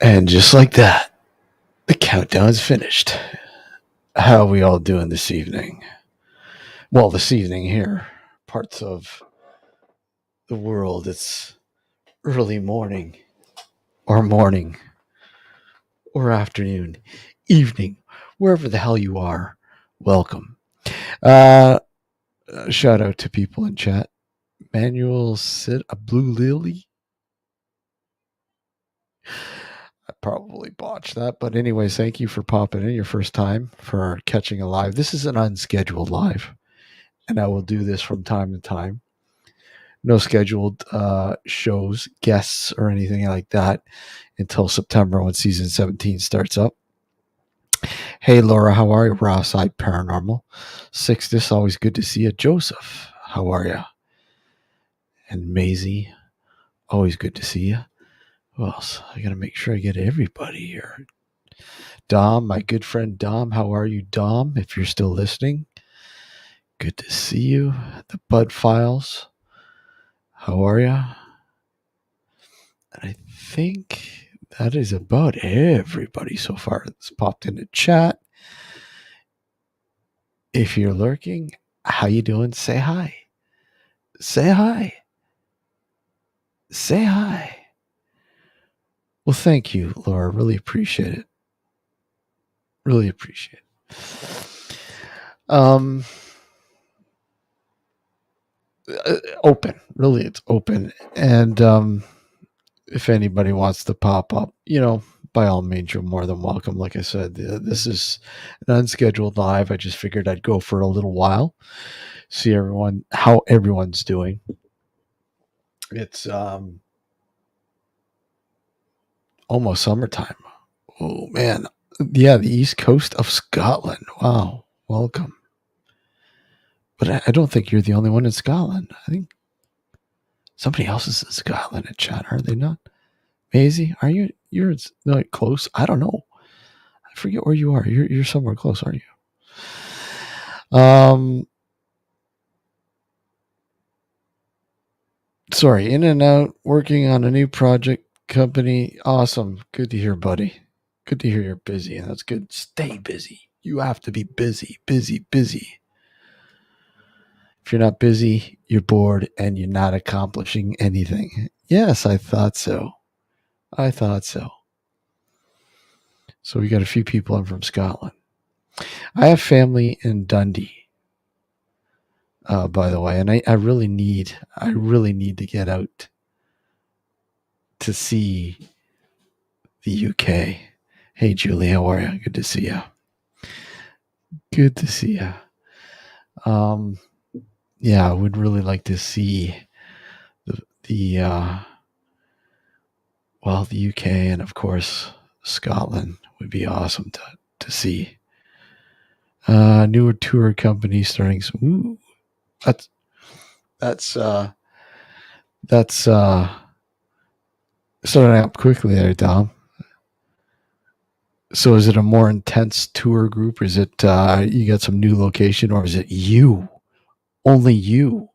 And just like that, the countdown's finished. How are we all doing this evening? Well, this evening here, parts of the world, it's early morning, or afternoon, evening, wherever the hell you are. Welcome. Uh, Shout out to people in chat. Manuel Sit a Blue Lily. I probably botched that, but anyways, thank you for popping in your first time for catching a live. This is an unscheduled live, and I will do this from time to time. No scheduled shows, guests, or anything like that until September when season 17 starts up. Hey, Laura, how are you? Rawside Paranormal. Sixtus, always good to see you. Joseph, how are you? And Maisie, always good to see you. Who else? I got to make sure I get everybody here. Dom, my good friend Dom, how are you, Dom? If you're still listening, good to see you. The Bud Files, how are you? And I think that is about everybody so far that's popped into chat. If you're lurking, how you doing? Say hi. Say hi. Say hi. Well, thank you, Laura. Really appreciate it. Really appreciate it. Open. Really, it's open. And if anybody wants to pop up, by all means, you're more than welcome. Like I said, this is an unscheduled live. I just figured I'd go for a little while, see how everyone's doing. It's almost summertime. Oh man, yeah, the east coast of Scotland. Wow, welcome. But I don't think you're the only one in Scotland. I think somebody else is in Scotland in chat, are they not? Maisie, are you? You're not close. I don't know. I forget where you are. You're somewhere close, aren't you? Sorry, in and out, working on a new project company. Awesome. Good to hear, buddy. Good to hear you're busy, and that's good. Stay busy. You have to be busy, busy, busy. If you're not busy, you're bored and you're not accomplishing anything. Yes, I thought so. So we got a few people in from Scotland. I have family in Dundee. by the way, and I really need to get out to see the UK. Hey, Julie, how are you? Good to see you. Good to see you. Yeah, I would really like to see the the UK, and of course Scotland would be awesome to see. Newer tour company starting. Ooh, that's that's uh, that's starting out quickly there, Dom. So is it a more intense tour group? Is it you got some new location, or is it you, only you,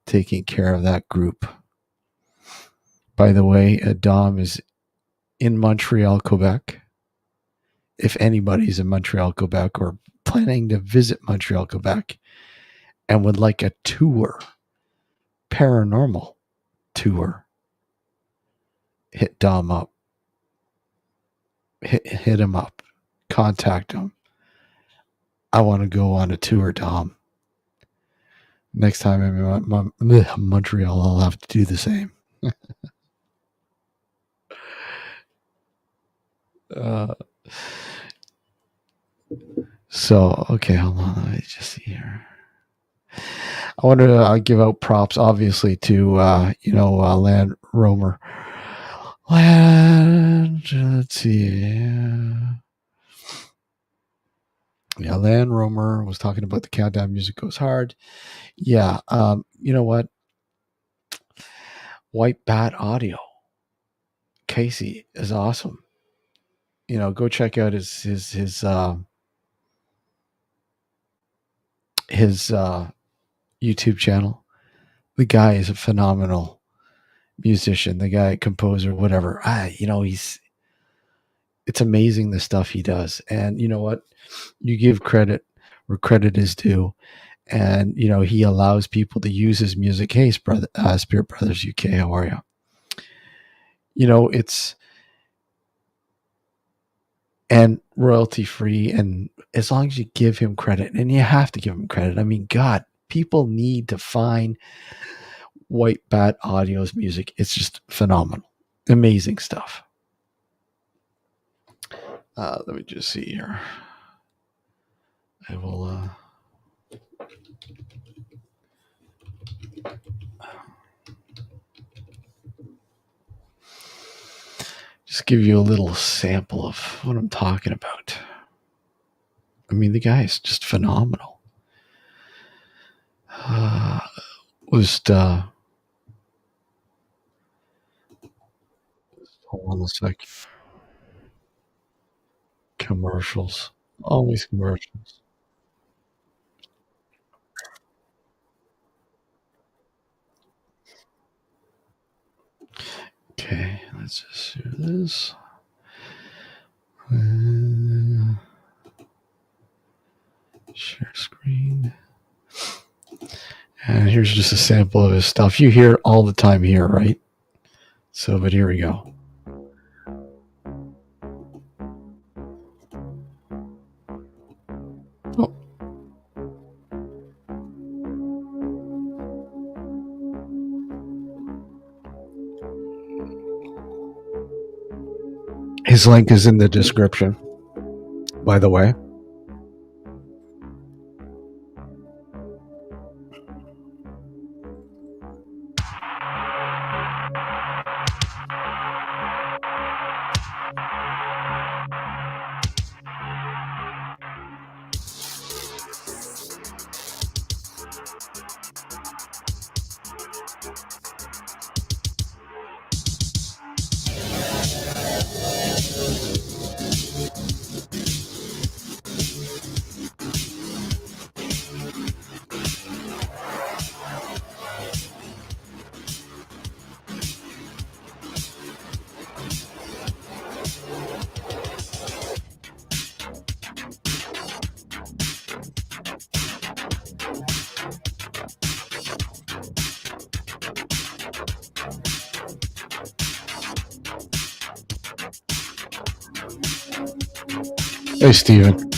taking care of that group? By the way, Dom is in Montreal, Quebec. If anybody's in Montreal, Quebec, or planning to visit Montreal, Quebec, and would like a tour, paranormal tour, hit Dom up. Hit him up. Contact him. I want to go on a tour, Dom. Next time I'm in Montreal, I'll have to do the same. uh, so, okay, hold on. Let me just see here. I want to give out props, obviously, to Land Roamer. Let's see. Yeah, Land Roamer was talking about the countdown music goes hard. Yeah, you know what? White Bat Audio. Casey is awesome. Go check out his YouTube channel. The guy is a phenomenal musician. The guy, composer, whatever. It's amazing the stuff he does. And you know what? You give credit where credit is due. And he allows people to use his music. Hey, Spirit Brothers UK, how are you? It's and royalty free, and as long as you give him credit, and you have to give him credit. I mean, God, people need to find White Bat Audio's music. It's just phenomenal, amazing stuff. Let me just see here. I will just give you a little sample of what I'm talking about. I mean, the guy is just phenomenal. Hold on a sec. Commercials. Always commercials. Okay, let's just do this. Share screen. And here's just a sample of his stuff. You hear it all the time here, right? So, but here we go. Oh. His link is in the description, by the way. Hey, Steven.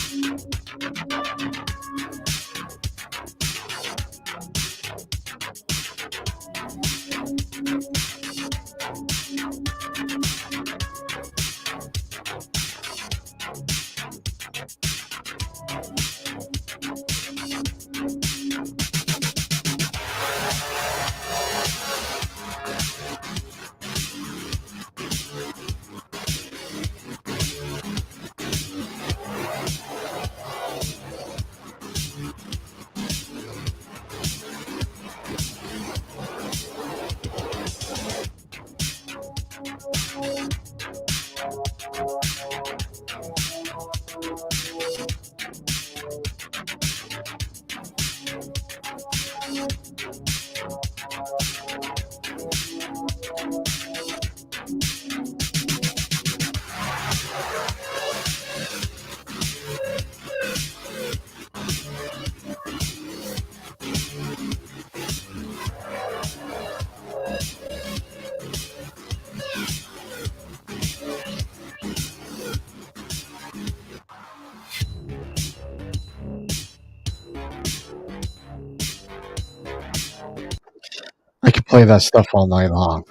play that stuff all night long.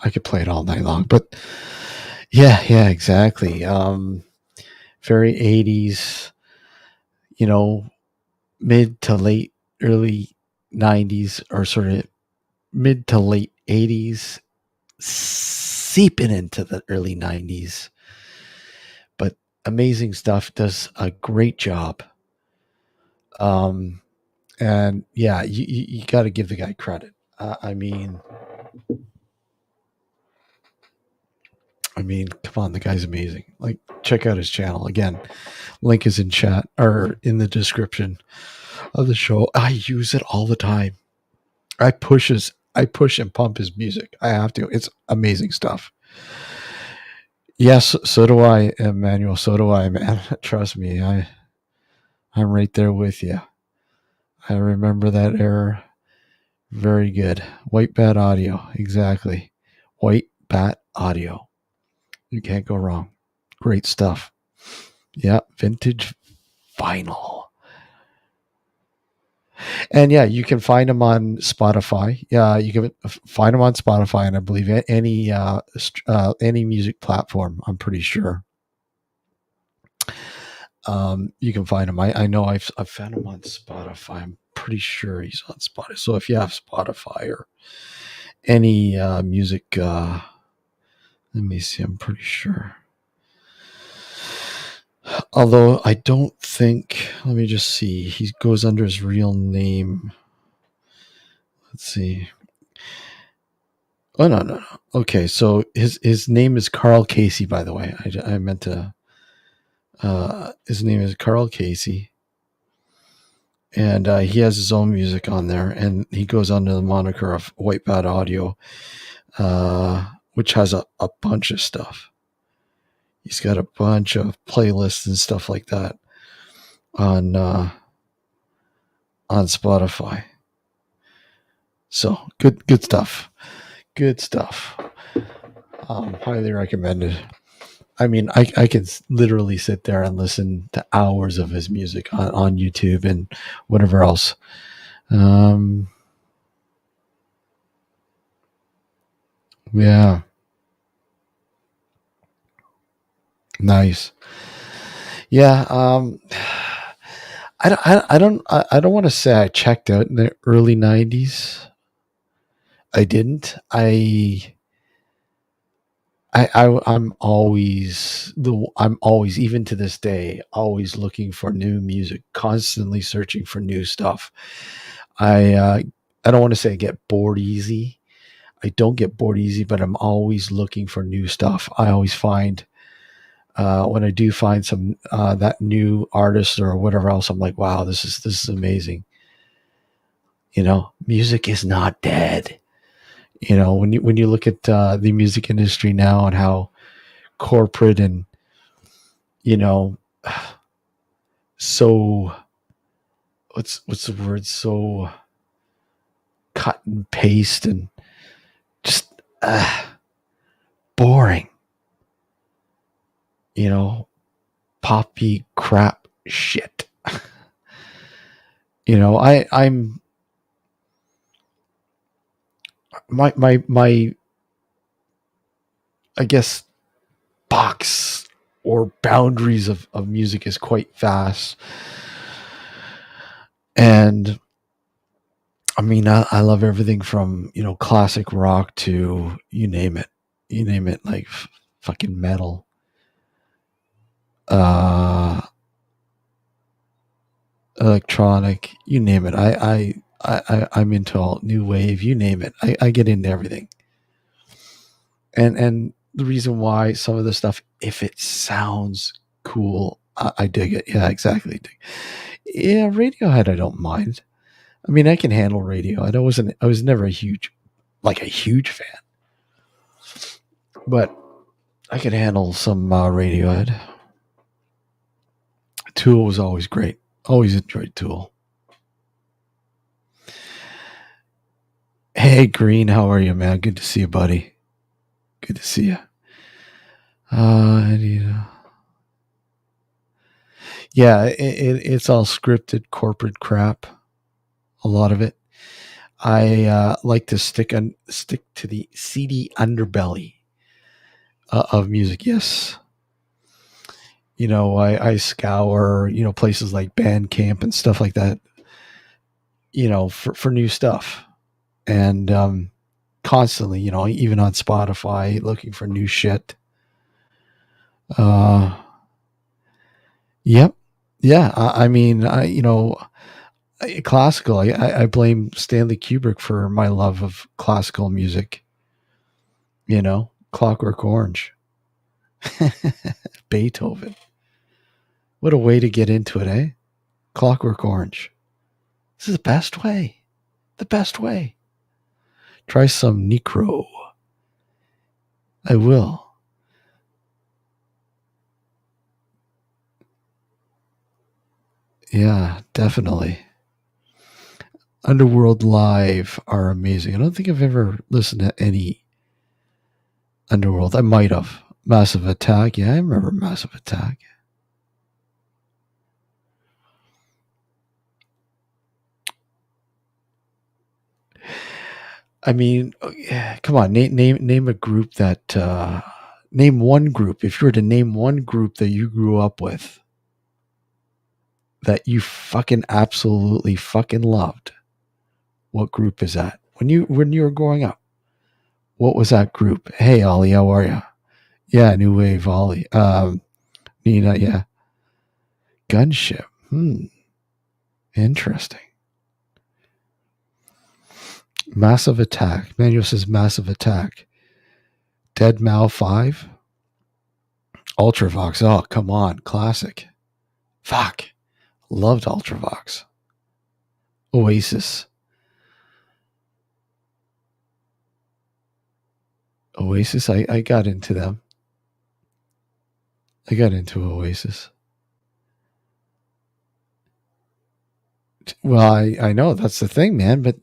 I could play it all night long. But yeah, exactly. Very 80s, you know, mid to late, early 90s, or sort of mid to late 80s, seeping into the early 90s. But amazing stuff, does a great job. Um, and yeah, you got to give the guy credit. I mean, come on, the guy's amazing. Like, check out his channel again. Link is in chat or in the description of the show. I use it all the time. I push and pump his music. I have to. It's amazing stuff. Yes, so do I, Emmanuel. So do I, man. Trust me. I'm right there with you. I remember that era very good. White Bat Audio, exactly. White Bat Audio. You can't go wrong. Great stuff. Yeah, vintage vinyl. And yeah, you can find them on Spotify. Yeah, you can find them on Spotify, and I believe any music platform. I'm pretty sure. You can find him. I know I've found him on Spotify. I'm pretty sure he's on Spotify. So if you have Spotify or any music, let me see. I'm pretty sure. Although I don't think. Let me just see. He goes under his real name. Let's see. Oh no. Okay, so his name is Carl Casey. By the way, I meant to. His name is Carl Casey, and he has his own music on there, and he goes under the moniker of White Bat Audio, which has a bunch of stuff. He's got a bunch of playlists and stuff like that on Spotify. So good stuff. Good stuff. Highly recommended. I mean, I could literally sit there and listen to hours of his music on YouTube and whatever else. Yeah. Nice. Yeah. I don't want to say I checked out in the early 90s. I didn't. I'm always, even to this day, always looking for new music, constantly searching for new stuff. I don't want to say I get bored easy. I don't get bored easy, but I'm always looking for new stuff. I always find when I do find some that new artist or whatever else, I'm like, wow, this is amazing. Music is not dead. When you look at the music industry now and how corporate and you know so what's the word, so cut and paste and just boring, poppy crap shit. I'm my I guess box or boundaries of music is quite vast. And I mean, I love everything from, classic rock to you name it, like fucking metal, uh, electronic, you name it. I'm into all new wave, you name it. I get into everything. And the reason why some of the stuff, if it sounds cool, I dig it. Yeah, exactly. Yeah, Radiohead, I don't mind. I mean, I can handle Radiohead. I was never a huge fan, but I could handle some Radiohead. Tool was always great. Always enjoyed Tool. Hey, Green, how are you, man? Good to see you, buddy. Good to see you. Yeah, it's all scripted corporate crap. A lot of it. I like to stick to the seedy underbelly of music. Yes, I scour places like Bandcamp and stuff like that. For new stuff, and constantly, even on Spotify, looking for new shit. Uh, yep, yeah. I mean, classical. I blame Stanley Kubrick for my love of classical music. Clockwork Orange, Beethoven. What a way to get into it, eh? Clockwork Orange. This is the best way. The best way. Try some Necro. I will. Yeah, definitely. Underworld Live are amazing. I don't think I've ever listened to any Underworld. I might have. Massive Attack. Yeah, I remember Massive Attack. I mean, come on, name a group that name one group. If you were to name one group that you grew up with that you fucking absolutely fucking loved, what group is that? When you were growing up, what was that group? Hey Ollie, how are you? Yeah, New Wave Ollie. Nina, yeah. Gunship. Interesting. Massive Attack. Manuel says Massive Attack. Dead Mal 5. Ultravox. Oh, come on. Classic. Fuck. Loved Ultravox. Oasis. Oasis. I got into them. I got into Oasis. Well, I know that's the thing, man, but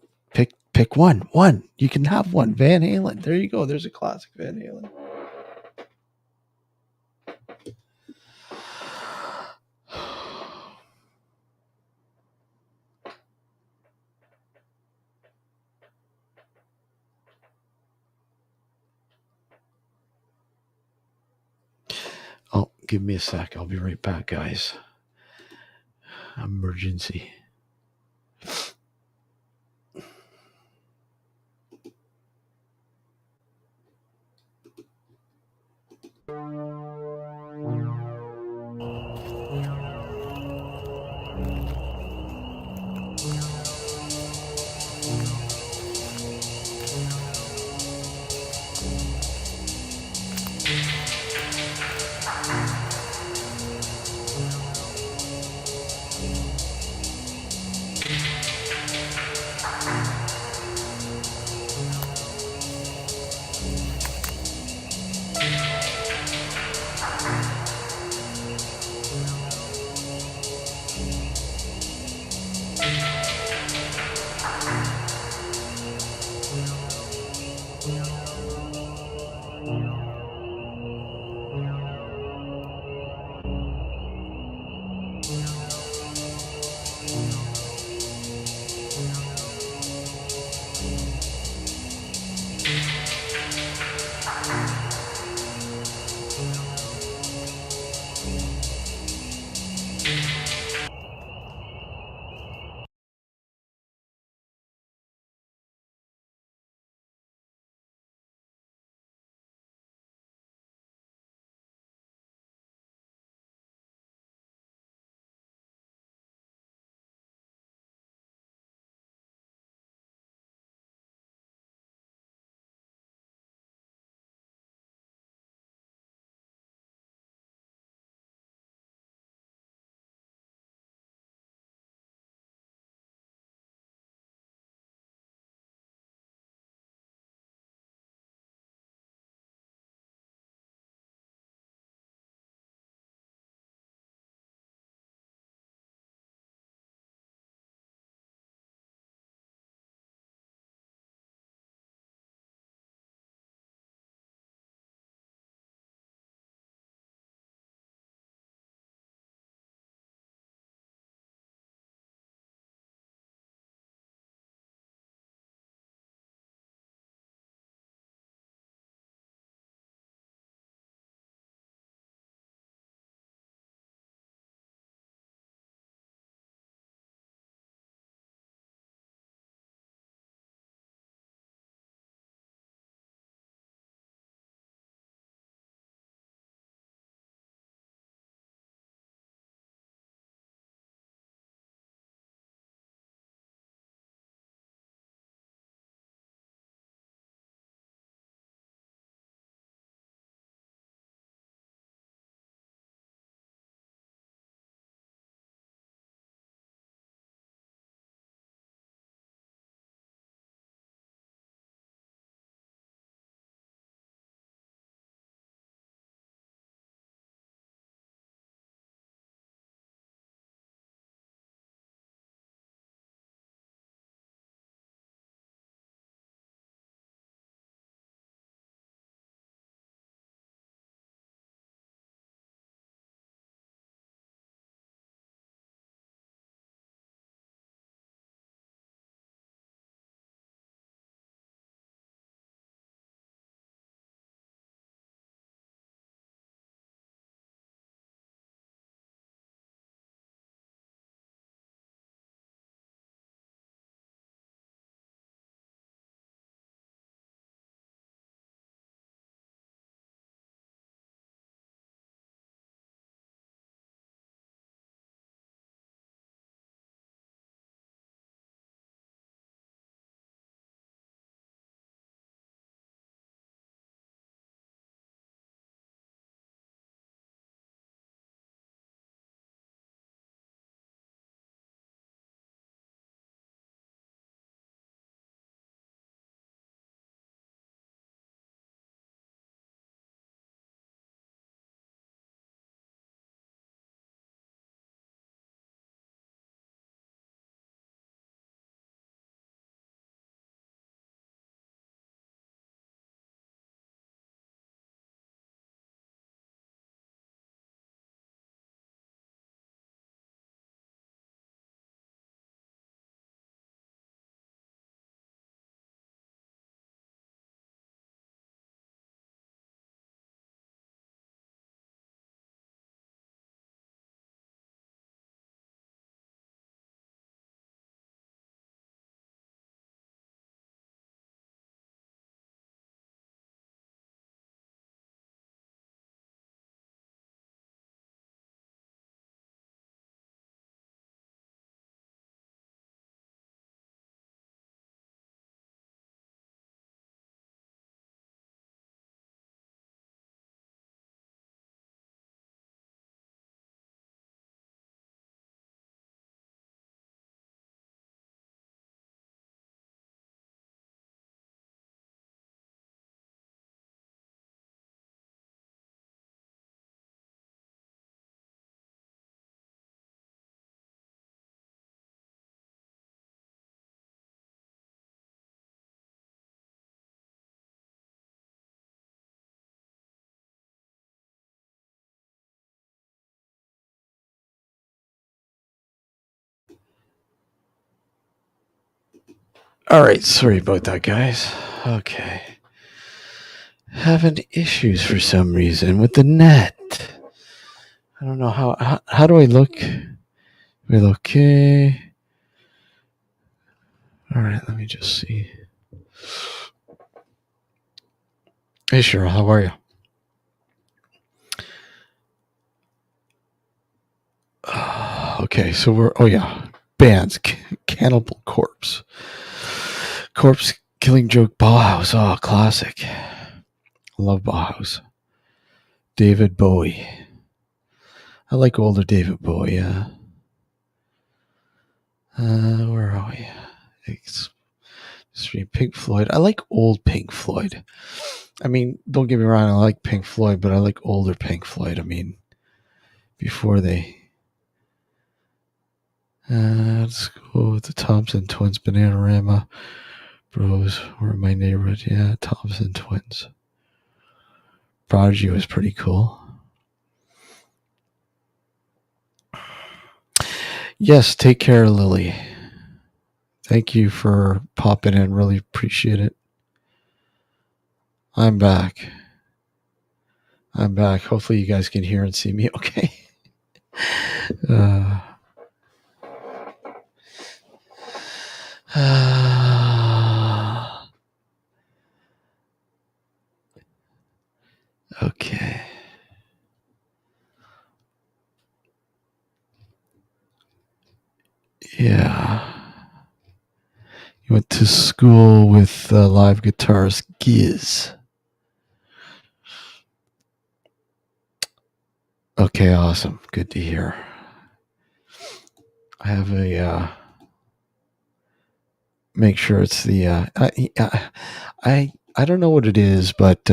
pick one. One. You can have one. Van Halen. There you go. There's a classic Van Halen. Oh, give me a sec. I'll be right back, guys. Emergency. All right, sorry about that, guys. Okay. Having issues for some reason with the net. I don't know how do I look? We look okay. All right, let me just see. Hey, Cheryl, how are you? Okay, so we're bands, Cannibal Corpse, Corpse Killing Joke, Bauhaus. Oh, classic. Love Bauhaus. David Bowie. I like older David Bowie. Yeah. Where are we? Pink Floyd. I like old Pink Floyd. I mean, don't get me wrong. I like Pink Floyd, but I like older Pink Floyd. I mean, before they. Let's go with the Thompson Twins, Bananarama Bros. Were in my neighborhood. Yeah, Thompson Twins. Prodigy was pretty cool. Yes, take care, Lily. Thank you for popping in. Really appreciate it. I'm back. Hopefully, you guys can hear and see me okay. Uh, okay. Yeah. You went to school with live guitarist Giz. Okay, awesome. Good to hear. I have a make sure it's the I don't know what it is, but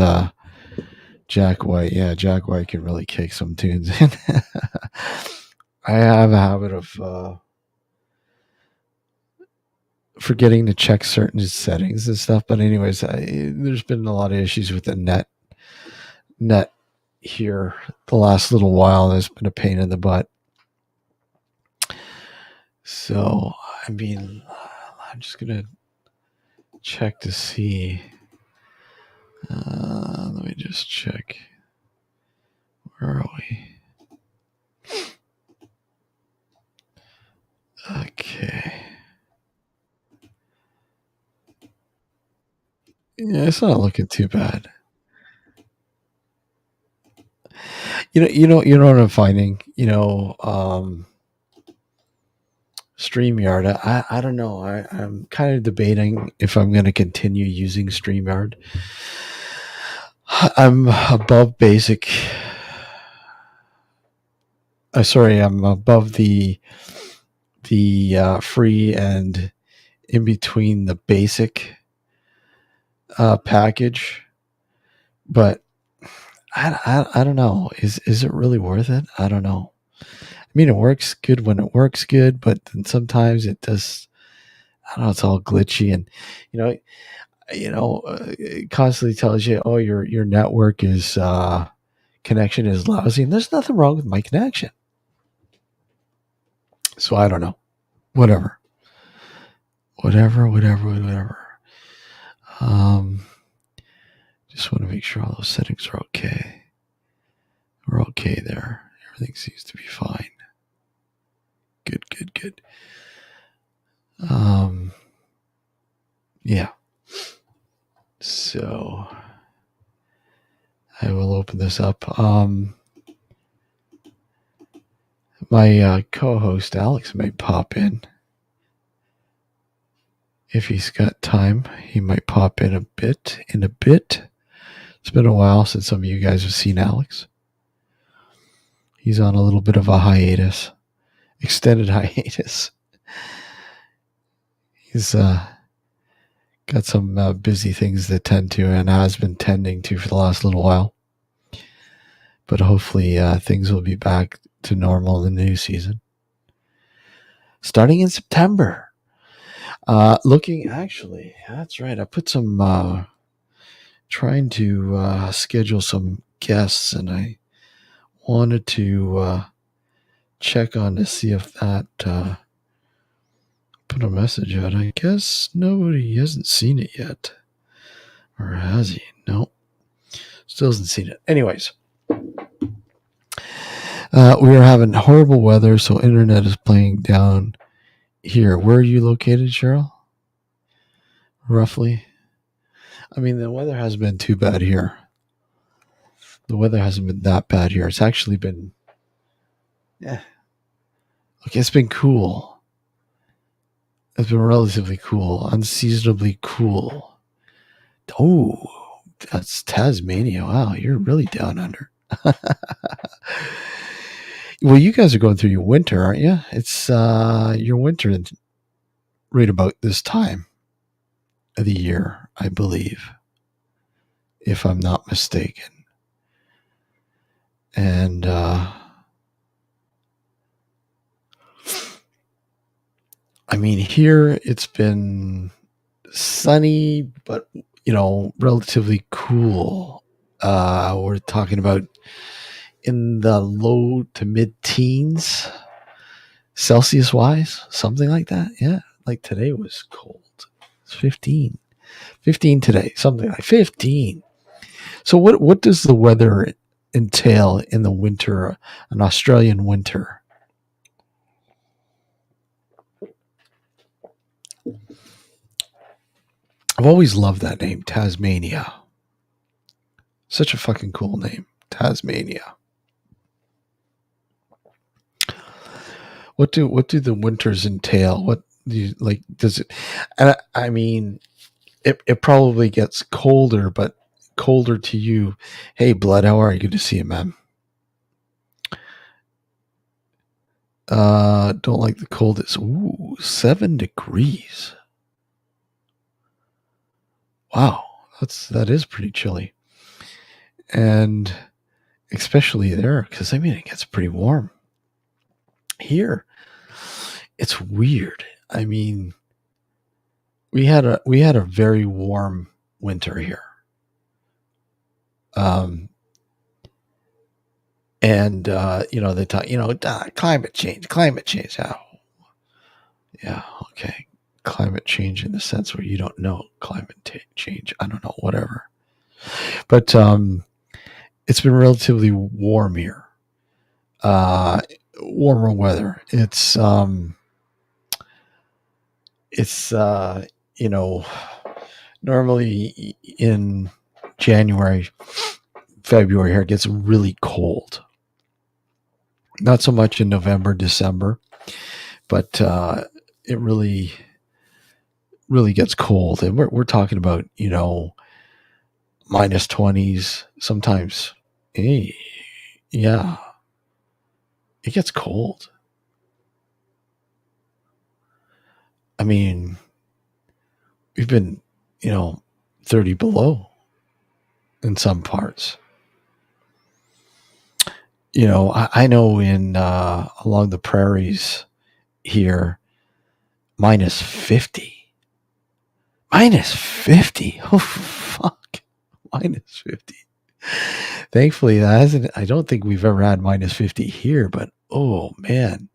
Jack White, Jack White can really kick some tunes in. I have a habit of forgetting to check certain settings and stuff, but anyways, there's been a lot of issues with the net here the last little while, and it's been a pain in the butt. So, I mean, I'm just gonna check to see. Let me just check. Where are we? Okay. Yeah, it's not looking too bad. You know what I'm finding. StreamYard. I don't know. I'm kind of debating if I'm going to continue using StreamYard. I'm above basic. Sorry, I'm above the free and in between the basic package, but I don't know. Is it really worth it? I don't know. I mean, it works good when it works good, but then sometimes it does. I don't know. It's all glitchy, and you know, it constantly tells you, "Oh, your network is connection is lousy," and there's nothing wrong with my connection. So I don't know. Whatever. Um, just want to make sure all those settings are okay. We're okay there. Everything seems to be fine. Good. Yeah. So I will open this up. My co-host Alex might pop in. If he's got time, he might pop in a bit. It's been a while since some of you guys have seen Alex. He's on a little bit of a hiatus, extended hiatus. He's got some busy things to tend to and has been tending to for the last little while. But hopefully things will be back to normal in the new season. Starting in September. Looking, actually, that's right. I put some, trying to schedule some guests, and I wanted to check on to see if that put a message out. I guess nobody hasn't seen it yet. Or has he? No. Still hasn't seen it. Anyways. We are having horrible weather, so internet is playing down here. Where are you located, Cheryl? Roughly? I mean, the weather hasn't been too bad here. The weather hasn't been that bad here. It's actually been, yeah. Okay, it's been cool. It's been relatively cool, unseasonably cool. Oh, that's Tasmania. Wow, you're really down under. Well, you guys are going through your winter, aren't you? It's your winter right about this time of the year, I believe, if I'm not mistaken. And I mean, here it's been sunny, but relatively cool. We're talking about in the low to mid teens, Celsius wise, something like that. Yeah, like today was cold. It's 15 today, something like 15. So what does the weather entail in the winter, an Australian winter? I've always loved that name, Tasmania. Such a fucking cool name, Tasmania. What do the winters entail? What do you like? Does it? And I mean, it probably gets colder, but colder to you. Hey, Blood, how are you? Good to see you, man. Don't like the coldest. Ooh, 7 degrees. Wow, that is pretty chilly, and especially there, because I mean it gets pretty warm. Here, it's weird. I mean, we had a very warm winter here, and they talk, climate change. Oh, yeah, okay, climate change in the sense where you don't know climate change. I don't know, whatever. But it's been relatively warm here. Warmer weather. It's normally in January, February here it gets really cold. Not so much in November, December, but it really gets cold, and we're talking about minus 20s sometimes. Hey, yeah, it gets cold. I mean, we've been 30 below in some parts. I know in along the prairies here, minus 50. Minus 50. Oh, fuck. Minus 50. Thankfully, that hasn't. I don't think we've ever had minus 50 here, but oh man,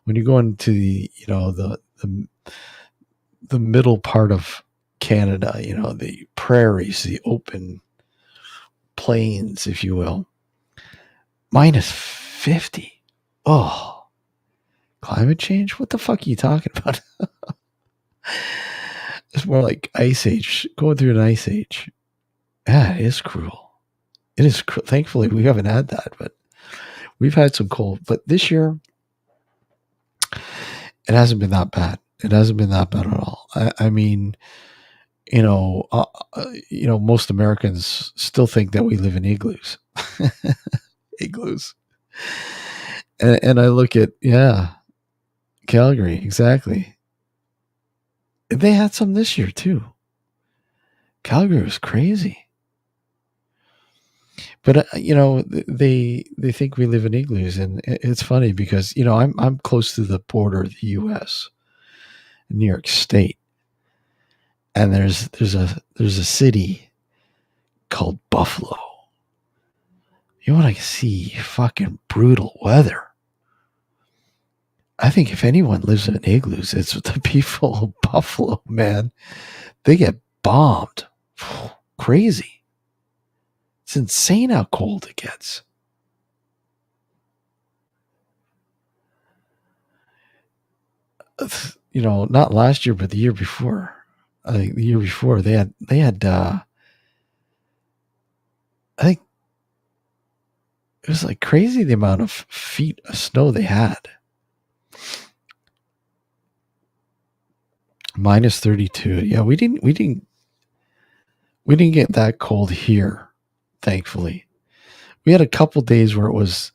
when you go into the middle part of Canada, the prairies, the open plains, if you will, minus 50. Oh, climate change? What the fuck are you talking about? It's more like ice age, going through an ice age. Yeah, it is cruel. It is cruel. Thankfully, we haven't had that, but we've had some cold. But this year, it hasn't been that bad. It hasn't been that bad at all. I mean, most Americans still think that we live in igloos. Igloos. And I look at, Calgary, exactly. They had some this year too. Calgary was crazy. But they think we live in igloos, and it's funny because I'm close to the border of the U.S., New York State, and there's a city called Buffalo. You want to see fucking brutal weather? I think if anyone lives in igloos, it's the people of Buffalo, man. They get bombed. Crazy. It's insane how cold it gets. Not last year, but the year before. I think the year before they had I think it was like crazy the amount of feet of snow they had. Minus 32. Yeah, we didn't get that cold here, thankfully. We had a couple days where it was,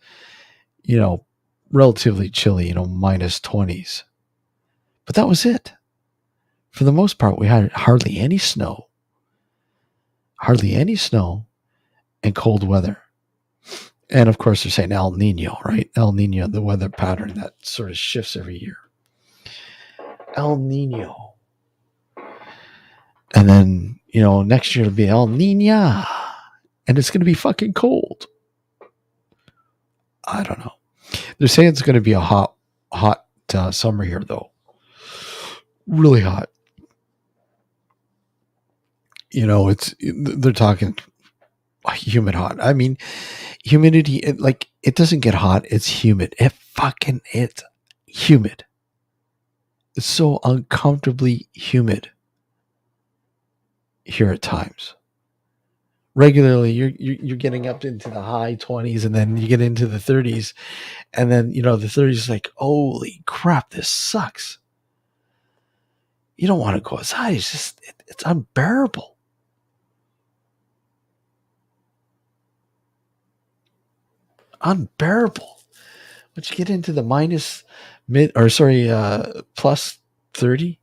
you know, relatively chilly, minus 20s. But that was it. For the most part, we had hardly any snow and cold weather. And of course, they're saying El Nino, right? El Nino, the weather pattern that sort of shifts every year. El Nino. And then, next year it'll be El Nina. And it's going to be fucking cold. I don't know. They're saying it's going to be a hot summer here, though. Really hot. They're talking humid hot. I mean, humidity, it doesn't get hot. It's humid. It's humid. It's so uncomfortably humid here at times. Regularly, you're getting up into the high 20s, and then you get into the 30s, and then the 30s is like, holy crap, this sucks. You don't want to go outside. It's just it's unbearable. Unbearable. Once you get into the plus 30,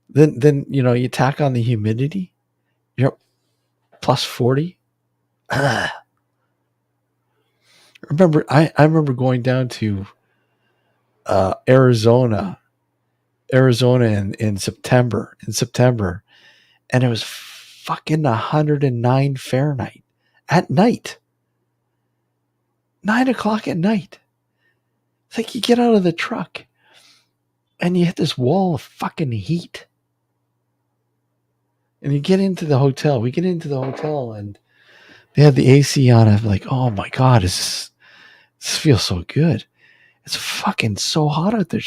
then you tack on the humidity, you're plus 40. I remember going down to Arizona in September, and it was fucking 109 Fahrenheit at night. 9:00 at night. It's like you get out of the truck and you hit this wall of fucking heat. And you get into the hotel. We get into the hotel and they had the AC on. I'm like, oh my God, this feels so good. It's fucking so hot out there.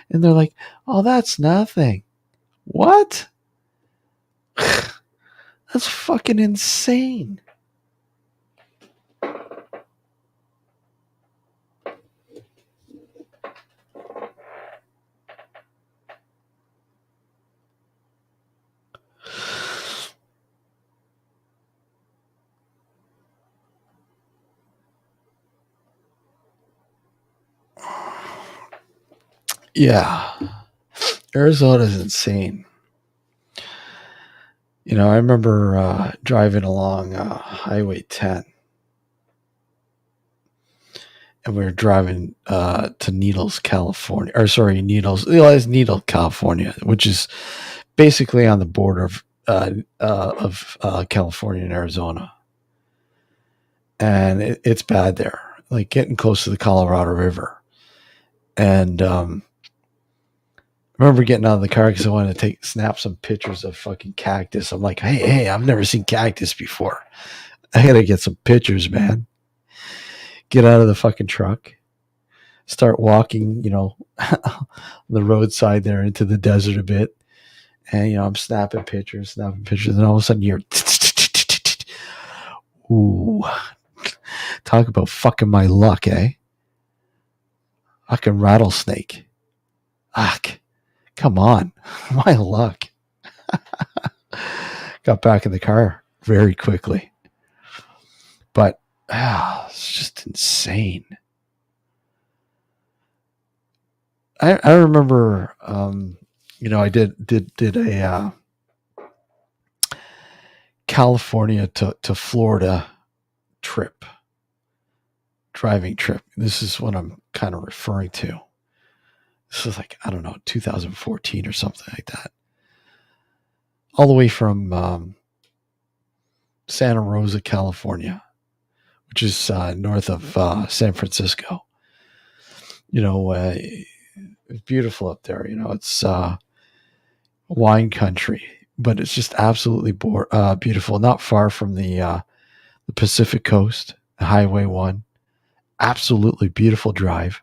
And they're like, oh, that's nothing. What? That's fucking insane. Yeah. Arizona's insane. I remember driving along Highway 10. And we were driving to Needles, California. Or sorry, Needles. It's Needle, California, which is basically on the border of California and Arizona. And it's bad there, like getting close to the Colorado River. And I remember getting out of the car because I wanted to snap some pictures of fucking cactus. I'm like, hey, I've never seen cactus before. I gotta get some pictures, man. Get out of the fucking truck. Start walking, on the roadside there into the desert a bit. And, I'm snapping pictures. And all of a sudden you're, ooh, talk about fucking my luck, eh? Fucking rattlesnake. Come on. My luck. Got back in the car very quickly. But, it's just insane. I remember, I did a California to Florida driving trip. This is what I'm kind of referring to. This was like, I don't know, 2014 or something like that. All the way from Santa Rosa, California, which is north of San Francisco. It's beautiful up there. It's wine country, but it's just absolutely beautiful. Not far from the Pacific Coast, Highway 1. Absolutely beautiful drive.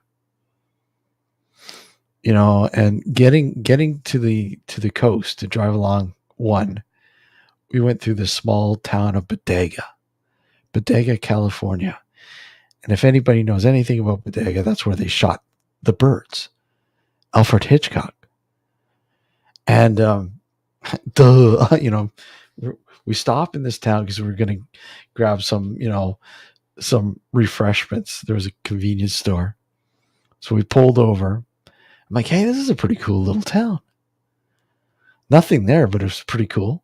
And getting to the coast to drive along one, we went through the small town of Bodega, California. And if anybody knows anything about Bodega, that's where they shot the birds, Alfred Hitchcock. And we stopped in this town because we were going to grab some refreshments. There was a convenience store. So we pulled over. I'm like, hey, this is a pretty cool little town. Nothing there, but it was pretty cool.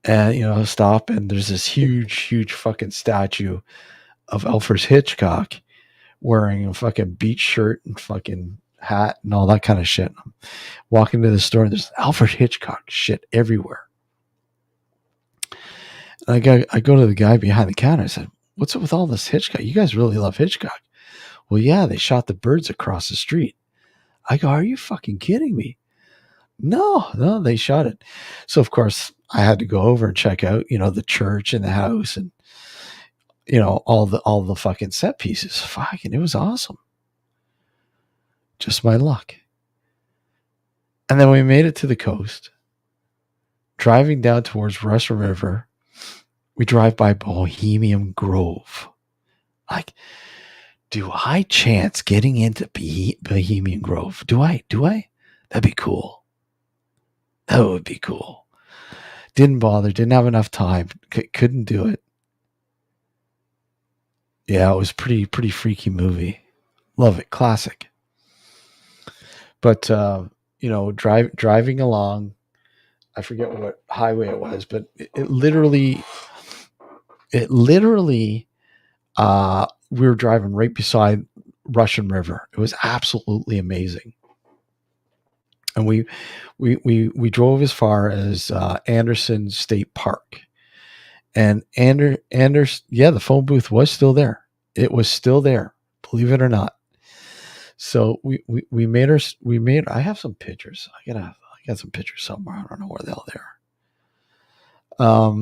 And, stop, and there's this huge fucking statue of Alfred Hitchcock wearing a fucking beach shirt and fucking hat and all that kind of shit. I'm walking to the store, and there's Alfred Hitchcock shit everywhere. And I go to the guy behind the counter. I said, what's up with all this Hitchcock? You guys really love Hitchcock. Well, yeah, they shot the birds across the street. I go, are you fucking kidding me? No, they shot it. So of course I had to go over and check out, the church and the house and all the fucking set pieces. Fucking, it was awesome. Just my luck. And then we made it to the coast. Driving down towards Russian River, we drive by Bohemian Grove. Like, do I chance getting into Bohemian Grove? Do I? That'd be cool. That would be cool. Didn't bother. Didn't have enough time. Couldn't do it. Yeah, it was pretty freaky movie. Love it. Classic. But driving along, I forget what highway it was, but it literally we were driving right beside Russian River. It was absolutely amazing. And we drove as far as Anderson State Park. And the phone booth was still there. It was still there, believe it or not. So we made I have some pictures. I got some pictures somewhere. I don't know where the hell they are.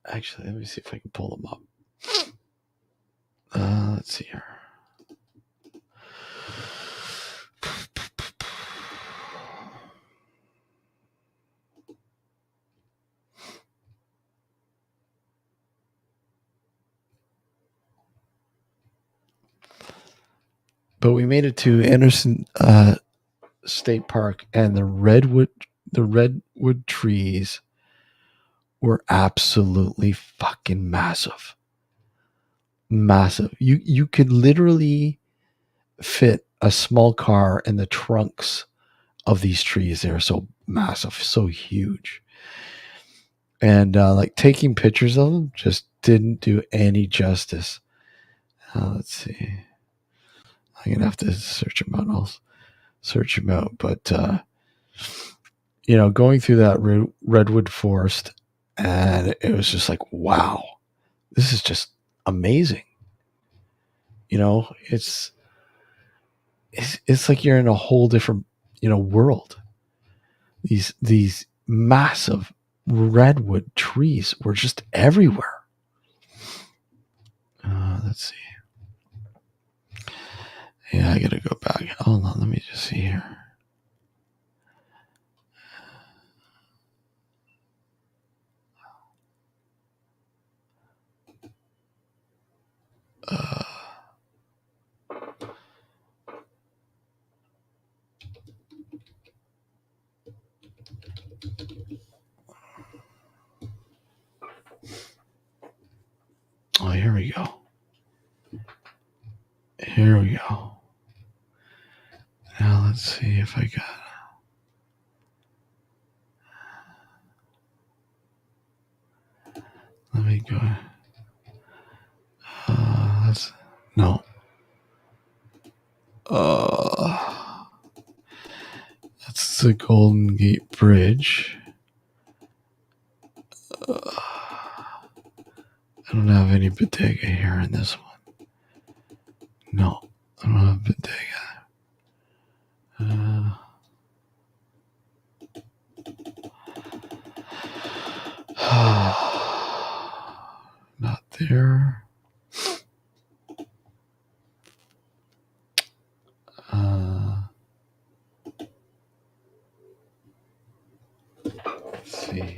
Actually, let me see if I can pull them up. Let's see here. But we made it to Anderson State Park, and the redwood trees were absolutely fucking massive. Massive. You could literally fit a small car in the trunks of these trees. They're so massive, so huge. And like taking pictures of them just didn't do any justice. Let's see. I'm gonna have to search them out. I'll search them out. But going through that redwood forest, and it was just like, wow, this is just amazing. It's like you're in a whole different world. These massive redwood trees were just everywhere. Let's see. Yeah, I gotta go back. Hold on, let me just see here. Oh, here we go. Here we go. Now let's see if I got. Let me go. That's no. That's the Golden Gate Bridge. I don't have any bodega here in this one. No. Bodega. Not there. Let's see.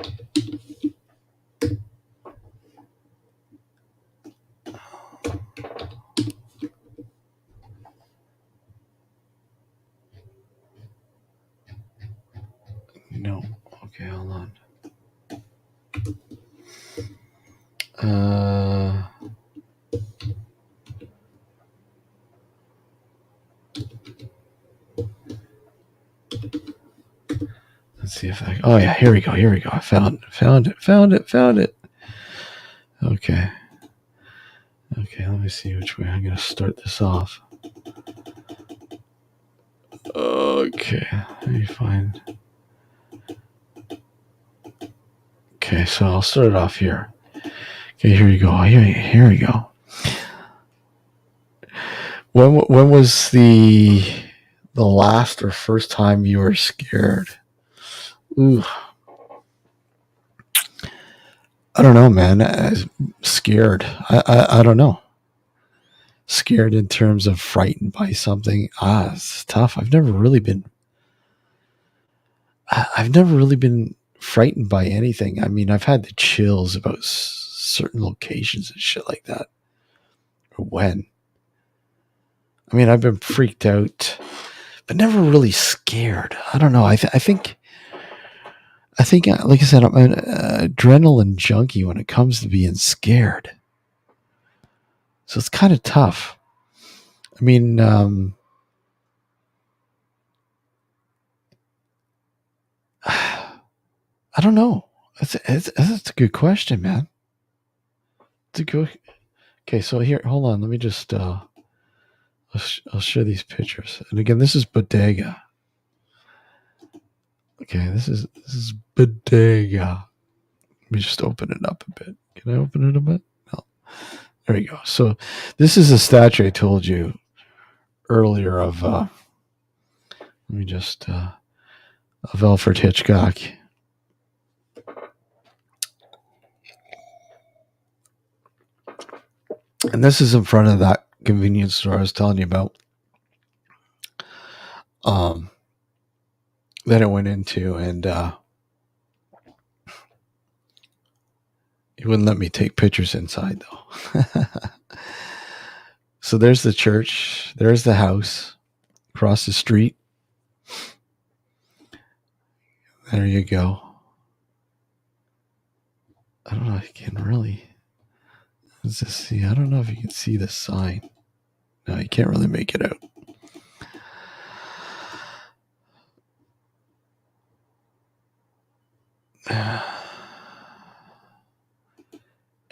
No. Okay, hold on. Let's see if I. Oh yeah, here we go. I found it. Okay. Let me see which way I'm gonna start this off. Okay, let me find. Okay, so I'll start it off here. Okay, here you go. Here we go. When was the last or first time you were scared? Ooh. I don't know, man. Scared. I don't know. Scared in terms of frightened by something. It's tough. I've never really been frightened by anything. I mean, I've had the chills about certain locations and shit like that. Or when. I mean, I've been freaked out, but never really scared. I don't know. I think, like I said, I'm an adrenaline junkie when it comes to being scared. So it's kind of tough. I mean, I don't know. That's a good question, man. It's a good. Okay, so here, hold on. Let me just. I'll share these pictures. And again, this is Bodega. Okay, this is Bodega. Let me just open it up a bit. Can I open it a bit? No. There we go. So this is a statue I told you earlier of. Let me just of Alfred Hitchcock. And this is in front of that convenience store I was telling you about. That I went into, and he wouldn't let me take pictures inside though. So there's the church, there's the house across the street. There you go. I don't know if you can really. Let's just see. I don't know if you can see the sign. No, you can't really make it out.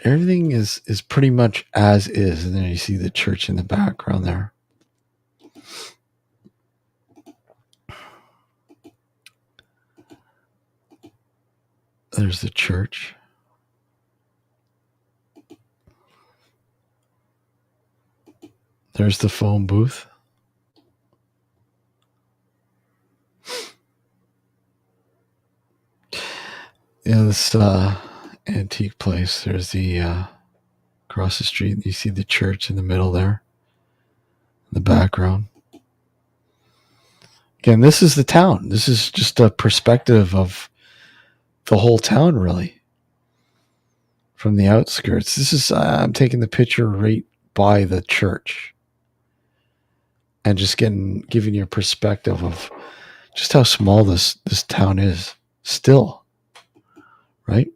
Everything is pretty much as is, and then you see the church in the background there. There's the church. There's the phone booth. Yeah, this antique place. There's the across the street. You see the church in the middle there, in the background. Again, this is the town. This is just a perspective of the whole town, really, from the outskirts. This is I'm taking the picture right by the church, and just giving you a perspective of just how small this town is still, right?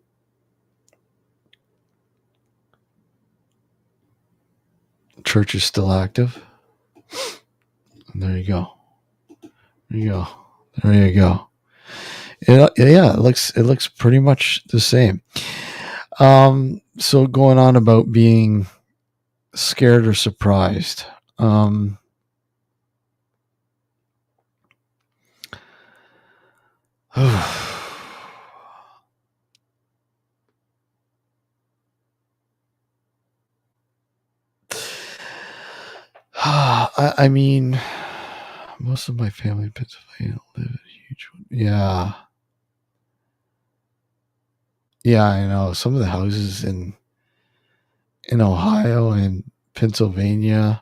The church is still active. And there you go. There you go. There you go. Yeah, it looks pretty much the same. So going on about being scared or surprised. I I mean, most of my family in Pennsylvania live in huge. Yeah, yeah, I know. Some of the houses in Ohio and Pennsylvania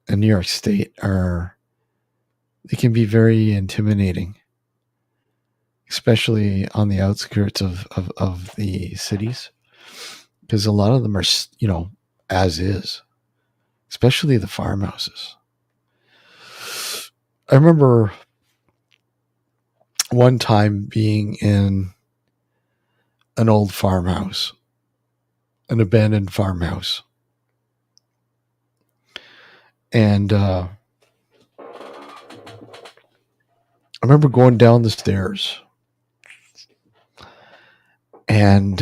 and New York State are they can be very intimidating, especially on the outskirts of the cities, because a lot of them are as is, especially the farmhouses. I remember one time being in an old farmhouse, an abandoned farmhouse, and I remember going down the stairs, and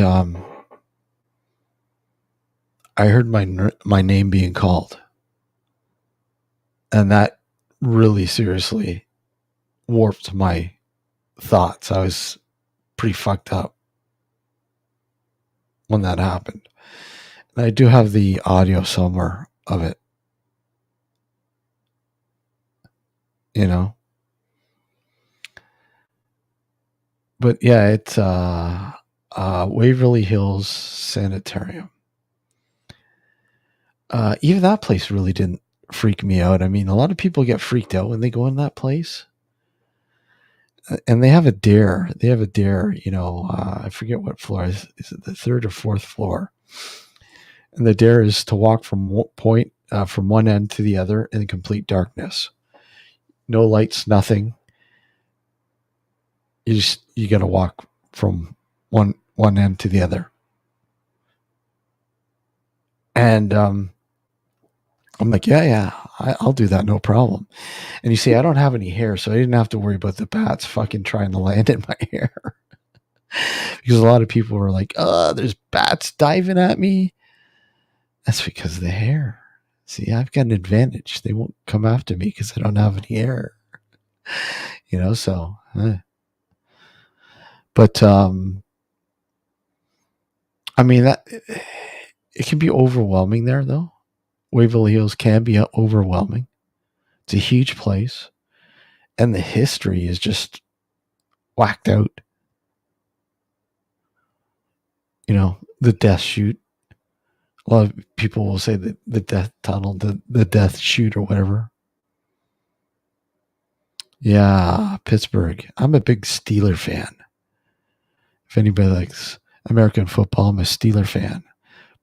I heard my name being called, and that really seriously warped my thoughts. I was pretty fucked up when that happened. And I do have the audio somewhere of it, you know. But yeah, it's Waverly Hills Sanitarium. Even that place really didn't freak me out. I mean, a lot of people get freaked out when they go in that place. And they have a dare. They have a dare, I forget what floor. Is it the third or fourth floor? And the dare is to walk from one end to the other in complete darkness. No lights, nothing. You got to walk from one end to the other. And I'm like, yeah, I'll do that, no problem. And you see, I don't have any hair, so I didn't have to worry about the bats fucking trying to land in my hair. Because a lot of people were like, there's bats diving at me. That's because of the hair. See, I've got an advantage. They won't come after me because I don't have any hair. So. But I mean that it can be overwhelming there, though. Waverly Hills can be overwhelming. It's a huge place, and the history is just whacked out. The death chute. A lot of people will say that the death tunnel, the death chute, or whatever. Yeah, Pittsburgh. I'm a big Steeler fan. If anybody likes American football, I'm a Steeler fan.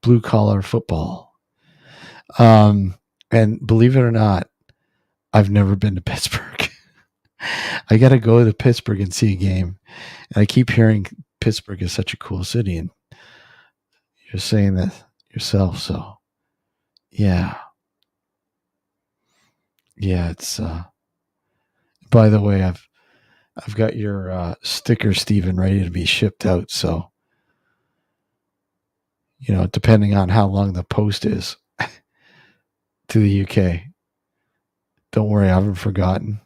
Blue collar football. And believe it or not, I've never been to Pittsburgh. I got to go to Pittsburgh and see a game. And I keep hearing Pittsburgh is such a cool city. And you're saying that yourself. So, yeah. Yeah, it's, by the way, I've got your sticker, Stephen, ready to be shipped out. So, depending on how long the post is to the UK, don't worry, I haven't forgotten.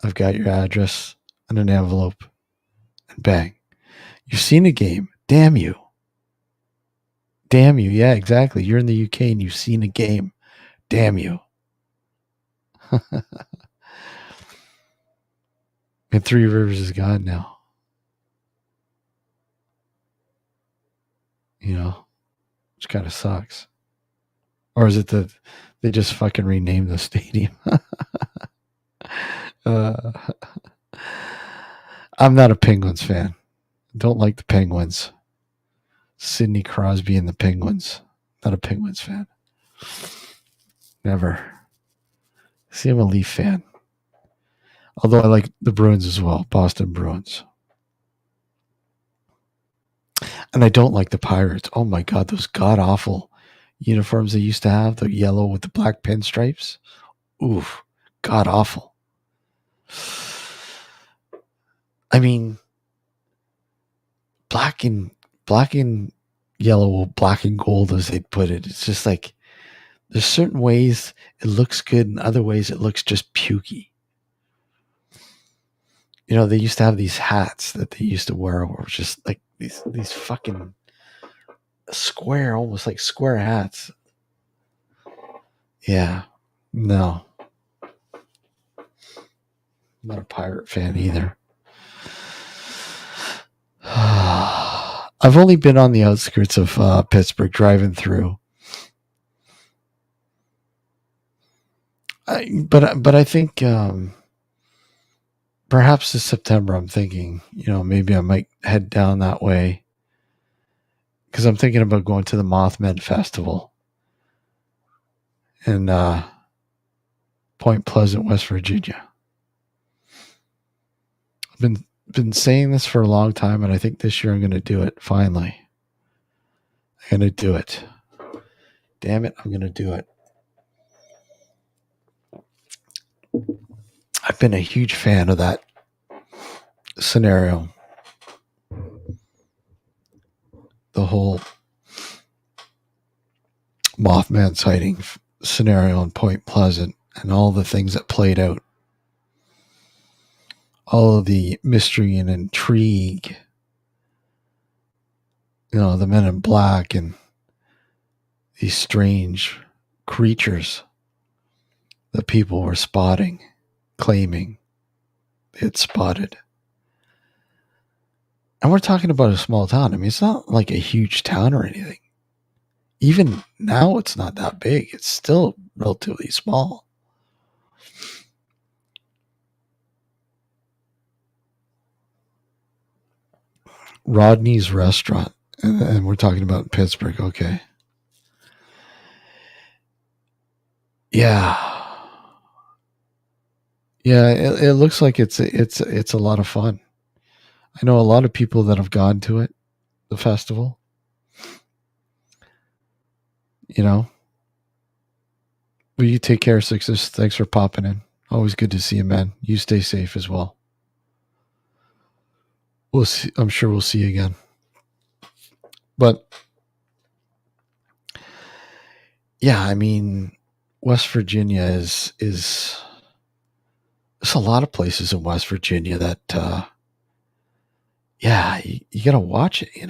I've got your address and an envelope, and bang. You've seen a game. Damn you. Damn you. Yeah, exactly. You're in the UK and you've seen a game. Damn you. And Three Rivers is gone now. Which kind of sucks. Or is it that they just fucking renamed the stadium? uh, I'm not a Penguins fan. Don't like the Penguins. Sidney Crosby and the Penguins. Not a Penguins fan. Never. See, I'm a Leaf fan. Although I like the Bruins as well. Boston Bruins. And I don't like the Pirates. Oh my God, those god awful uniforms they used to have, the yellow with the black pinstripes. Oof, god awful. I mean, black and yellow, black and gold, as they'd put it. It's just like there's certain ways it looks good, and other ways it looks just pukey. They used to have these hats that they used to wear, were just like these fucking square, almost like square hats. Yeah. No, I'm not a pirate fan either. I've only been on the outskirts of Pittsburgh, driving through. But I think perhaps this September I'm thinking, maybe I might head down that way because I'm thinking about going to the Mothman Festival in Point Pleasant, West Virginia. I've been saying this for a long time, and I think this year I'm going to do it. Finally, I'm going to do it. Damn it, I'm going to do it. I've been a huge fan of that scenario. The whole Mothman sighting scenario in Point Pleasant and all the things that played out. All of the mystery and intrigue. The men in black and these strange creatures that people were spotting, claiming they had spotted. And we're talking about a small town. I mean, it's not like a huge town or anything. Even now, it's not that big. It's still relatively small. Rodney's Restaurant. And we're talking about Pittsburgh. Okay. Yeah. Yeah, it looks like it's a lot of fun. I know a lot of people that have gone to it, the festival. Will you take care, Sixes? Thanks for popping in. Always good to see you, man. You stay safe as well. We'll see. I'm sure we'll see you again. But yeah, I mean, West Virginia is there's a lot of places in West Virginia that you gotta watch it. You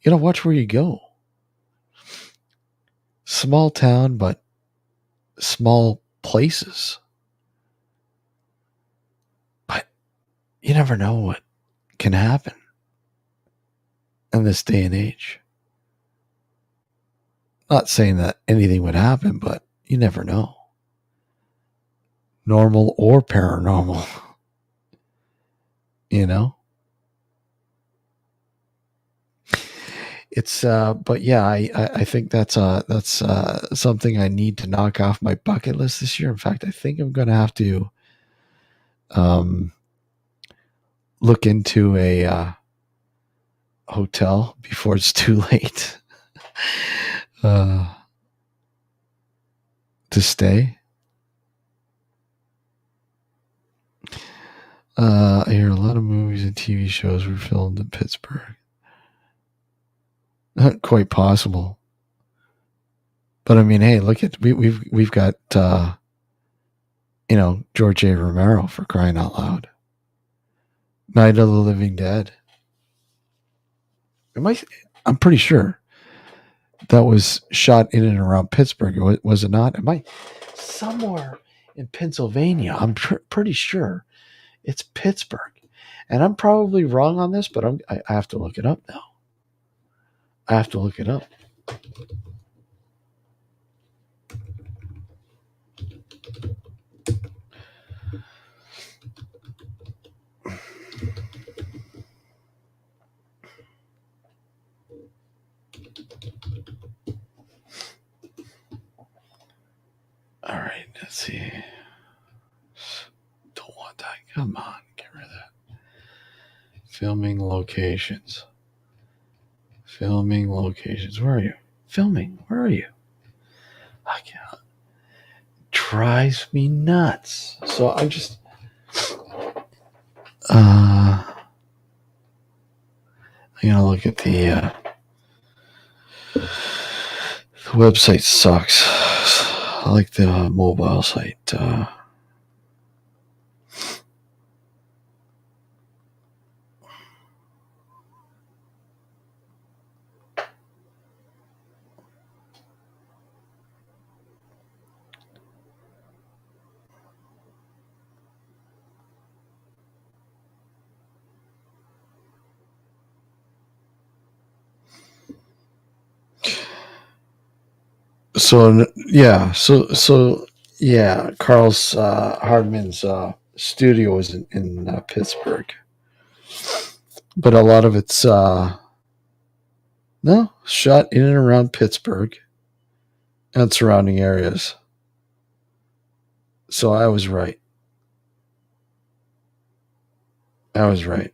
gotta watch where you go. Small town, but small places. But you never know what can happen in this day and age. Not saying that anything would happen, but you never know. Normal or paranormal, you know? It's but yeah, I think that's something I need to knock off my bucket list this year. In fact, I think I'm gonna have to um look into a hotel before it's too late uh to stay. I hear a lot of movies and TV shows were filmed in Pittsburgh. Not quite possible. But I mean, hey, look at we've got George A. Romero, for crying out loud. Night of the Living Dead. I'm pretty sure that was shot in and around Pittsburgh. Was it not? Am I somewhere in Pennsylvania? I'm pretty sure it's Pittsburgh, and I'm probably wrong on this, but I have to look it up now. I have to look it up. All right, let's see. Don't want that. Come on, get rid of that. Filming locations. Filming locations. Where are you? Filming. Where are you? I can't. Drives me nuts. So I'm just. I'm gonna look at the website sucks. I like the mobile site. Yeah, Carl's Hardman's studio is in Pittsburgh, but a lot of it's no shot in and around Pittsburgh and surrounding areas. So I was right. I was right.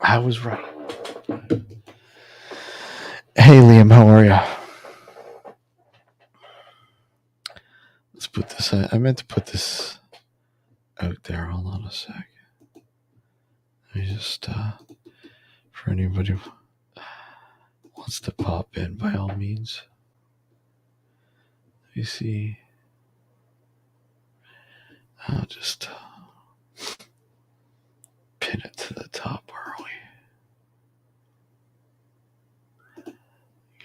I was right. Hey Liam, how are you? Let's put this. I meant to put this out there. Hold on a sec. I just for anybody who wants to pop in, by all means. Let me see. I'll just pin it to the top. Where are we?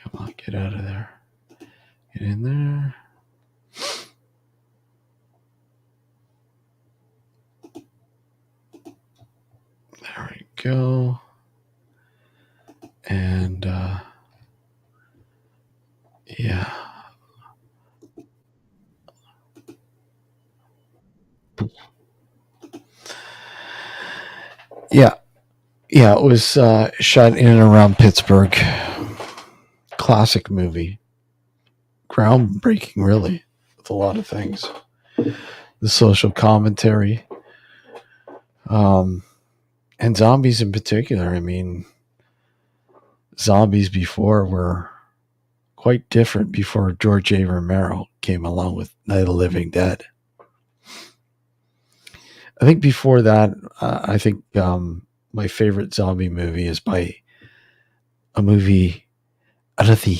Come on, get out of there. Get in there. There we go. And yeah. Yeah. Yeah, it was shot in and around Pittsburgh. Classic movie. Groundbreaking, really, with a lot of things. The social commentary. And zombies in particular. I mean, zombies before were quite different before George A. Romero came along with Night of the Living Dead. I think before that, I think my favorite zombie movie is by a movie out of the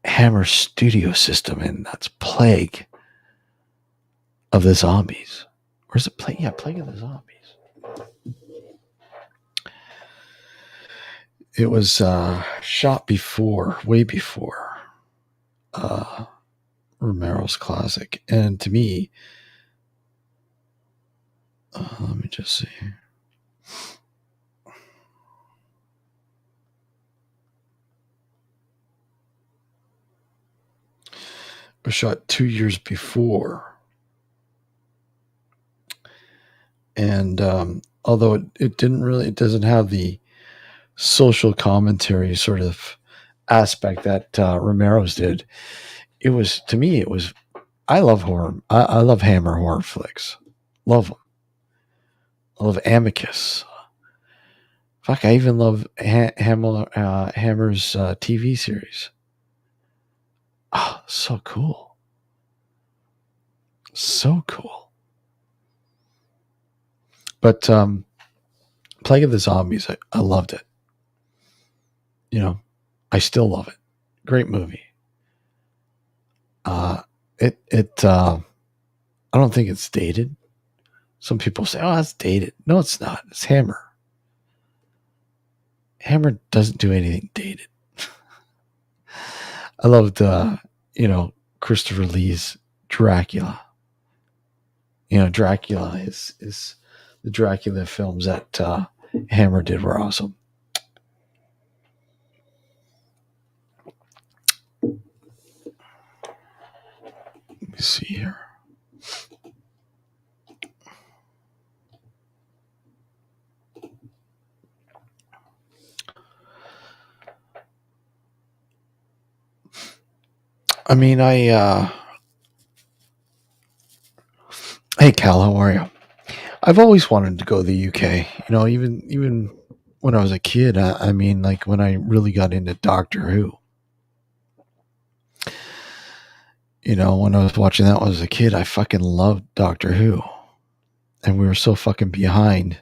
Hammer Studio system, and that's Plague of the Zombies. Or is it Plague? Yeah, Plague of the Zombies. It was shot before, way before Romero's classic. And to me, let me just see. It was shot 2 years before. And although it doesn't have the social commentary sort of aspect that Romero's did. It was, to me, it was, I love horror. I love Hammer horror flicks. Love them. I love Amicus. Fuck, I even love Hammer's TV series. Oh, so cool. So cool. But Plague of the Zombies, I loved it. You know, I still love it. Great movie. I don't think it's dated. Some people say, "Oh, that's dated." No, it's not. It's Hammer. Hammer doesn't do anything dated. I loved, Christopher Lee's Dracula. Dracula is the Dracula films that Hammer did were awesome. Let me see here. I mean, hey Cal, how are you? I've always wanted to go to the UK. Even when I was a kid. I mean, like when I really got into Doctor Who. When I was watching that when I was a kid, I fucking loved Doctor Who, and we were so fucking behind.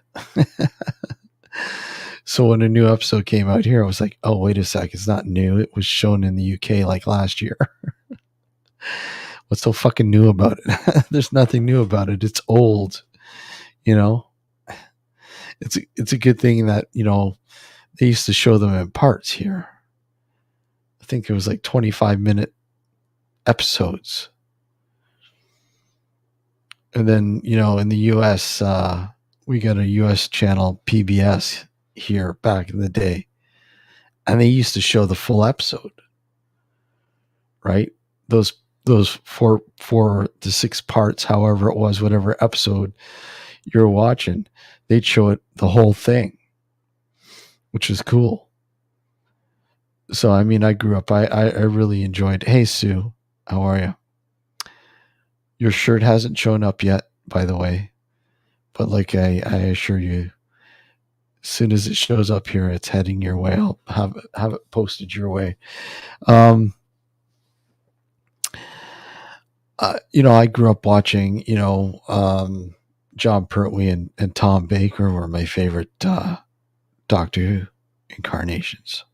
So when a new episode came out here, I was like, "Oh, wait a sec, it's not new. It was shown in the UK like last year." What's so fucking new about it? There's nothing new about it. It's old. You know, it's a good thing that they used to show them in parts here. I think it was like 25-minute episodes, and then in the U.S. We got a U.S. channel PBS here back in the day, and they used to show the full episode, right? Those those four to six parts, however it was, whatever episode you're watching, they'd show it the whole thing, which is cool. So I mean, I grew up. I really enjoyed. Hey Sue, how are you? Your shirt hasn't shown up yet, by the way, but like I assure you, as soon as it shows up here, it's heading your way. I'll have it posted your way. Um, I grew up watching, John Pertwee and Tom Baker were my favorite Doctor Who incarnations.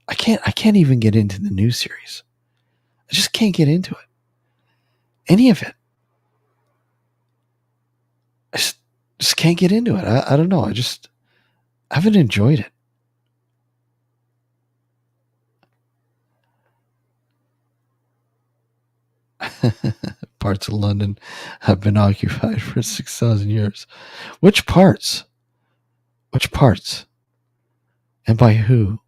I can't even get into the new series. I just can't get into it. Any of it. I just can't get into it. I don't know. I haven't enjoyed it. Parts of London have been occupied for 6,000 years. Which parts? Which parts? And by who?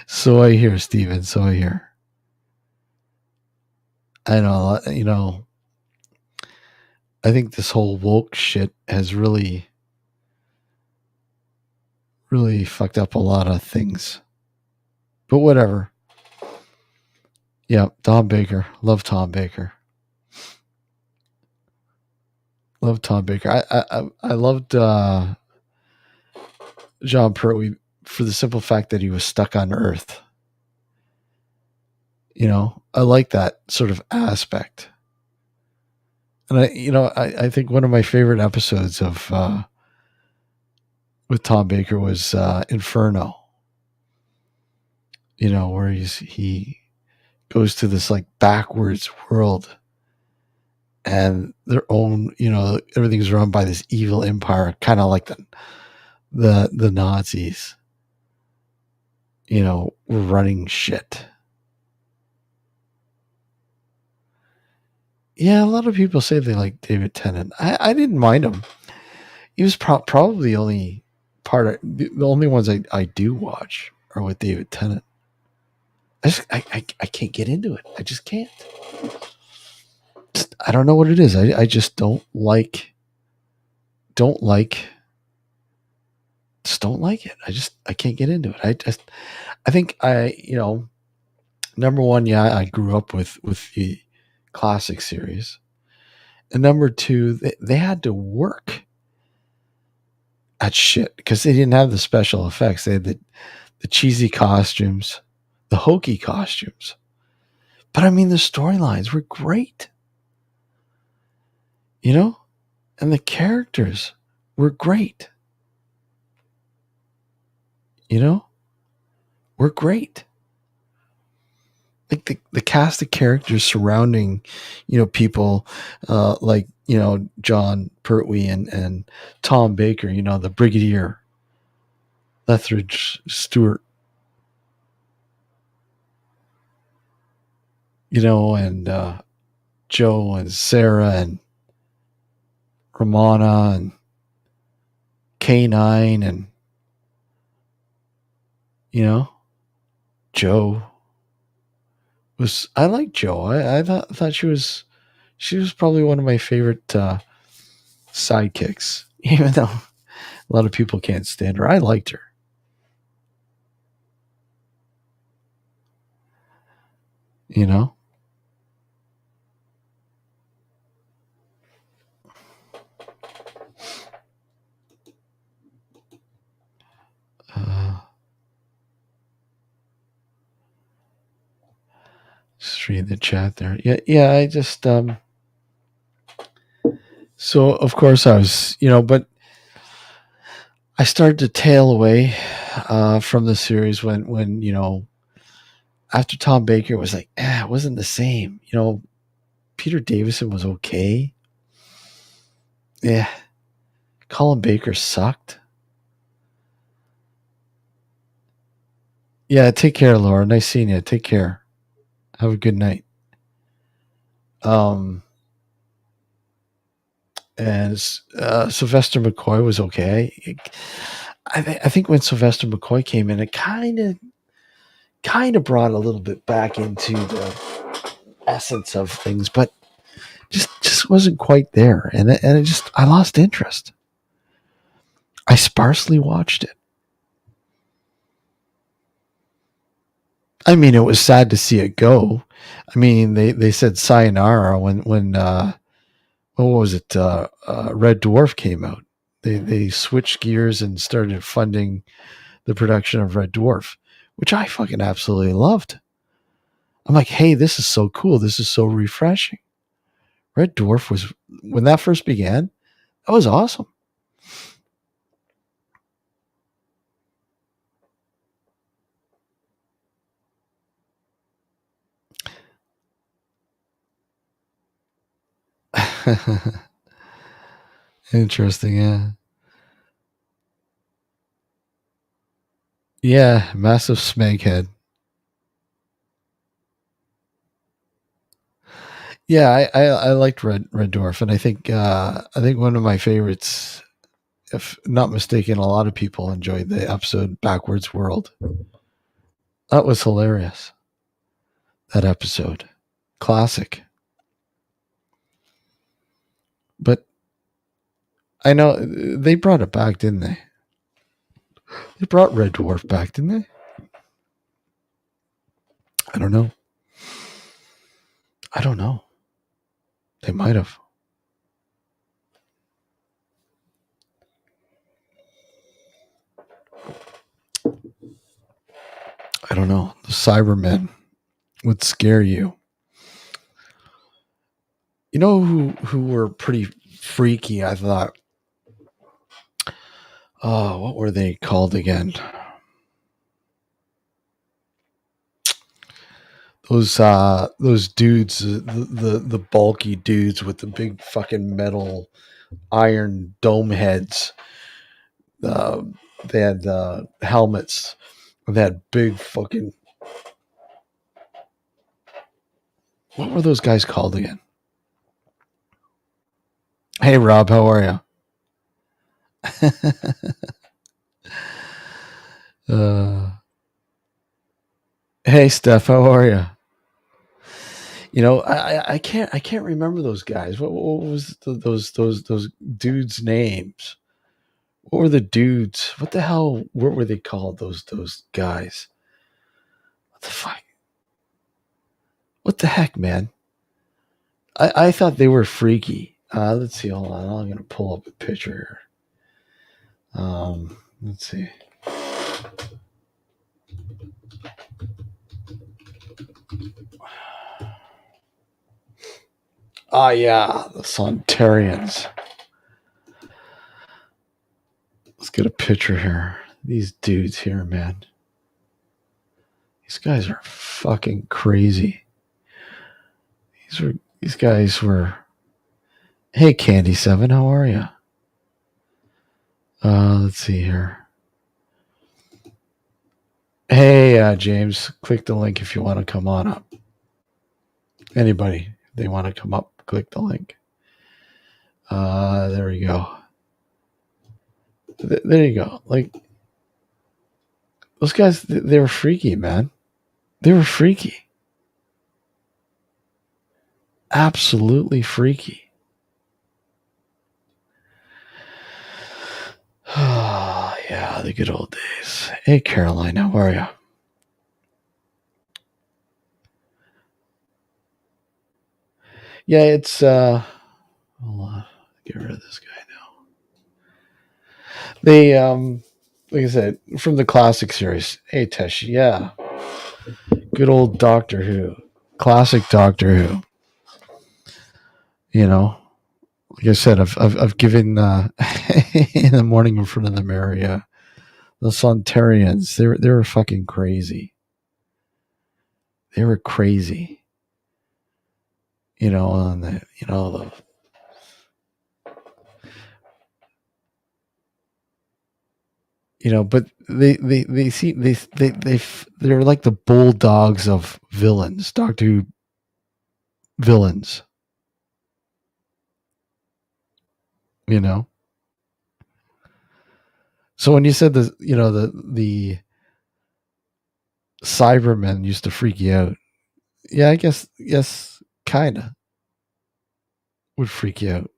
So I hear, Steven. So I hear. I know, I think this whole woke shit has really, really fucked up a lot of things. But whatever. Yeah, Tom Baker. Love Tom Baker. Love Tom Baker. I loved John Pertwee for the simple fact that he was stuck on Earth. I like that sort of aspect. And I think one of my favorite episodes of with Tom Baker was Inferno. Where he goes to this like backwards world, and their own, everything's run by this evil empire, kind of like the Nazis. Were running shit. Yeah, a lot of people say they like David Tennant. I didn't mind him. He was probably the only the only ones I do watch are with David Tennant. I can't get into it. I just can't. I don't know what it is. I just don't like just don't like it. I can't get into it. I think number one, yeah, I grew up with the classic series. And number two, they had to work at shit because they didn't have the special effects. They had the cheesy costumes, the hokey costumes. But I mean, the storylines were great, and the characters were great, were great. Like the cast of characters surrounding, people like, John Pertwee and Tom Baker, the Brigadier, Lethbridge Stewart, and Joe and Sarah and Ramona and K9 and, Joe. I like Joe. I thought she was probably one of my favorite sidekicks, even though a lot of people can't stand her. I liked her. You know. Uh, just read the chat there. Yeah. I just So of course I was, but I started to tail away from the series when after Tom Baker was like, it wasn't the same. Peter Davison was okay. Yeah, Colin Baker sucked. Yeah, take care, Laura. Nice seeing you. Take care. Have a good night. Um, and Sylvester McCoy was okay. I think when Sylvester McCoy came in, it kind of brought a little bit back into the essence of things, but just wasn't quite there, and I lost interest. I sparsely watched it. I mean, it was sad to see it go. I mean, they said sayonara when what was it? Red Dwarf came out. They switched gears and started funding the production of Red Dwarf, which I fucking absolutely loved. I'm like, hey, this is so cool. This is so refreshing. Red Dwarf was, when that first began, that was awesome. Interesting, yeah. Yeah, massive smeghead. Yeah, I liked Red Dwarf, and I think one of my favorites, if not mistaken, a lot of people enjoyed the episode Backwards World. That was hilarious. That episode, classic. But I know they brought it back, didn't they? They brought Red Dwarf back, didn't they? I don't know. I don't know. They might have. I don't know. The Cybermen would scare you. You know who were pretty freaky, I thought. Oh, what were they called again? Those dudes, the bulky dudes with the big fucking metal iron dome heads. Uh, they had helmets. They had big fucking. What were those guys called again? Hey Rob, how are you? Hey Steph, how are you? You know, I can't remember those guys. What was those dudes' names? What were the dudes? What the hell? What were they called? Those guys? What the fuck? What the heck, man? I thought they were freaky. Let's see. Hold on. I'm gonna pull up a picture here. Let's see. Ah, yeah, the Sontarians. Let's get a picture here. These dudes here, man. These guys are fucking crazy. These guys were. Hey, Candy Seven, how are you? Let's see here. Hey, James, click the link if you want to come on up. Anybody, they want to come up, click the link. There we go. There you go. Like, those guys, they were freaky, man. They were freaky. Absolutely freaky. Yeah, the good old days. Hey, Caroline, how are you? Yeah, it's hold on. Get rid of this guy now. They like I said, from the classic series. Hey Tesh, yeah. Good old Doctor Who. Classic Doctor Who. You know, like I said, I've given in the morning in front of the mirror, yeah. The Sontarians, they were fucking crazy. They were crazy. You know, and the but they see they're like the bulldogs of villains, Doctor Who villains. you know. So when you said the Cybermen used to freak you out, yeah, I guess yes, kinda would freak you out.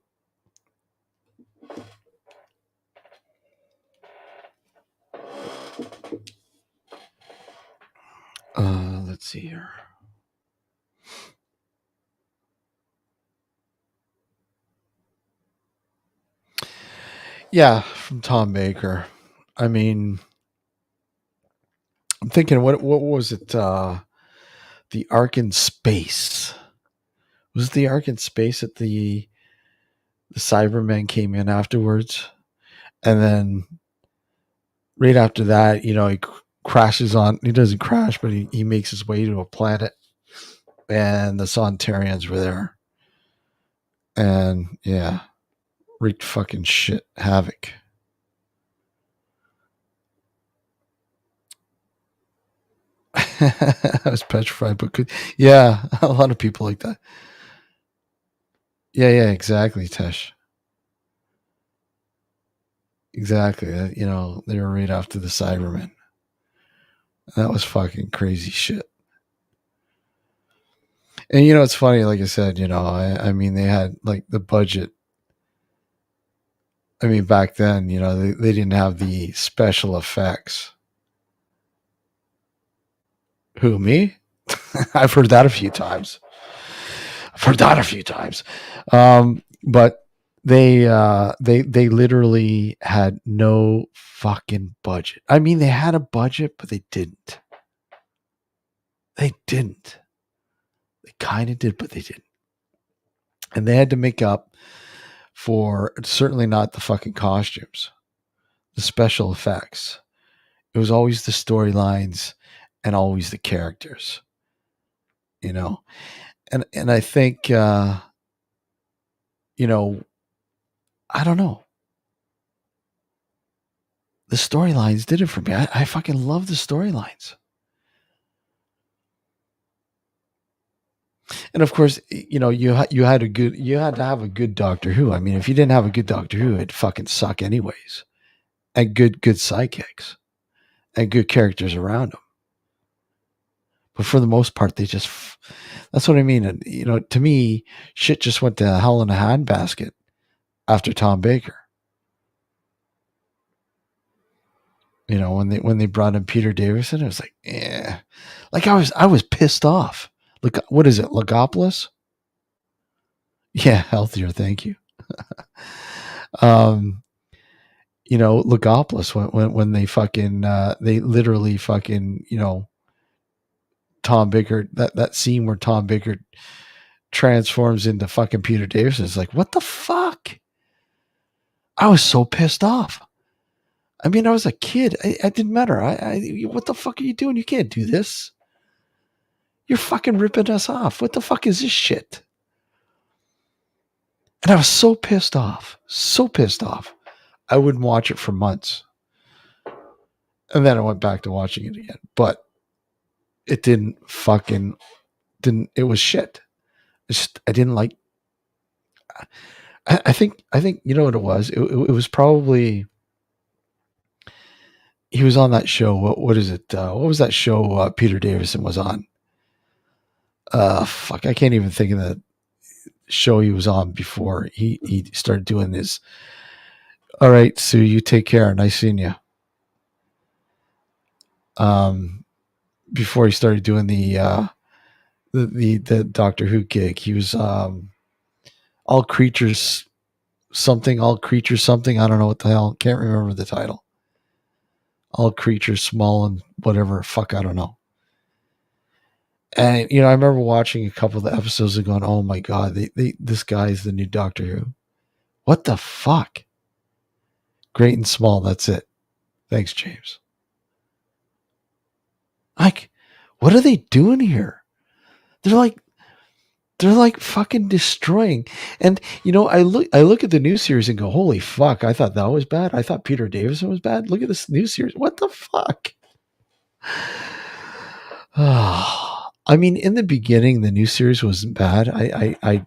Let's see here. Yeah, from Tom Baker. I mean, I'm thinking, what was it? The Ark in Space. Was it the Ark in Space that the Cybermen came in afterwards, and then right after that, he crashes on. He doesn't crash, but he makes his way to a planet, and the Sontarians were there, and yeah, wreaked fucking shit havoc. I was petrified, but yeah, a lot of people like that. Yeah, exactly, Tesh. Exactly. They were right after the Cybermen. That was fucking crazy shit. And it's funny, like I said, I mean, they had like the budget. I mean, back then, they didn't have the special effects. Who, me? I've heard that a few times. But they literally had no fucking budget. I mean, they had a budget, but they didn't. They didn't. They kind of did, but they didn't. And they had to make up for certainly not the fucking costumes, the special effects. It was always the storylines and always the characters, you know. And I think you know, I don't know. The storylines did it for me. I fucking love the storylines. And of course, you had to have a good Doctor Who. I mean, if you didn't have a good Doctor Who, it'd fucking suck anyways. And good sidekicks and good characters around them. But for the most part, that's what I mean. And, to me, shit just went to hell in a handbasket after Tom Baker. When they brought in Peter Davison, it was like, like I was pissed off. Look, what is it, Logopolis? Yeah, healthier, thank you. um, Logopolis when they fucking they literally fucking Tom Baker, that scene where Tom Baker transforms into fucking Peter Davison is like, what the fuck? I was so pissed off. I mean, I was a kid. I didn't matter. What the fuck are you doing? You can't do this. You're fucking ripping us off. What the fuck is this shit? And I was so pissed off. So pissed off. I wouldn't watch it for months. And then I went back to watching it again. But it it was shit. I didn't like. I think you know what it was. It was probably he was on that show. What is it? What was that show Peter Davison was on? Fuck, I can't even think of the show he was on before he started doing this. All right, Sue, you take care. Nice seeing you. Before he started doing the Doctor Who gig, he was all creatures something, all creatures something. I don't know what the hell. Can't remember the title. All creatures small and whatever. Fuck, I don't know. And I remember watching a couple of the episodes and going, "Oh my god, this guy is the new Doctor Who." What the fuck? Great and small. That's it. Thanks, James. Like, what are they doing here? They're like fucking destroying. And I look at the new series and go, "Holy fuck! I thought that was bad. I thought Peter Davison was bad. Look at this new series. What the fuck?" I mean, in the beginning, the new series wasn't bad. I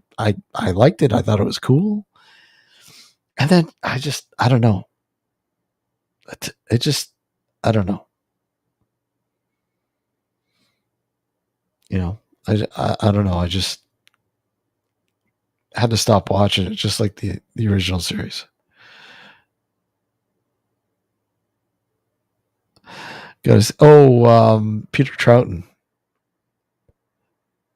liked it. I thought it was cool. And then I don't know. It just, I don't know. You know, I don't know. I just had to stop watching it, just like the original series. Goes, Peter Troughton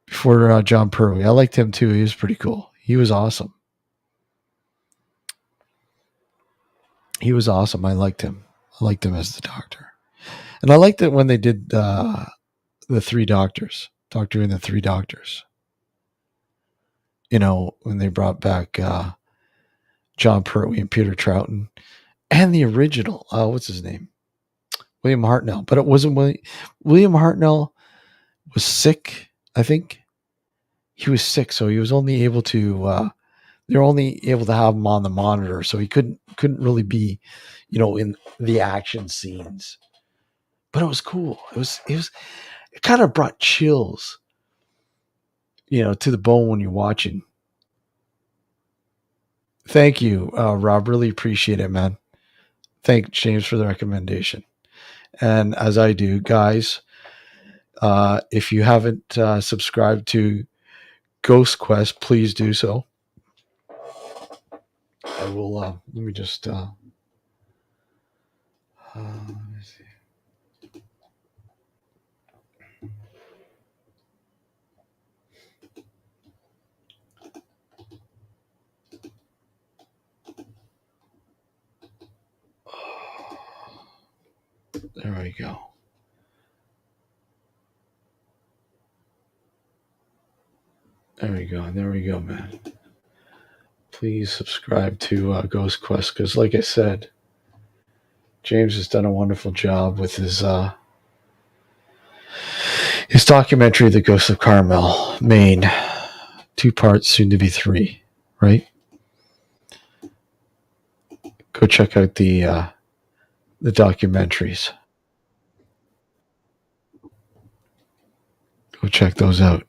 before John Pertwee. I liked him too. He was pretty cool. He was awesome. He was awesome. I liked him. I liked him as the Doctor, and I liked it when they did the Three Doctors, Doctor and the Three Doctors. You know, when they brought back John Pertwee and Peter Troughton, and the original. What's his name? William Hartnell. But it wasn't William Hartnell was sick. I think he was sick, so he was only able to. They were only able to have him on the monitor, so he couldn't really be, in the action scenes. But it was cool. It kind of brought chills, to the bone when you're watching. Thank you, Rob. Really appreciate it, man. Thank James for the recommendation. And as I do, guys, if you haven't subscribed to Ghost Quest, please do so. I will. Let me just. Let me see. There we go. There we go, man. Please subscribe to Ghost Quest because, like I said, James has done a wonderful job with his documentary, The Ghost of Carmel, Maine. 2 parts, soon to be 3, right? Go check out the documentaries. Go check those out.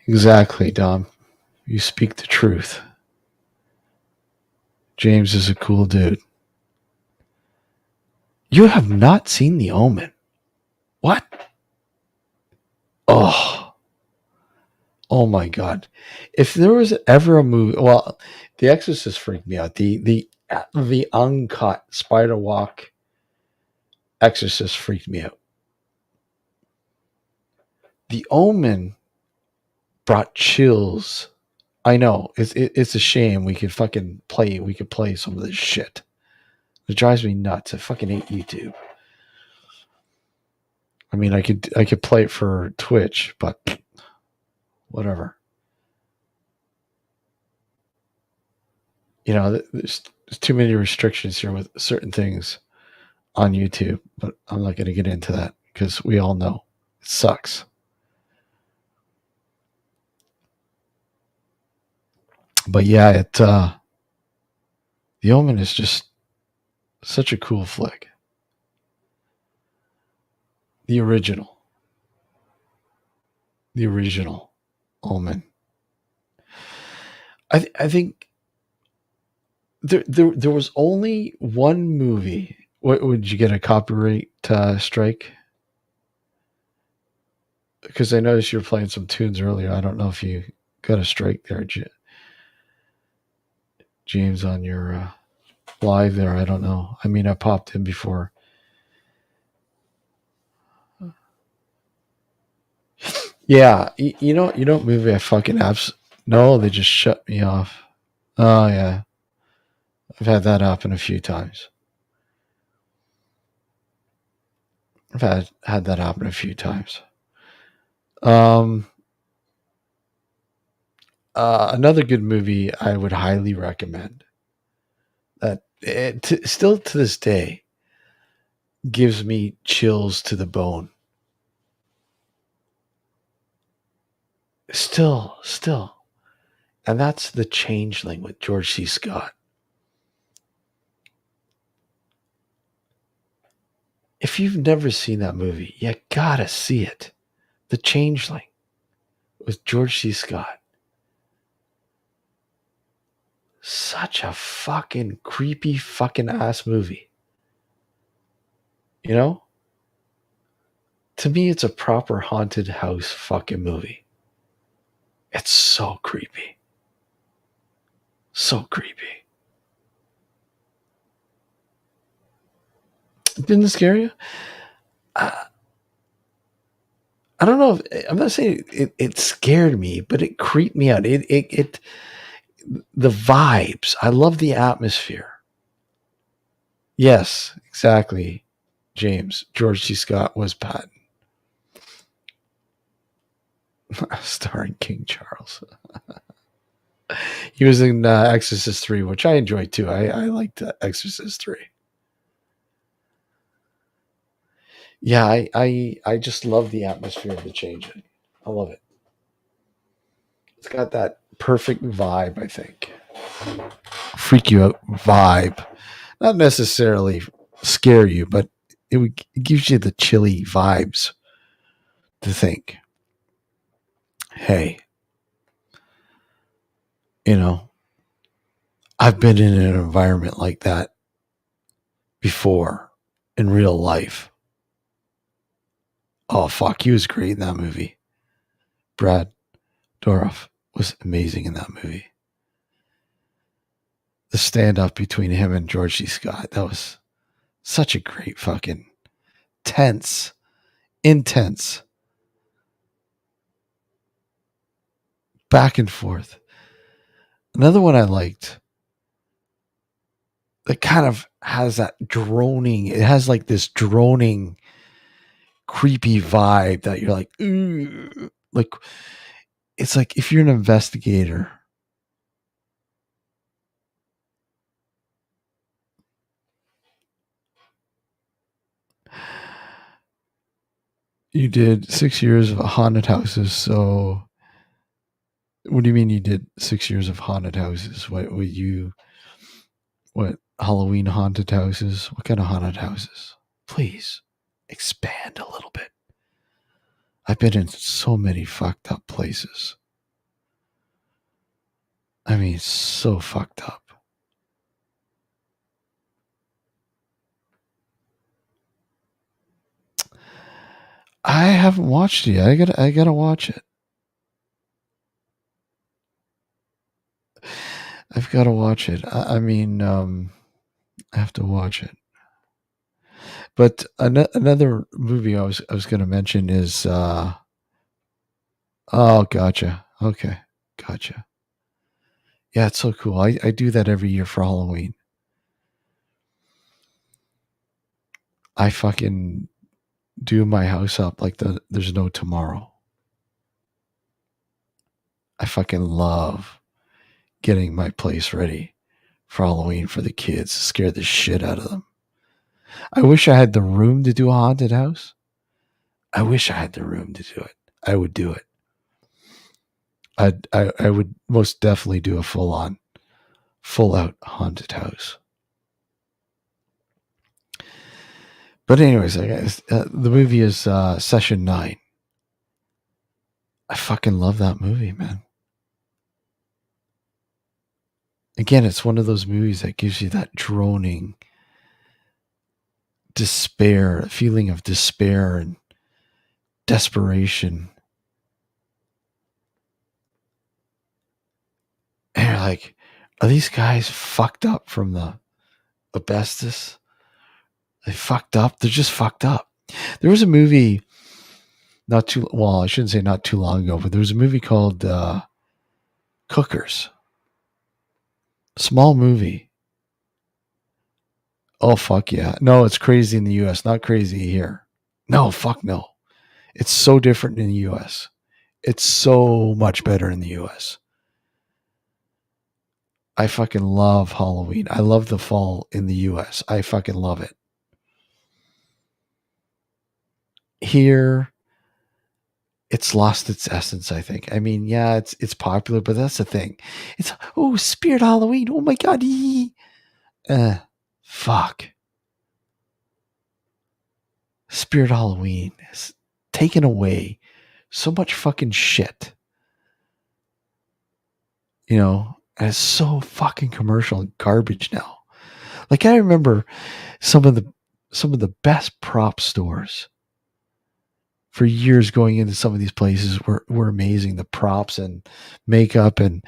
Exactly, Dom. You speak the truth. James is a cool dude. You have not seen The Omen. What? Oh. Oh my god. If there was ever a movie, well, The Exorcist freaked me out. The uncut Spider Walk Exorcist freaked me out. The Omen brought chills. I know it's a shame we could play some of this shit. It drives me nuts. I fucking hate YouTube. I mean, I could play it for Twitch, but whatever. There's too many restrictions here with certain things on YouTube, but I'm not going to get into that because we all know it sucks. But yeah, The Omen is just such a cool flick. The original Omen. I think there was only one movie. What would you get a copyright strike? Because I noticed you were playing some tunes earlier. I don't know if you got a strike there, James, on your live there. I don't know. I mean, I popped in before. Yeah, you know what movie I fucking apps? No, they just shut me off. Oh yeah, I've had that happen a few times. I've had that happen a few times. Another good movie I would highly recommend that still to this day gives me chills to the bone. Still. And that's The Changeling with George C. Scott. If you've never seen that movie, you gotta see it. The Changeling. with George C. Scott. Such a fucking creepy fucking ass movie. You know? To me, it's a proper haunted house fucking movie. It's so creepy. So creepy. Didn't it scare you? I, I don't know. I'm not saying it scared me, but it creeped me out. The vibes. I love the atmosphere. Yes, exactly. James George C. Scott was Patton, starring King Charles. He was in Exorcist 3, which I enjoyed too. I liked Exorcist 3. Yeah, I just love the atmosphere of the changing. I love it. It's got that perfect vibe, I think. Freak you out vibe. Not necessarily scare you, but it gives you the chilly vibes to think, hey, you know, I've been in an environment like that before in real life. Oh, fuck. He was great in that movie. Brad Dourif was amazing in that movie. The standoff between him and George C. Scott, that was such a great fucking tense, intense, back and forth. Another one I liked that kind of has that droning, it has like this droning, creepy vibe that you're like, ooh, like, it's like if you're an investigator. You did 6 years of haunted houses. So, what do you mean you did 6 years of haunted houses? What would you? What Halloween haunted houses? What kind of haunted houses? Please expand a little bit. I've been in so many fucked up places. I mean, so fucked up. I haven't watched it yet. I gotta watch it. I've got to watch it. I mean, I have to watch it. But another movie I was going to mention is. Oh, gotcha. Okay, gotcha. Yeah, it's so cool. I do that every year for Halloween. I fucking do my house up like there's no tomorrow. I fucking love getting my place ready for Halloween for the kids, scare the shit out of them. I wish I had the room to do a haunted house. I wish I had the room to do it. I would do it. I would most definitely do a full out haunted house. But anyways, I guess the movie is Session 9. I fucking love that movie, man. Again, it's one of those movies that gives you that droning despair, a feeling of despair and desperation. And you're like, are these guys fucked up from the asbestos? They fucked up. They're just fucked up. There was a movie I shouldn't say not too long ago, but there was a movie called Cookers. Small movie. Oh, fuck yeah. No, it's crazy in the US, not crazy here. No, fuck no. It's so different in the US. It's so much better in the US. I fucking love Halloween. I love the fall in the US. I fucking love it. Here, it's lost its essence, I think. I mean, yeah, it's popular, but that's the thing. It's Spirit Halloween. Oh my god. Fuck. Spirit Halloween has taken away so much fucking shit And it's so fucking commercial and garbage now. Like I remember some of the best prop stores for years going into some of these places were amazing. The props and makeup and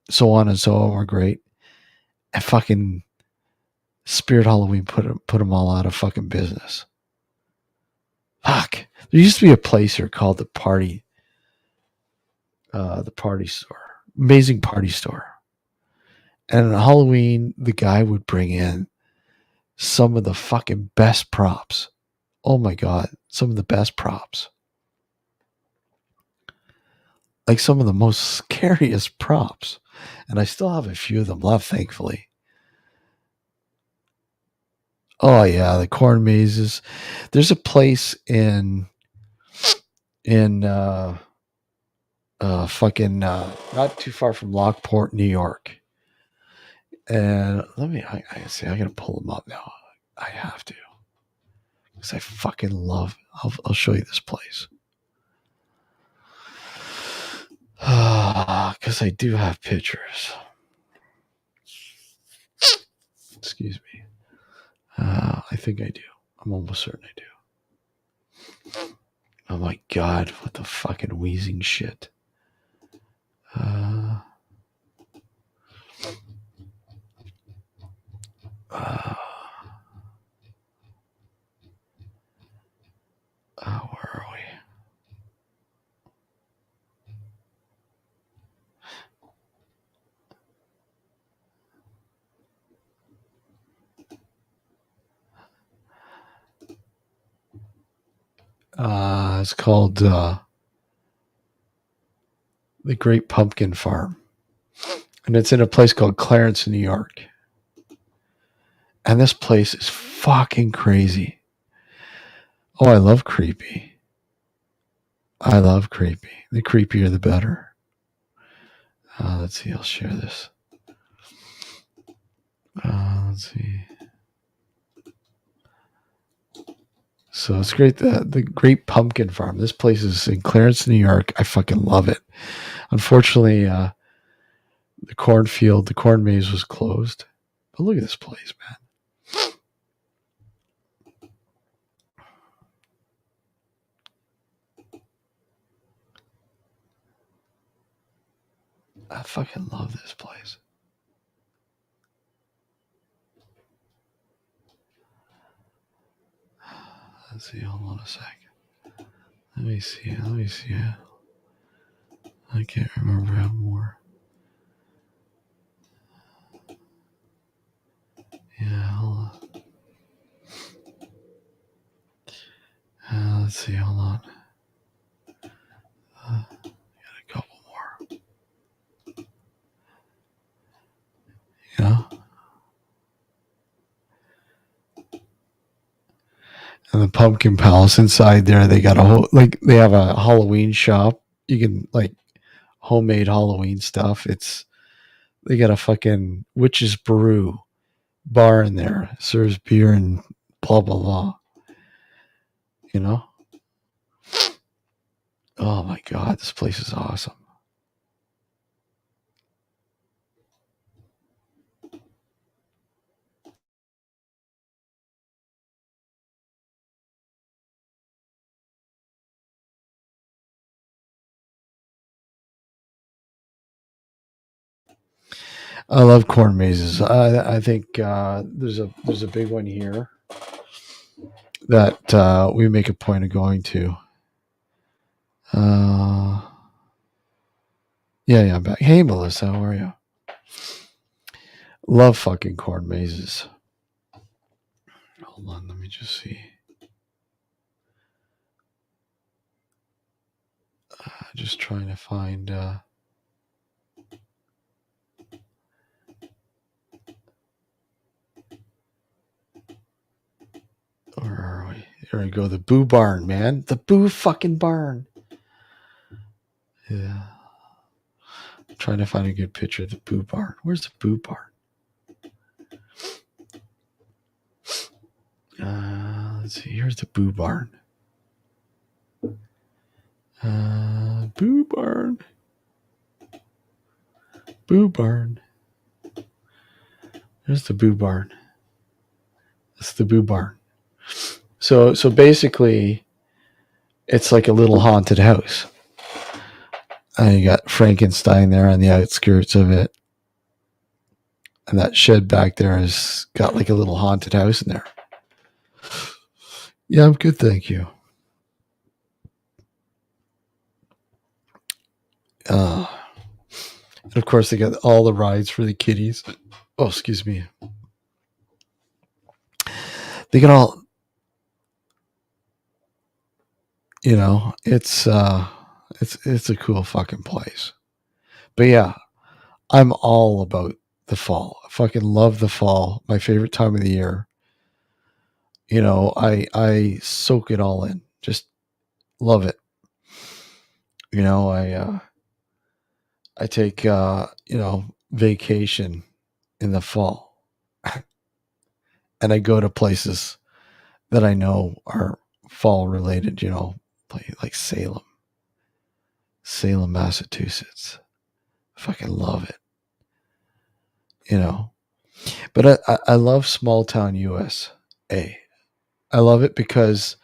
so on and so on were great. And fucking Spirit Halloween put them all out of fucking business. Fuck. There used to be a place here called the party store, amazing party store. And on Halloween, the guy would bring in some of the fucking best props. Oh my god, some of the best props. Like some of the most scariest props. And I still have a few of them left, thankfully. Oh yeah, the corn mazes. There's a place in fucking not too far from Lockport, New York. And I see, I gotta pull them up now. I have to. Because I fucking love, I'll show you this place. Because I do have pictures. Excuse me. I think I do. I'm almost certain I do. Oh my god, what the fucking wheezing shit. Uh, where are we? It's called the Great Pumpkin Farm. And it's in a place called Clarence, New York. And this place is fucking crazy. Oh, I love creepy. I love creepy. The creepier, the better. Let's see. I'll share this. Let's see. So it's great. The Great Pumpkin Farm. This place is in Clarence, New York. I fucking love it. Unfortunately, the corn maze was closed. But look at this place, man. I fucking love this place. Let's see. Hold on a sec. Let me see. I can't remember how more. Yeah, hold on. Let's see. Hold on. Got a couple more. Yeah. And the Pumpkin Palace inside there, they got they have a Halloween shop. You can homemade Halloween stuff. They got a fucking Witch's Brew bar in there. Serves beer and blah blah blah. You know? Oh my god, this place is awesome. I love corn mazes. I think there's a big one here that we make a point of going to. Yeah, I'm back. Hey, Melissa, how are you? Love fucking corn mazes. Hold on, let me just see. Just trying to find. Where are we? Here we go. The Boo Barn, man. The Boo fucking Barn. Yeah. I'm trying to find a good picture of the Boo Barn. Where's the Boo Barn? Let's see. Here's the Boo Barn. Boo Barn. Boo barn. There's the boo barn. That's the boo barn. So basically, it's like a little haunted house. And you got Frankenstein there on the outskirts of it. And that shed back there has got like a little haunted house in there. Yeah, I'm good, thank you. Uh, and of course, they got all the rides for the kiddies. Oh, excuse me. They got all, it's a cool fucking place. But yeah, I'm all about the fall. I fucking love the fall. My favorite time of the year. I soak it all in. Just love it. I take vacation in the fall, and I go to places that I know are fall related. Like Salem, Massachusetts. I fucking love it. You know, but I love small town USA. I love it because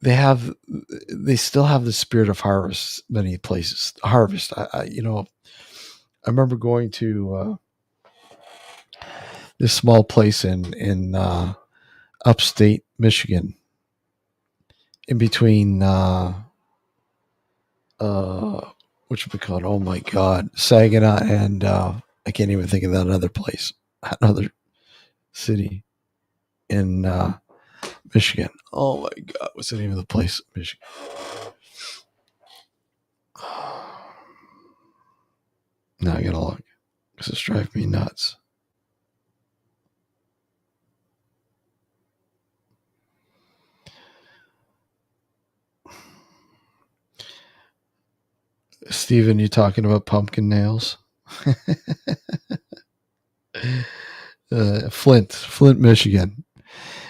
they still have the spirit of harvest. Many places harvest. I remember going to this small place in upstate Michigan, in between uh, which we call it. Oh my God, Saginaw and I can't even think of that other place, another city in Michigan. Oh my God, what's the name of the place? Michigan. Now I gotta look because it's driving me nuts. Steven, you talking about pumpkin nails? Flint, Michigan.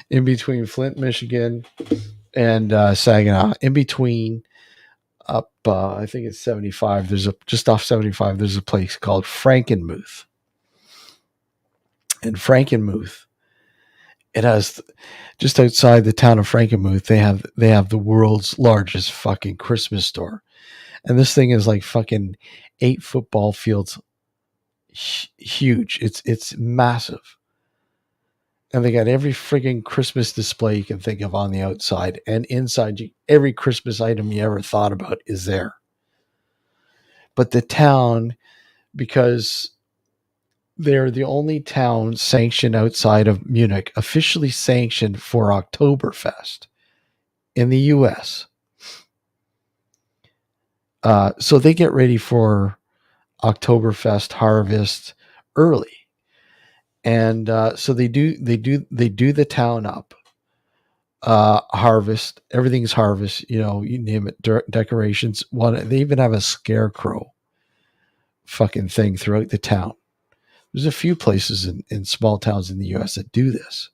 In between Flint, Michigan, and Saginaw. In between, up, I think it's 75. Just off 75. There's a place called Frankenmuth. In Frankenmuth, it has just outside the town of Frankenmuth. They have the world's largest fucking Christmas store, and this thing is like fucking 8 football fields huge. It's massive. And they got every frigging Christmas display you can think of on the outside and inside. Every Christmas item you ever thought about is there. But the town, because they're the only town sanctioned outside of Munich, officially sanctioned for Oktoberfest in the U.S. So they get ready for Oktoberfest harvest early, and so they do the town up. Harvest, everything's harvest. You name it. Decorations. One, they even have a scarecrow fucking thing throughout the town. There's a few places in small towns in the U.S. that do this,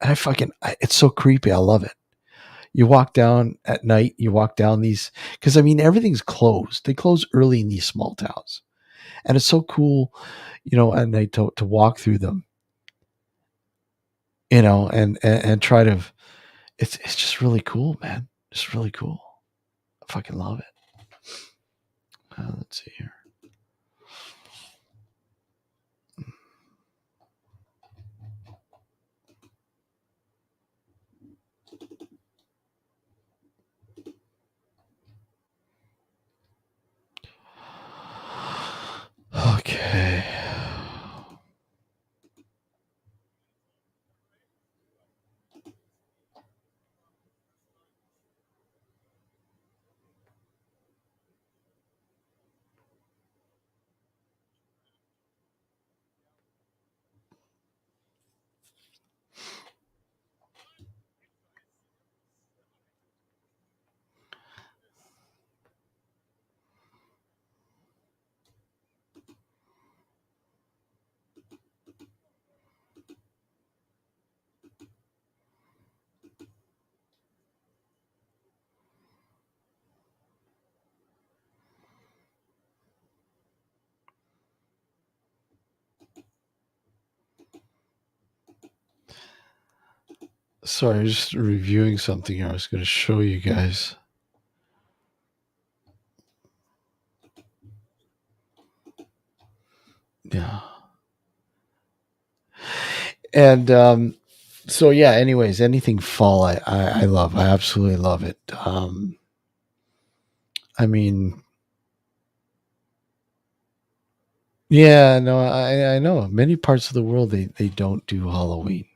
and it's so creepy. I love it. You walk down at night. You walk down these because everything's closed. They close early in these small towns, and it's so cool, at night to walk through them. And try to. It's just really cool, man. Just really cool. I fucking love it. Let's see here. Okay. Sorry, I'm just reviewing something I was going to show you guys. Yeah. And so yeah, anyways, anything fall I love. I absolutely love it. I mean, yeah, no, I know. Many parts of the world they don't do Halloween.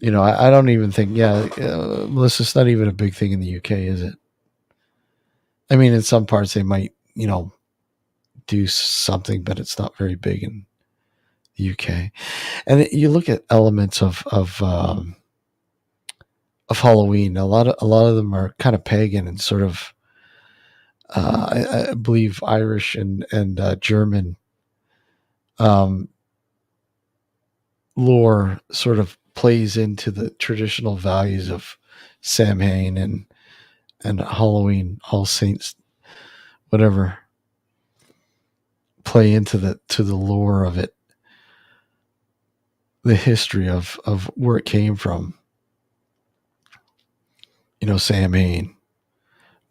I don't even think. Yeah, Melissa, it's not even a big thing in the UK, is it? I mean, in some parts they might, do something, but it's not very big in the UK. And you look at elements of Halloween. A lot of them are kind of pagan and sort of, I believe, Irish and German um, lore sort of plays into the traditional values of Samhain and Halloween, All Saints, whatever, play into the lore of it, the history of where it came from. Samhain,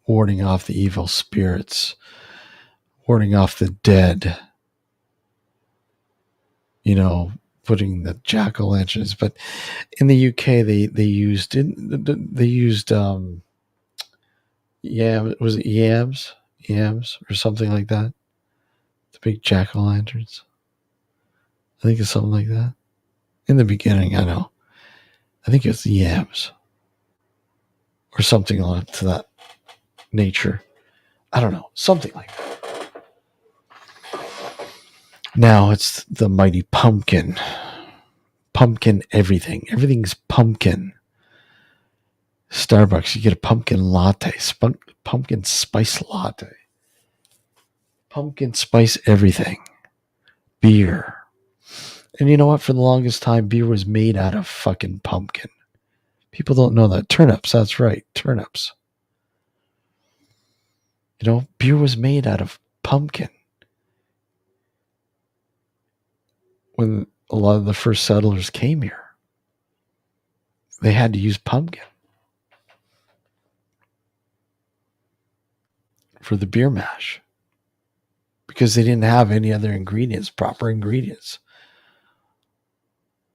warding off the evil spirits, warding off the dead. Putting the jack o' lanterns. But in the UK, they used yam. Was it yams or something like that? The big jack o' lanterns. I think it's something like that. In the beginning, I know. I think it's yams or something to that nature. I don't know, something like that. Now it's the mighty pumpkin. Pumpkin everything. Everything's pumpkin. Starbucks, you get a pumpkin latte, pumpkin spice latte, pumpkin spice everything, beer. And you know what? For the longest time, beer was made out of fucking pumpkin. People don't know that. Turnips, that's right, turnips. Beer was made out of pumpkin. When a lot of the first settlers came here, they had to use pumpkin for the beer mash because they didn't have any other ingredients, proper ingredients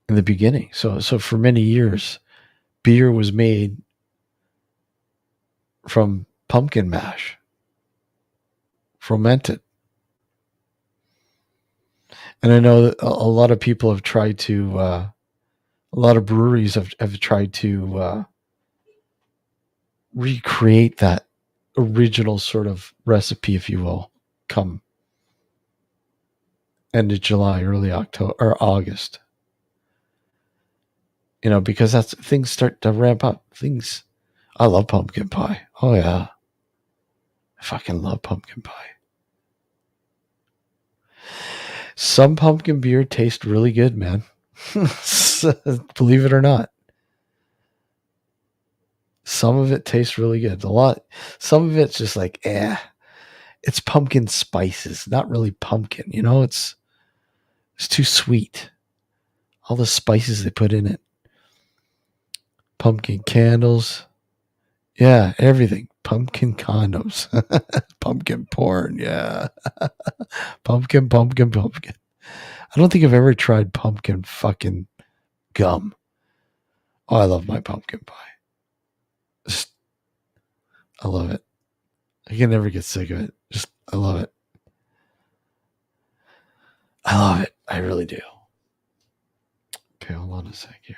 in the beginning. So for many years, beer was made from pumpkin mash, fermented. And I know that a lot of people have tried to, a lot of breweries have tried to recreate that original sort of recipe, if you will, come end of July, early October or August. Because that's things start to ramp up. I love pumpkin pie. Oh yeah, I fucking love pumpkin pie. Some pumpkin beer tastes really good, man. Believe it or not. Some of it tastes really good. Some of it's just like, it's pumpkin spices, not really pumpkin. It's too sweet. All the spices they put in it. Pumpkin candles. Yeah, everything. Pumpkin condoms. Pumpkin porn. Yeah. Pumpkin, pumpkin, pumpkin. I don't think I've ever tried pumpkin fucking gum. Oh, I love my pumpkin pie. I love it. I can never get sick of it. I love it. I love it. I really do. Okay, hold on a sec here.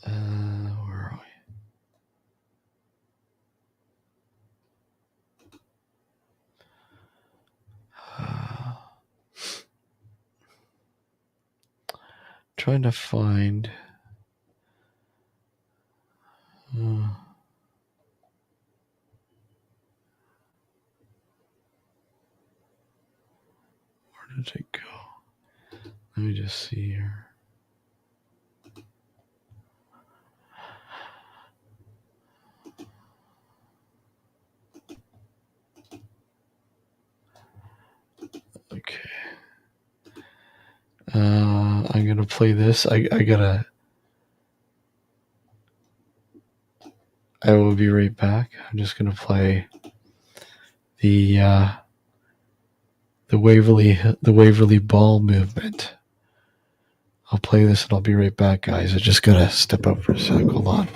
Where are we? Trying to find. Where did it go? Let me just see here. I'm gonna play this. I will be right back. I'm just gonna play the Waverly Ball movement. I'll play this and I'll be right back, guys. I just gotta step out for a sec. Hold on.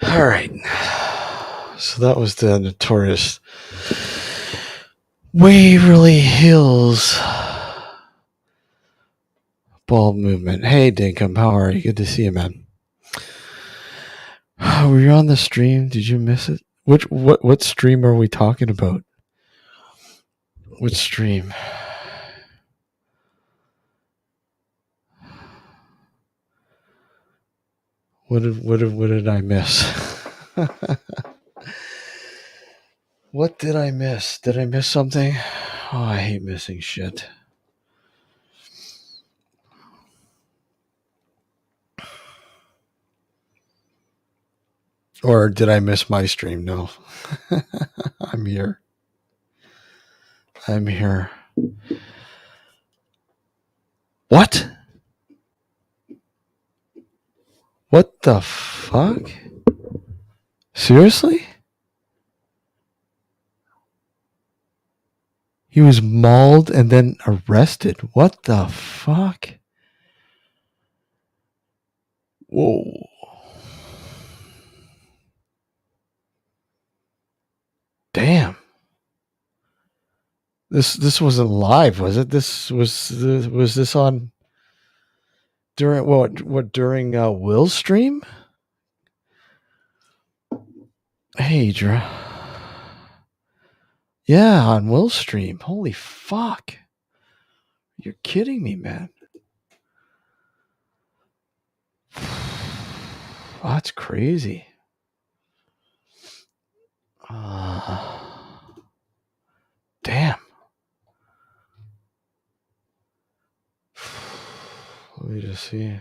All right. So that was the notorious Waverly Hills ball movement. Hey, Dinkum, how are you? Good to see you, man. Were you on the stream? Did you miss it? What stream are we talking about? Which stream? What did I miss? What did I miss? Did I miss something? Oh, I hate missing shit. Or did I miss my stream? No. I'm here. I'm here. What? What the fuck? Seriously? He was mauled and then arrested. What the fuck? Whoa. Damn. This wasn't live, was it? Was this on during during Will's stream? Hey, Dra. Yeah, on Will's stream. Holy fuck. You're kidding me, man. Oh, that's crazy. Damn. Let me just see.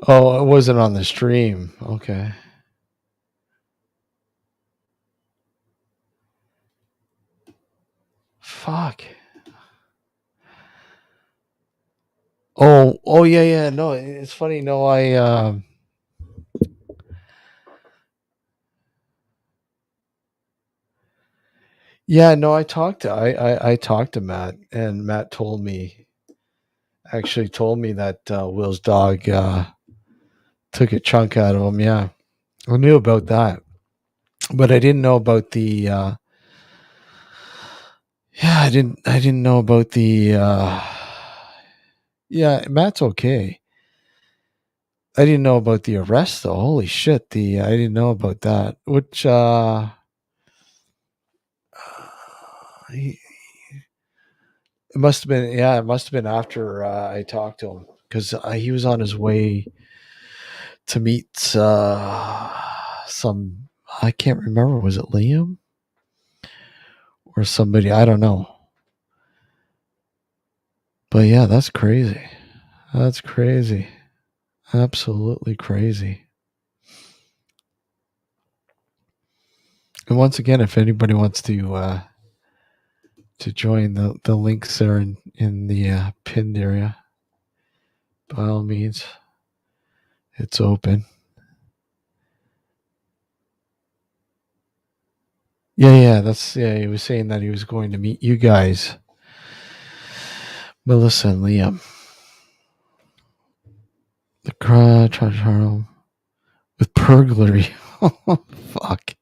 Oh, it wasn't on the stream. Okay. Fuck. Oh, yeah, yeah. No, it's funny. No, yeah, no, I talked to Matt, and Matt told me that Will's dog took a chunk out of him. Yeah, I knew about that, but I didn't know about the. Yeah, I didn't know about the. Yeah, Matt's okay. I didn't know about the arrest though. Holy shit! I didn't know about that. Which he, it must have been. Yeah, it must have been after I talked to him because he was on his way to meet some. I can't remember. Was it Liam or somebody? I don't know. But yeah, that's crazy. That's crazy. Absolutely crazy. And once again, if anybody wants to join, the links there in the pinned area, by all means, it's open. Yeah. He was saying that he was going to meet you guys, Melissa and Liam. The crowd with burglary. Fuck.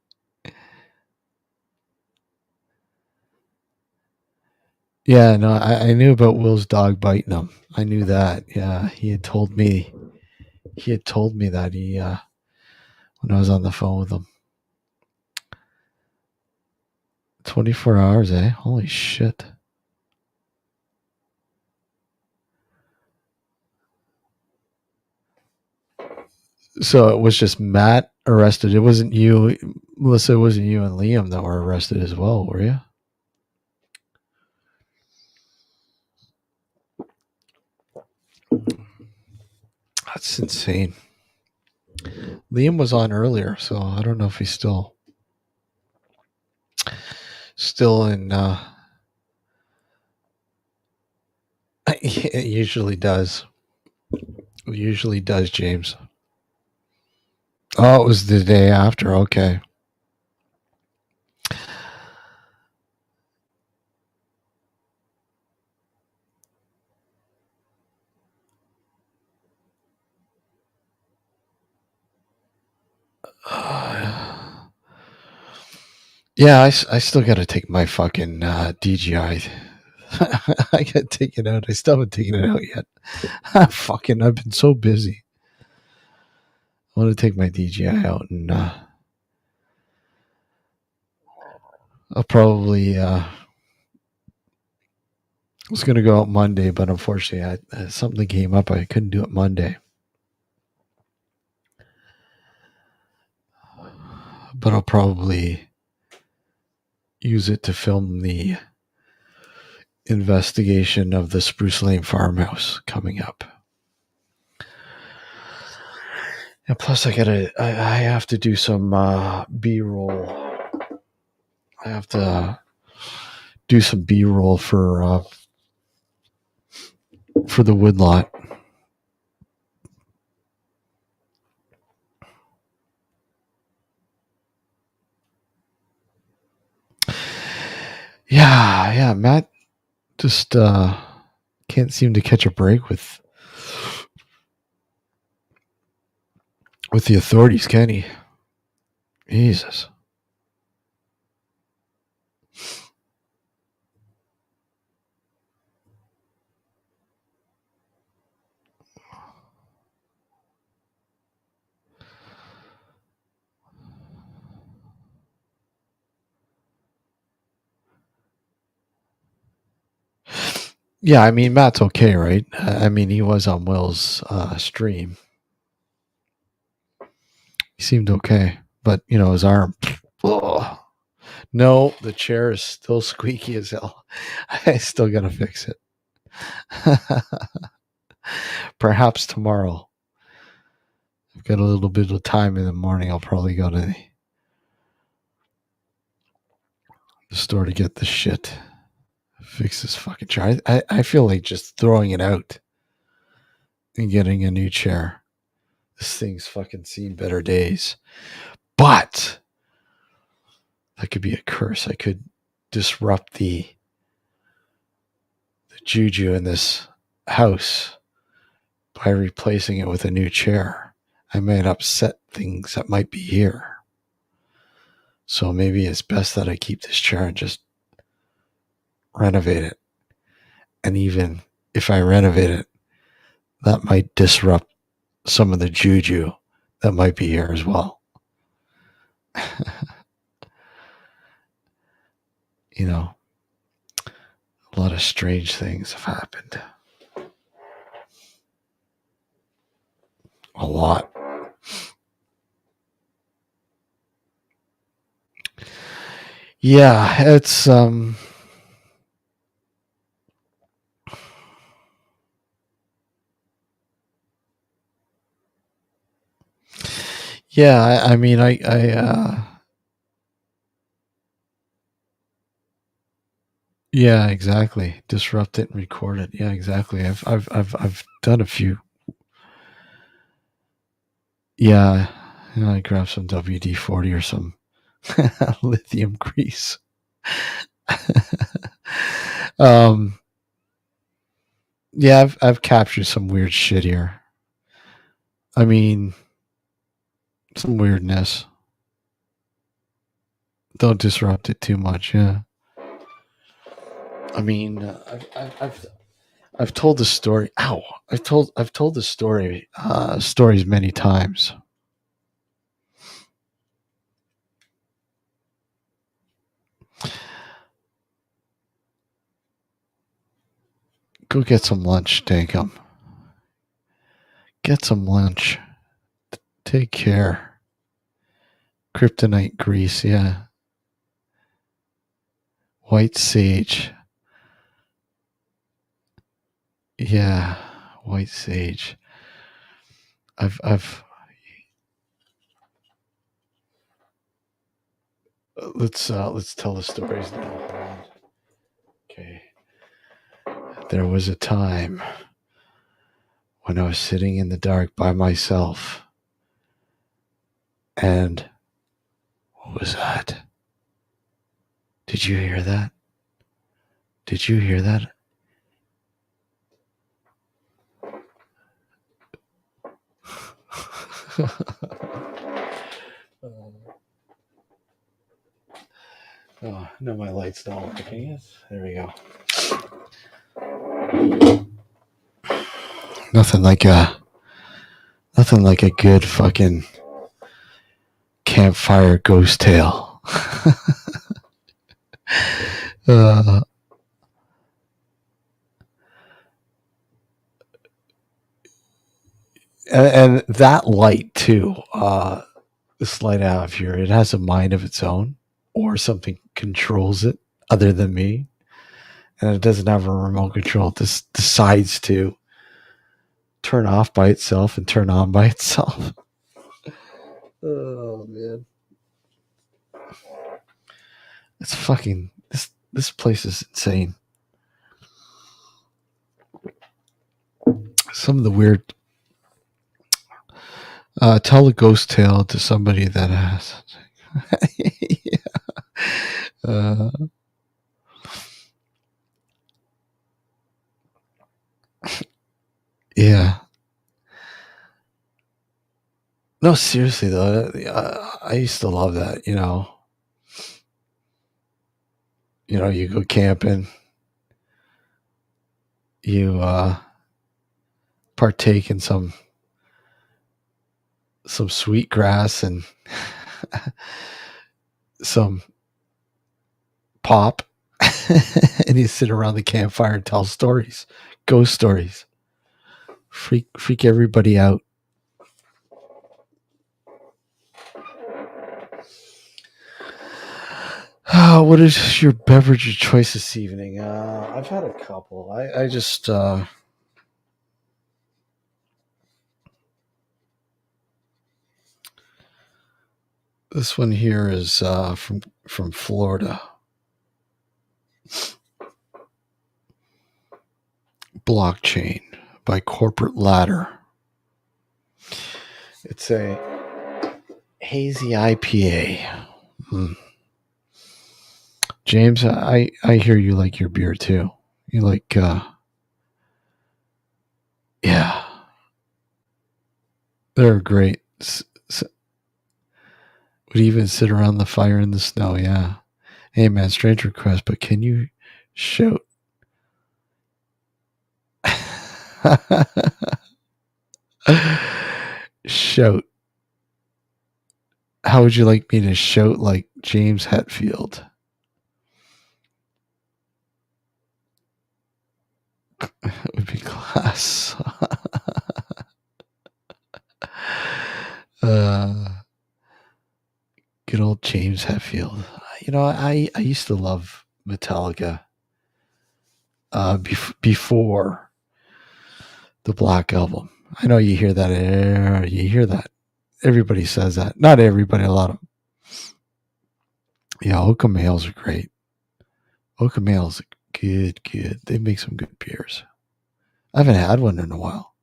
Yeah, no, I knew about Will's dog biting him. I knew that. Yeah, he had told me. He had told me that when I was on the phone with him. 24 hours, eh? Holy shit. So it was just Matt arrested. It wasn't you, Melissa. It wasn't you and Liam that were arrested as well, were you? That's insane. Liam was on earlier, so I don't know if he's still in. It usually does. It usually does, James. Oh, it was the day after. Okay. Yeah, I still got to take my fucking DGI. I got to take it out. I still haven't taken it out yet. I've been so busy. I want to take my DGI out, and I'll probably. I was going to go out Monday, but unfortunately, something came up. I couldn't do it Monday. But I'll probably use it to film the investigation of the Spruce Lane farmhouse coming up. And plus, I have to do some B-roll. I have to do some B-roll for the woodlot. Yeah. Matt just can't seem to catch a break with with the authorities, can he? Jesus. Yeah, I mean, Matt's okay, right? I mean, he was on Will's stream. He seemed okay, but his arm. Oh. No, the chair is still squeaky as hell. I still gotta fix it. Perhaps tomorrow. I've got a little bit of time in the morning. I'll probably go to the store to get this shit. Fix this fucking chair. I feel like just throwing it out and getting a new chair. This thing's fucking seen better days. But that could be a curse. I could disrupt the juju in this house by replacing it with a new chair. I might upset things that might be here. So maybe it's best that I keep this chair and just renovate it. And even if I renovate it, that might disrupt some of the juju that might be here as well. A lot of strange things have happened. A lot. Yeah, it's yeah, I mean I yeah, exactly. Disrupt it and record it. Yeah, exactly. I've done a few. Yeah, I grab some WD-40 or some lithium grease. um, yeah, I've captured some weird shit here. I mean, some weirdness. Don't disrupt it too much. Yeah. I mean, I've told the story. Ow! I've told the stories many times. Go get some lunch, Dankum. Get some lunch. Take care. Kryptonite grease, yeah. White sage. Yeah, white sage. I've let's tell the stories now. Okay. There was a time when I was sitting in the dark by myself. And what was that? Did you hear that? Did you hear that? Oh, no, my light's not working. Yes, there we go. Nothing like a good fucking campfire ghost tale. uh, and that light too. This light I have here, it has a mind of its own, or something controls it other than me, and it doesn't have a remote control. It just decides to turn off by itself and turn on by itself. Oh man, it's fucking this place is insane. Some of the weird. Tell a ghost tale to somebody that has. Yeah. Yeah. No, seriously though, I used to love that. You go camping, you partake in some sweet grass and some pop, and you sit around the campfire and tell stories, ghost stories, freak everybody out. What is your beverage of choice this evening? I've had a couple. I just this one here is from Florida. Blockchain by Corporate Ladder. It's a hazy IPA. Mm. James, I hear you like your beer too. You like yeah, they're great. Would even sit around the fire in the snow. Yeah. Hey man, strange request, but can you shout? Shout. How would you like me to shout like James Hetfield? It would be class. uh, Good old James Hetfield. I used to love Metallica before the Black Album. I know you hear that. You hear that. Everybody says that. Not everybody. A lot of yeah. Oakham Ales are great. Oakham Ales are good. Good. They make some good beers. I haven't had one in a while.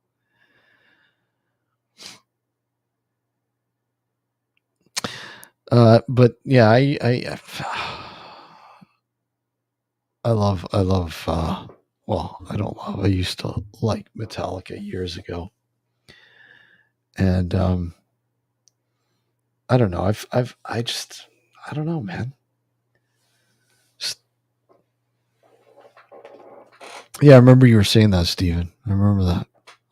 But yeah, I love. Well, I don't love. I used to like Metallica years ago, and I don't know. I don't know, man. Just, yeah, I remember you were saying that, Steven. I remember that.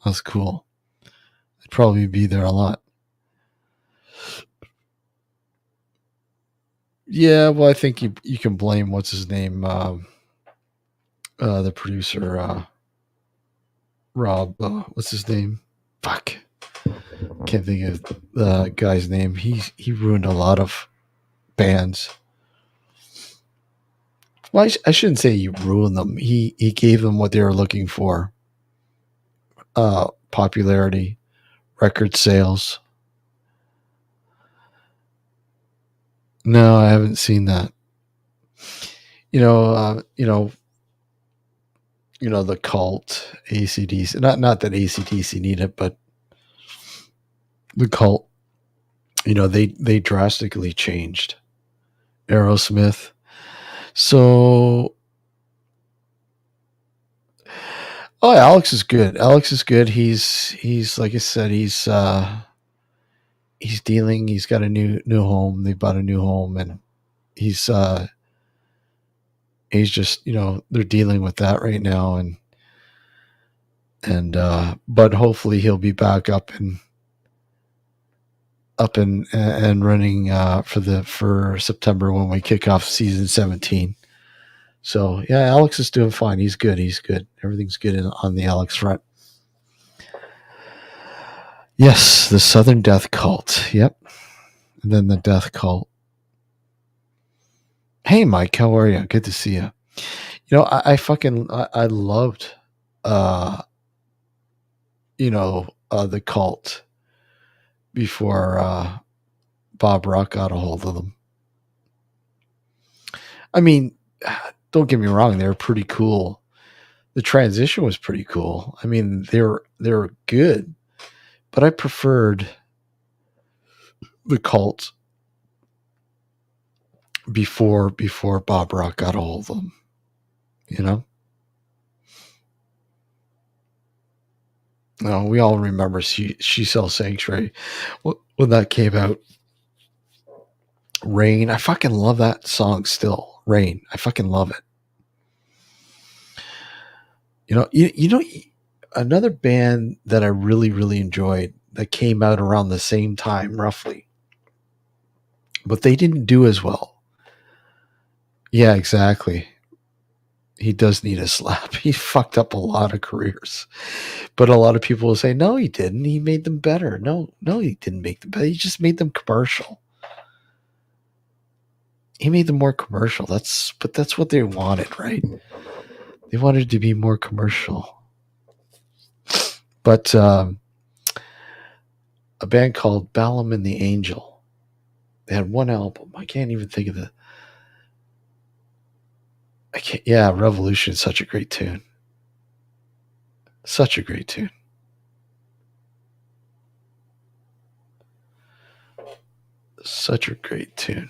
That's cool. I'd probably be there a lot. Yeah, well, I think you can blame what's his name, the producer, Rob. What's his name? Fuck, can't think of the guy's name. He ruined a lot of bands. Well, I shouldn't say he ruined them. He gave them what they were looking for: popularity, record sales. No, I haven't seen that. You know, the cult ACDC. Not that ACDC need it, but the cult. They drastically changed Aerosmith. So, oh, Alex is good. Alex is good. He's like I said, he's dealing. He's got a new home. They bought a new home, and he's he's just they're dealing with that right now, and but hopefully he'll be back up and running for September when we kick off season 17. So yeah, Alex is doing fine. He's good. He's good. Everything's good on the Alex front. Yes, the Southern Death Cult. Yep, and then the Death Cult. Hey, Mike, how are you? Good to see you. I loved, uh, the Cult before Bob Rock got a hold of them. I mean, don't get me wrong; they were pretty cool. The transition was pretty cool. I mean, they were good, but I preferred the Cult before Bob Rock got a hold of them. You know? No, we all remember She Sells Sanctuary when that came out. Rain. I fucking love that song still. Rain. I fucking love it. You know, another band that I really, really enjoyed that came out around the same time, roughly, but they didn't do as well. Yeah, exactly. He does need a slap. He fucked up a lot of careers. But a lot of people will say, no, he didn't. He made them better. No, he didn't make them better. He just made them commercial. He made them more commercial. That's what they wanted, right? They wanted to be more commercial. But a band called Balaam and the Angel. They had one album. I can't even think of yeah, Revolution is such a great tune. Such a great tune. Such a great tune.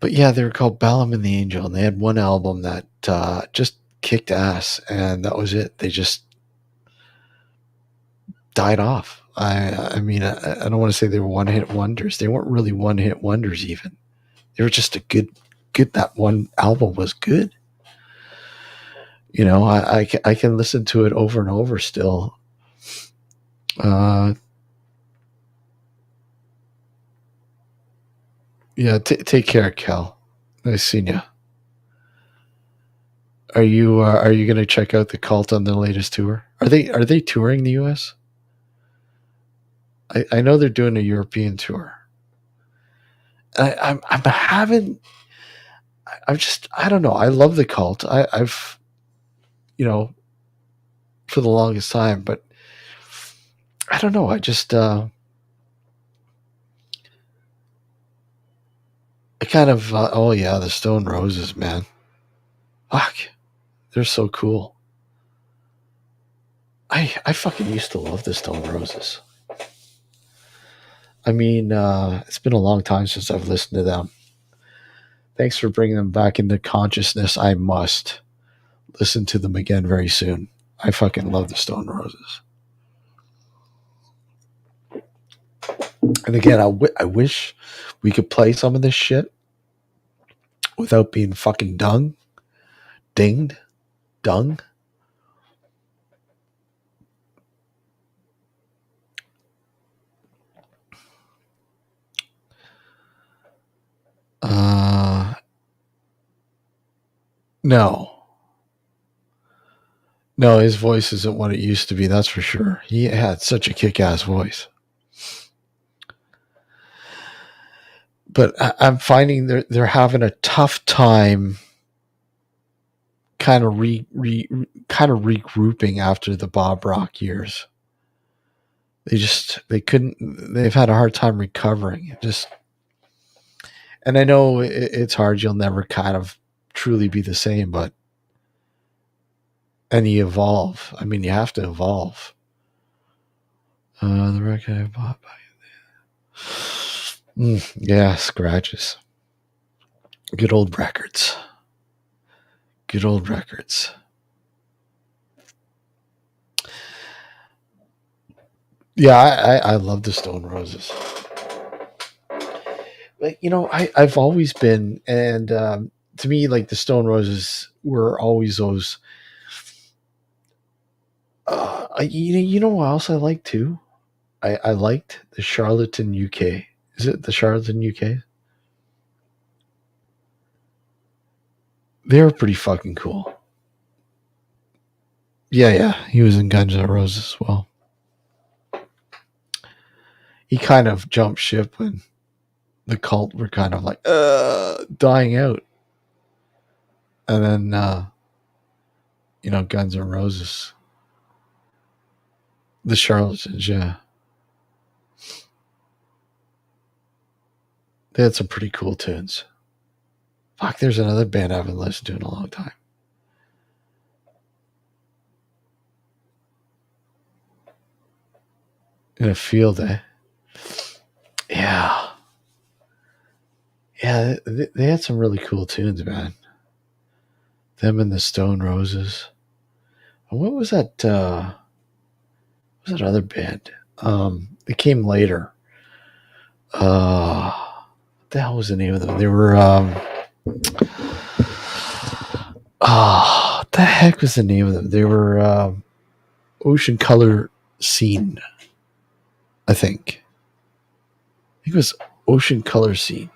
But yeah, they were called Balaam and the Angel, and they had one album that just kicked ass, and that was it. They just died off. I mean, I don't want to say they were one hit wonders. They weren't really one hit wonders even. They were just a good. That one album was good. You know, I can listen to it over and over still. Yeah, take care, Cal. Nice seeing you. Are you going to check out the Cult on the latest tour? Are they touring the U.S.? I know they're doing a European tour. I'm having. I don't know. I love the Cult. I've for the longest time, but I don't know. I just I kind of oh yeah, the Stone Roses, man. Fuck, they're so cool. I fucking used to love the Stone Roses. I mean, it's been a long time since I've listened to them. Thanks for bringing them back into consciousness. I must listen to them again very soon. I fucking love the Stone Roses. And again, I wish we could play some of this shit without being fucking dinged. No. No, his voice isn't what it used to be, that's for sure. He had such a kick-ass voice. But I'm finding they're having a tough time kind of regrouping after the Bob Rock years. They've had a hard time recovering. And I know it's hard. You'll never kind of truly be the same, and you evolve. I mean, you have to evolve. The record I bought by yeah, scratches. Good old records. Good old records. Yeah, I love the Stone Roses. But I've always been, and to me, like the Stone Roses were always those. You know what else I like too? I liked the Charlatan UK. Is it the Charlatan UK? They were pretty fucking cool. Yeah. He was in Guns N' Roses as well. He kind of jumped ship when the Cult were kind of like dying out. And then Guns N' Roses. The Charlatans, yeah. They had some pretty cool tunes. Fuck, there's another band I haven't listened to in a long time. In a field, eh? Yeah. Yeah, they had some really cool tunes, man. Them and the Stone Roses. What was that? What was that other band? It came later. What the hell was the name of them? They were. What the heck was the name of them? They were Ocean Color Scene. I think it was Ocean Color Scene.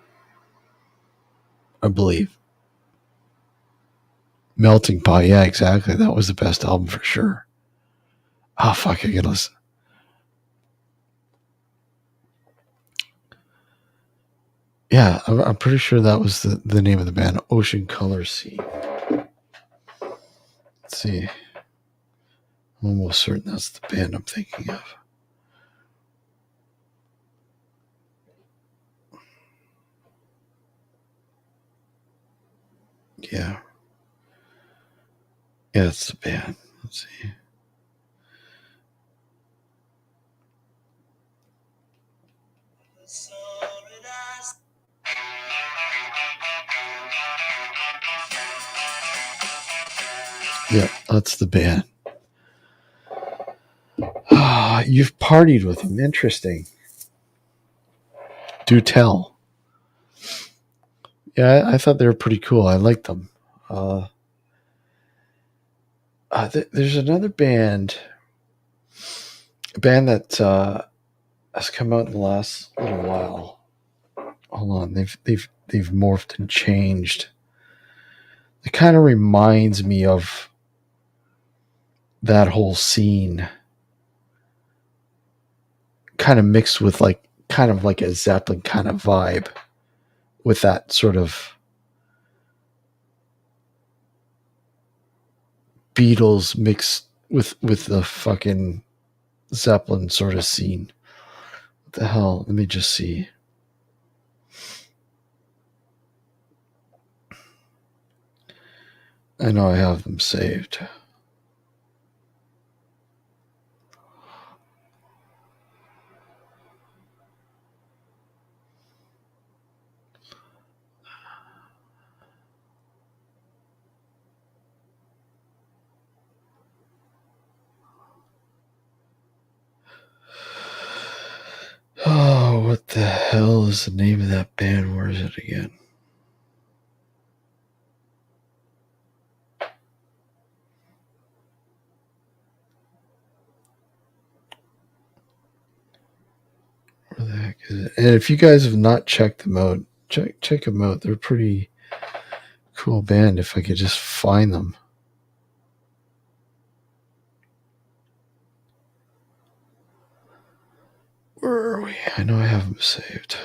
I believe. Melting Pot. Yeah, exactly. That was the best album for sure. Oh fuck! I can listen. Yeah, I'm pretty sure that was the name of the band, Ocean Color Scene. Let's see. I'm almost certain that's the band I'm thinking of. Yeah. Yeah, it's the band. Let's see. Yeah, that's the band. You've partied with them. Interesting. Do tell. Yeah, I thought they were pretty cool. I liked them. Uh, there's another band, a band that has come out in the last little while. Hold on, they've morphed and changed. It kind of reminds me of that whole scene, kind of mixed with kind of like a Zeppelin kind of vibe, with that sort of Beatles mixed with the fucking Zeppelin sort of scene. What the hell? Let me just see. I know I have them saved. Oh, what the hell is the name of that band? Where is it again? Where the heck is it? And if you guys have not checked them out, check them out. They're a pretty cool band. If I could just find them. Where are we? I know I have them saved.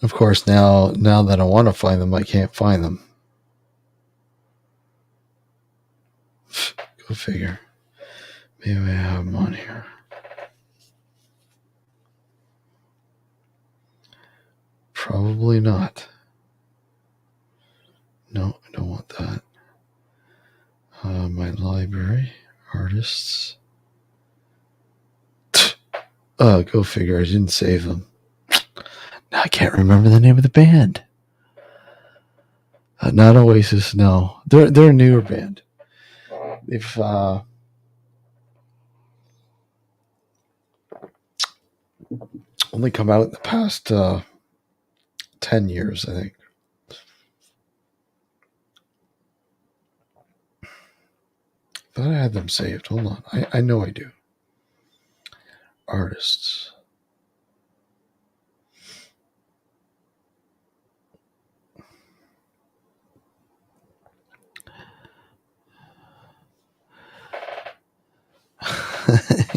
Of course, now that I want to find them, I can't find them. Go figure. Maybe I have them on here. Probably not. No, I don't want that. My library, artists. Go figure. I didn't save them. Now I can't remember the name of the band. Not Oasis. No, they're a newer band. They've only come out in the past 10 years, I think. Thought I had them saved. Hold on. I know I do. Artists.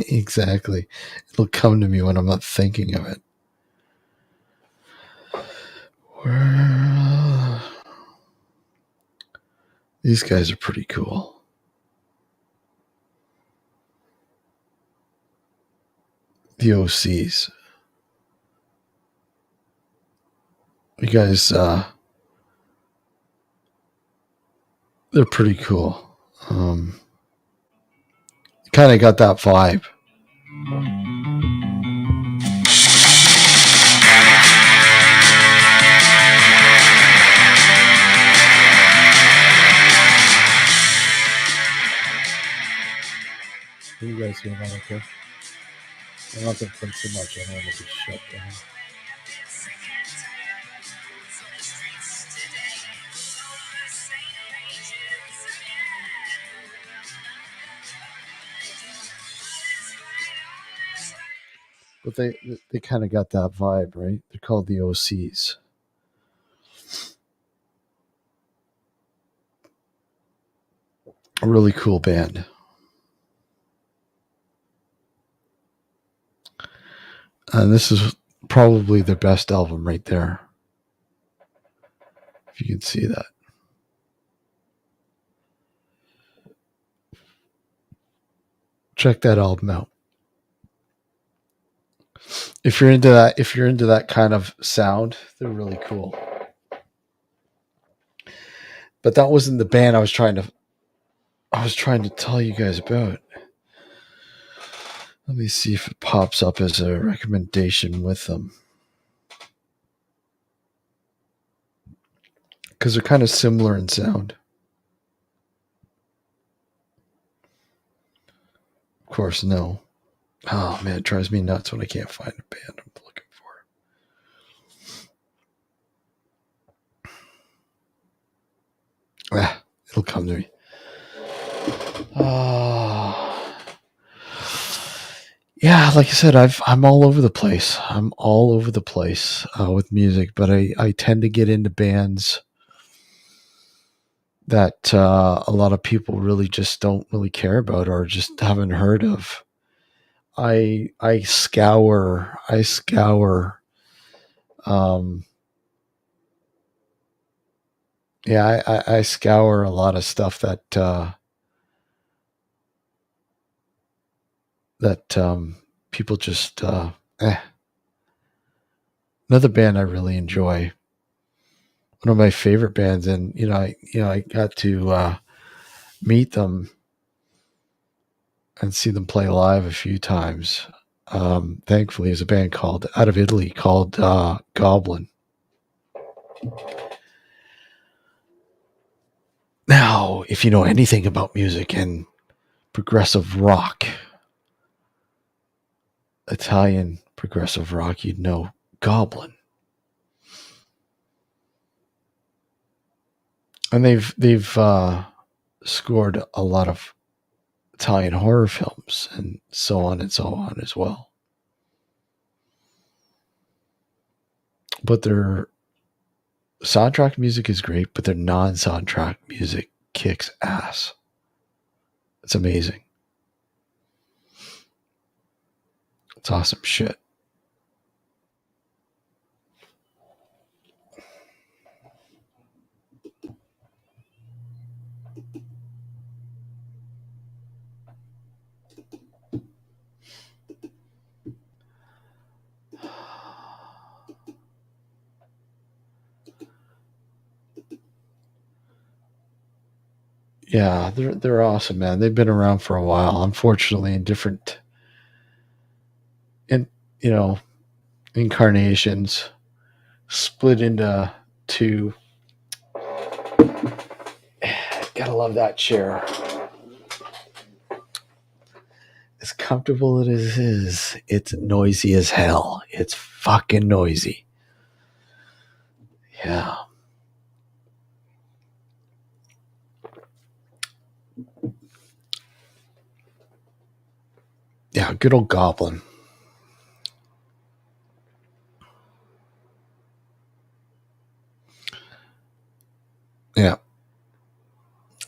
Exactly. It'll come to me when I'm not thinking of it. Where these guys are pretty cool. The OCs. You guys, they're pretty cool. Kind of got that vibe. Can you guys hear that okay? I'm not going to play too much. I don't want to be shut down. But they kind of got that vibe, right? They're called the OCs. A really cool band. And this is probably their best album right there. If you can see that. Check that album out. If you're into that kind of sound, they're really cool. But that wasn't the band I was trying to tell you guys about. Let me see if it pops up as a recommendation with them. Because they're kind of similar in sound. Of course, no. Oh man, it drives me nuts when I can't find a band I'm looking for. It'll come to me. Yeah, like I said, I'm all over the place. I'm all over the place with music, but I tend to get into bands that a lot of people really just don't really care about or just haven't heard of. I scour. I scour a lot of stuff that people just Another band I really enjoy. One of my favorite bands, and I got to meet them and see them play live a few times. Thankfully, is a band out of Italy called Goblin. Now, if you know anything about music and progressive rock, Italian progressive rock, you'd know Goblin. And they've scored a lot of Italian horror films and so on as well. But their soundtrack music is great, but their non-soundtrack music kicks ass. It's amazing. It's awesome shit. Yeah, they're awesome, man. They've been around for a while. Unfortunately, in different incarnations, split into two. Gotta love that chair. As comfortable as it is, it's noisy as hell. It's fucking noisy. Yeah. Yeah, good old Goblin. Yeah.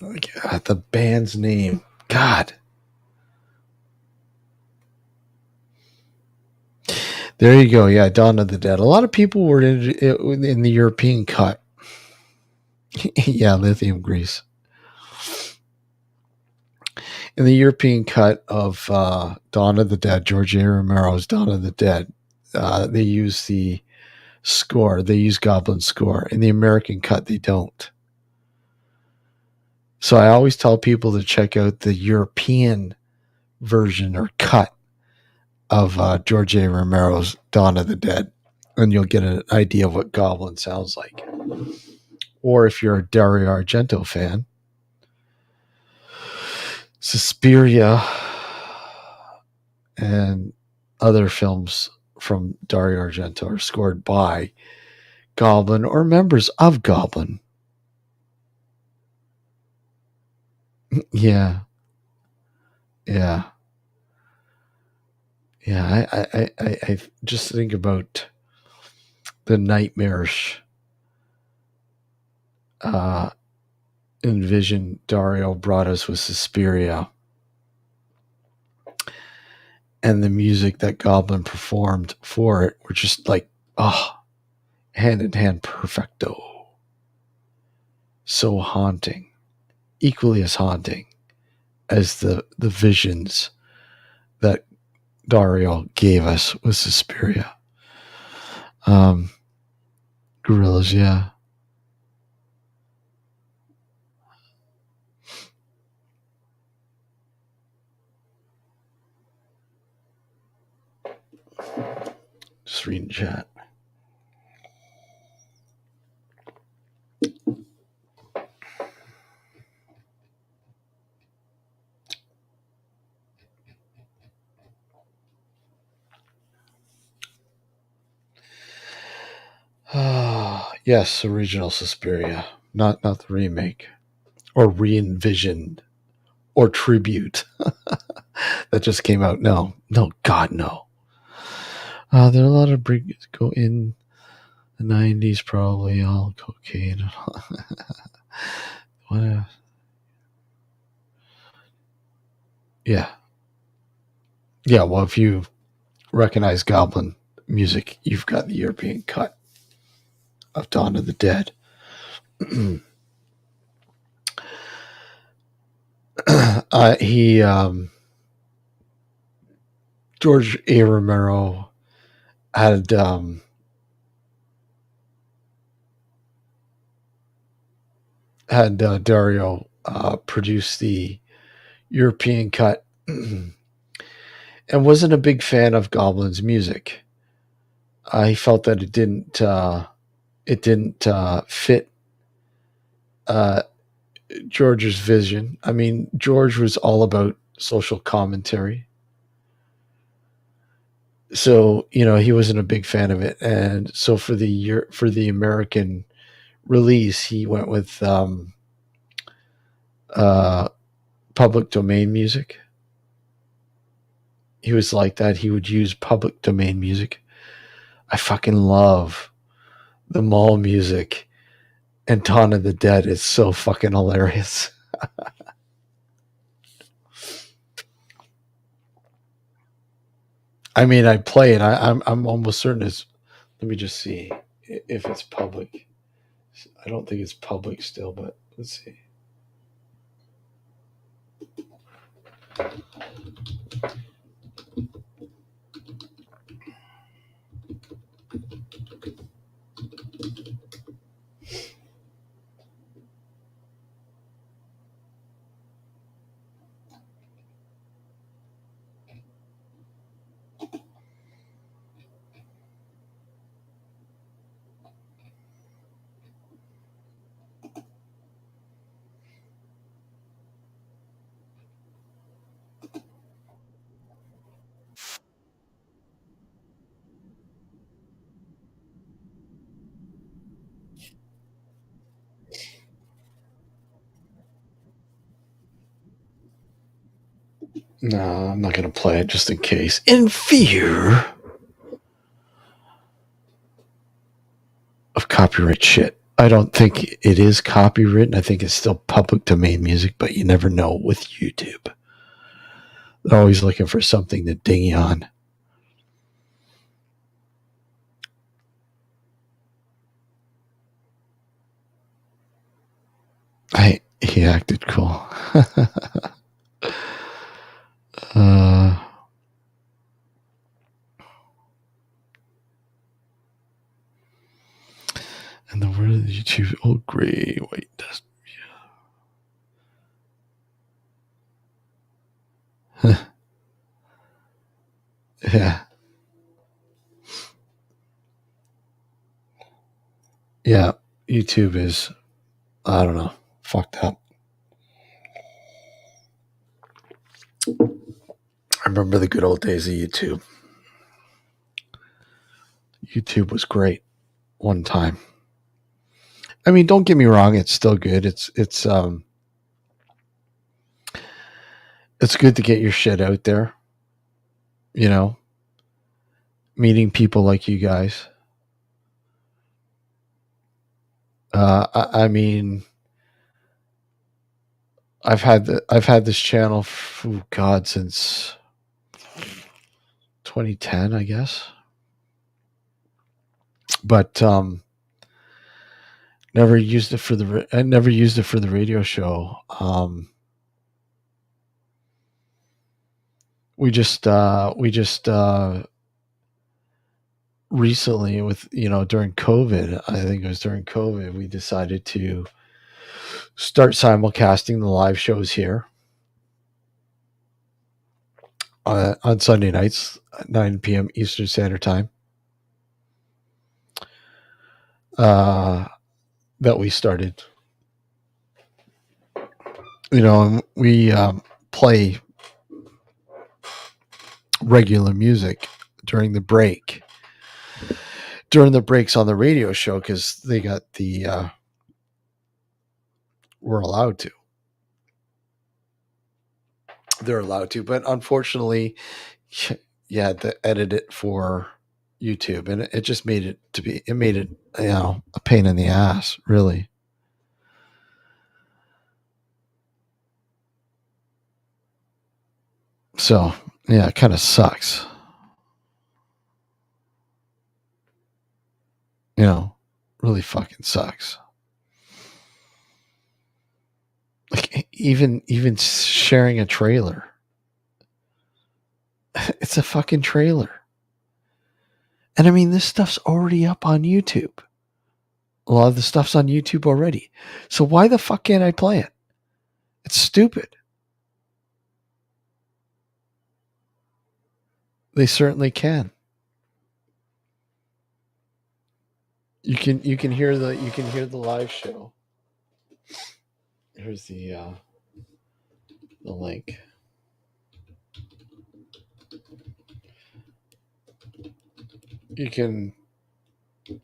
God, the band's name. God. There you go. Yeah, Dawn of the Dead. A lot of people were in the European cut. Yeah, Lithium Grease. In the European cut of Dawn of the Dead, George A. Romero's Dawn of the Dead, they use the score. They use Goblin score. In the American cut, they don't. So I always tell people to check out the European version or cut of George A. Romero's Dawn of the Dead, and you'll get an idea of what Goblin sounds like. Or if you're a Dario Argento fan, Suspiria and other films from Dario Argento are scored by Goblin or members of Goblin. Yeah, yeah, yeah. I just think about the nightmarish uh, envision Dario brought us with Suspiria and the music that Goblin performed for it were just like, oh, hand in hand perfecto. So haunting, equally as haunting as the visions that Dario gave us with Suspiria. Um, Gorillas, yeah. Just reading chat. Yes, original Suspiria, not the remake or re-envisioned or tribute that just came out. No, no, God, no. There are a lot of brigs go in the '90s, probably all cocaine. What? Yeah, yeah. Well, if you recognize Goblin music, you've got the European cut of Dawn of the Dead. He George A. Romero had Dario produce the European cut, and wasn't a big fan of Goblin's music. He felt that it didn't fit uh, George's vision. I mean, George was all about social commentary, so he wasn't a big fan of it, and so for the American release, he went with uh, public domain music. He was like that. He would use public domain music. I fucking love the mall music and Dawn of the Dead is so fucking hilarious. I mean, I play it. I'm almost certain it's. Let me just see if it's public. I don't think it's public still, but let's see. No, I'm not going to play it just in case. In fear of copyright shit. I don't think it is copywritten. I think it's still public domain music, but you never know with YouTube. They're always looking for something to ding you on. He acted cool. uh, and the word of YouTube, oh, gray, white dust. Yeah. Yeah. YouTube is, I don't know, fucked up. I remember the good old days of YouTube. YouTube was great one time. I mean, don't get me wrong, it's still good. It's good to get your shit out there, you know, meeting people like you guys. I mean, I've had this channel for God since 2010, I guess. But never used it for I never used it for the radio show. We just recently, with during COVID, I think it was during COVID, we decided to start simulcasting the live shows here on Sunday nights at 9 p.m. Eastern Standard Time. That we started, and we play regular music during the breaks on the radio show, because they got we're allowed to. They're allowed to, but unfortunately, you had to edit it for YouTube, and it just made it a pain in the ass, really. So yeah, it kind of sucks. Really fucking sucks. Like, even sharing a trailer, it's a fucking trailer. And I mean, this stuff's already up on YouTube. A lot of the stuff's on YouTube already. So why the fuck can't I play it? It's stupid. They certainly can. You can hear the live show. Here's the link. You can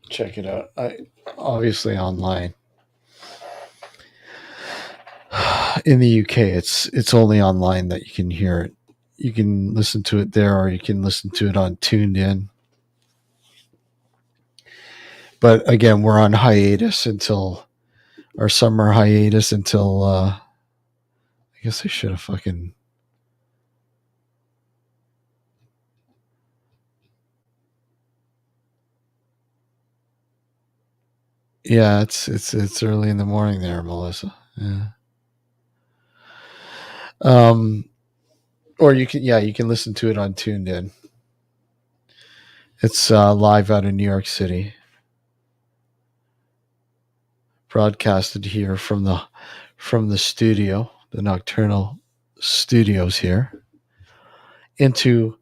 check it out. Obviously online. In the UK, it's only online that you can hear it. You can listen to it there, or you can listen to it on Tuned In. But again, we're on hiatus until our summer hiatus until I guess I should have fucking. Yeah, it's early in the morning there, Melissa. Yeah. Or you can listen to it on Tuned In. It's live out in New York City, broadcasted here from the studio, the Nocturnal studios here, into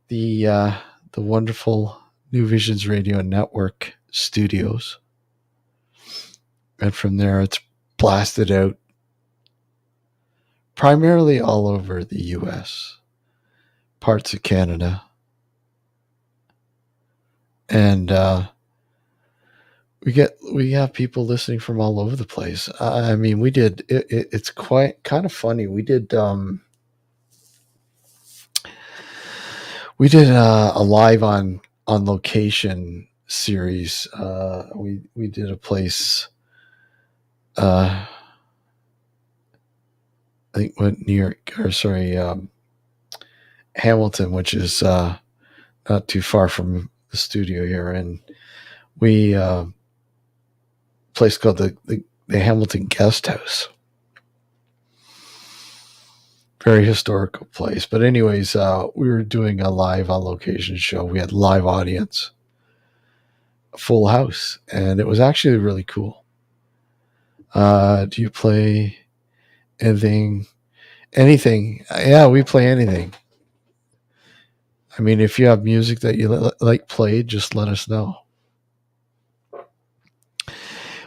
the wonderful New Visions Radio Network studios, and from there it's blasted out primarily all over the U.S., parts of Canada, and we have people listening from all over the place. I mean, we did it's quite kind of funny. We did a live on location series. We did a place. I think what New York, or sorry, Hamilton, which is not too far from the studio here, and we place called the Hamilton Guest House. Very historical place. But anyways, we were doing a live on location show. We had live audience, a full house, and it was actually really cool. Do you play anything? Anything? Yeah, we play anything. I mean, if you have music that you like played, just let us know.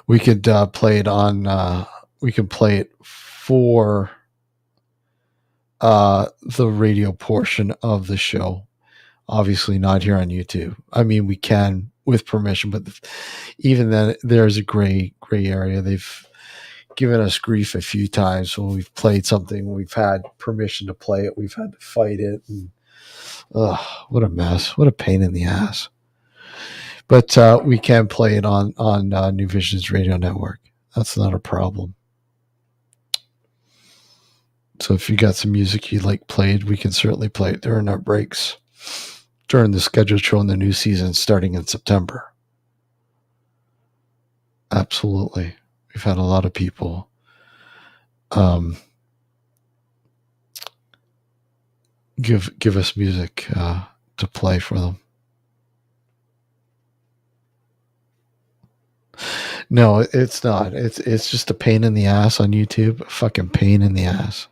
We could play it on. We can play it for the radio portion of the show. Obviously, not here on YouTube. I mean, we can with permission, but even then, there's a gray area. They've given us grief a few times when we've played something. We've had permission to play it. We've had to fight it. And, what a mess! What a pain in the ass. But we can play it on New Vision's radio network. That's not a problem. So if you got some music you like played, we can certainly play it during our breaks, during the scheduled show in the new season starting in September. Absolutely. We've had a lot of people give us music to play for them. No, it's not. It's just a pain in the ass on YouTube. A fucking pain in the ass.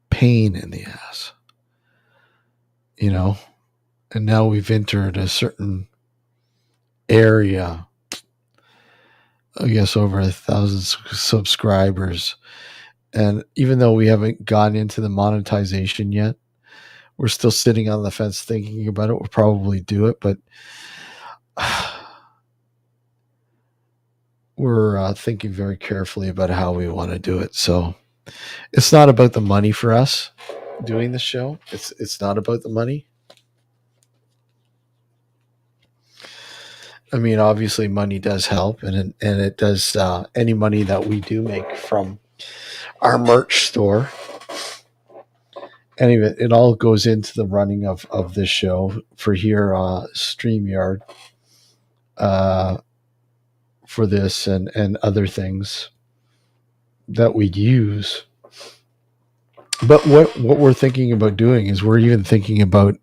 Pain in the ass. You know? And now we've entered a certain area. I guess over 1,000 subscribers. And even though we haven't gone into the monetization yet, we're still sitting on the fence thinking about it. We'll probably do it, but we're thinking very carefully about how we want to do it. So it's not about the money for us doing the show. It's not about the money. I mean, obviously, money does help, and it does. Any money that we do make from our merch store, anyway, it all goes into the running of this show for here, StreamYard, for this and other things that we use. But what we're thinking about doing is we're even thinking about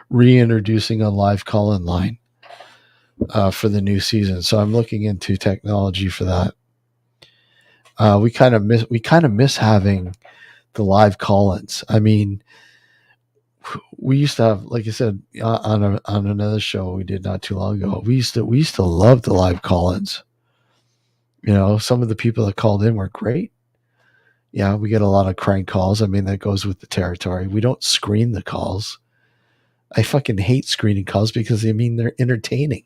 reintroducing a live call-in line for the new season. So I'm looking into technology for that. We kind of miss having the live call-ins. I mean, we used to have, like I said, on another show we did not too long ago. We used to love the live call-ins. You know, some of the people that called in were great. Yeah, we get a lot of crank calls. I mean, that goes with the territory. We don't screen the calls. I fucking hate screening calls because I mean they're entertaining.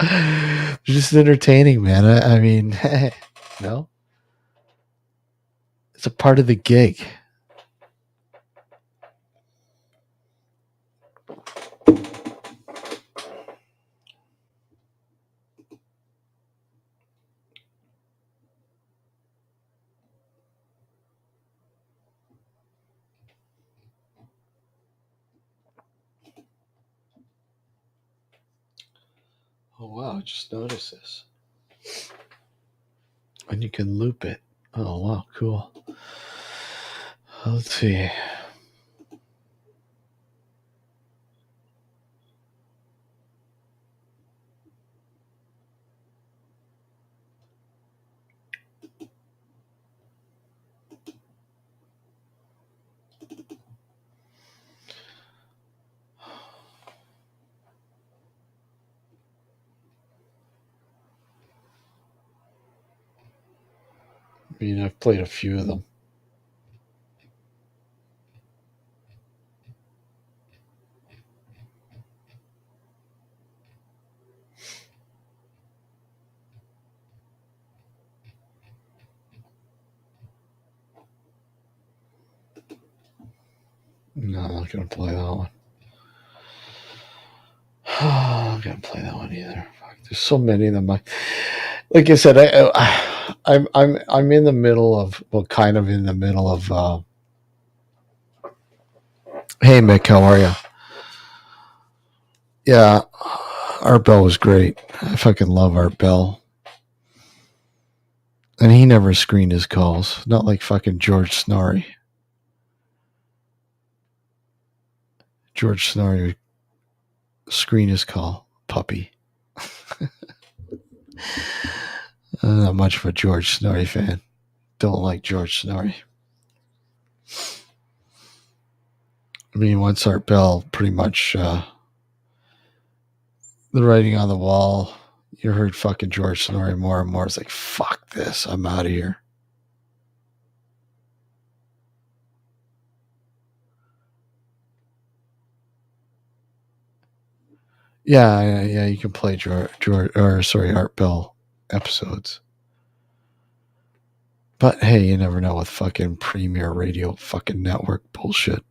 They're just entertaining, man. I mean, no, it's a part of the gig. Oh wow! Just notice this, and you can loop it. Oh wow, cool. Let's see. I mean, I've played a few of them. No, I'm not gonna play that one. I'm not gonna play that one either. Fuck, there's so many of them. Like I said, I'm in the middle of, well, kind of in the middle of. Hey Mick, how are you? Yeah, Art Bell was great. I fucking love Art Bell. And he never screened his calls. Not like fucking George Snorri. George Snorri would screen his call. Puppy. I'm not much of a George Snorri fan. Don't like George Snorri. I mean, once Art Bell pretty much the writing on the wall, you heard fucking George snoring more and more. It's like, fuck this, I'm out of here. Yeah. You can play Art Bell episodes. But hey, you never know with fucking Premier Radio fucking network bullshit.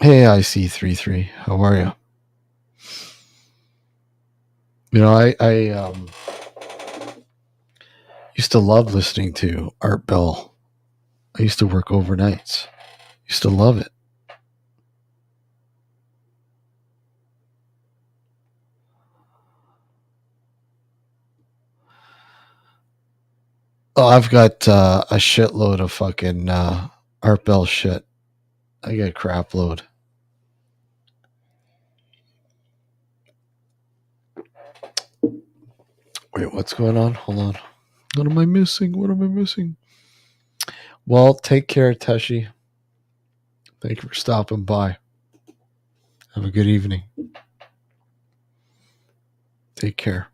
Hey, IC33, how are you? You know, I used to love listening to Art Bell. I used to work overnights. Used to love it. Oh, I've got a shitload of fucking Art Bell shit. I got a crap load. Wait, what's going on? Hold on. What am I missing? What am I missing? Well, take care, Teshi. Thank you for stopping by. Have a good evening. Take care.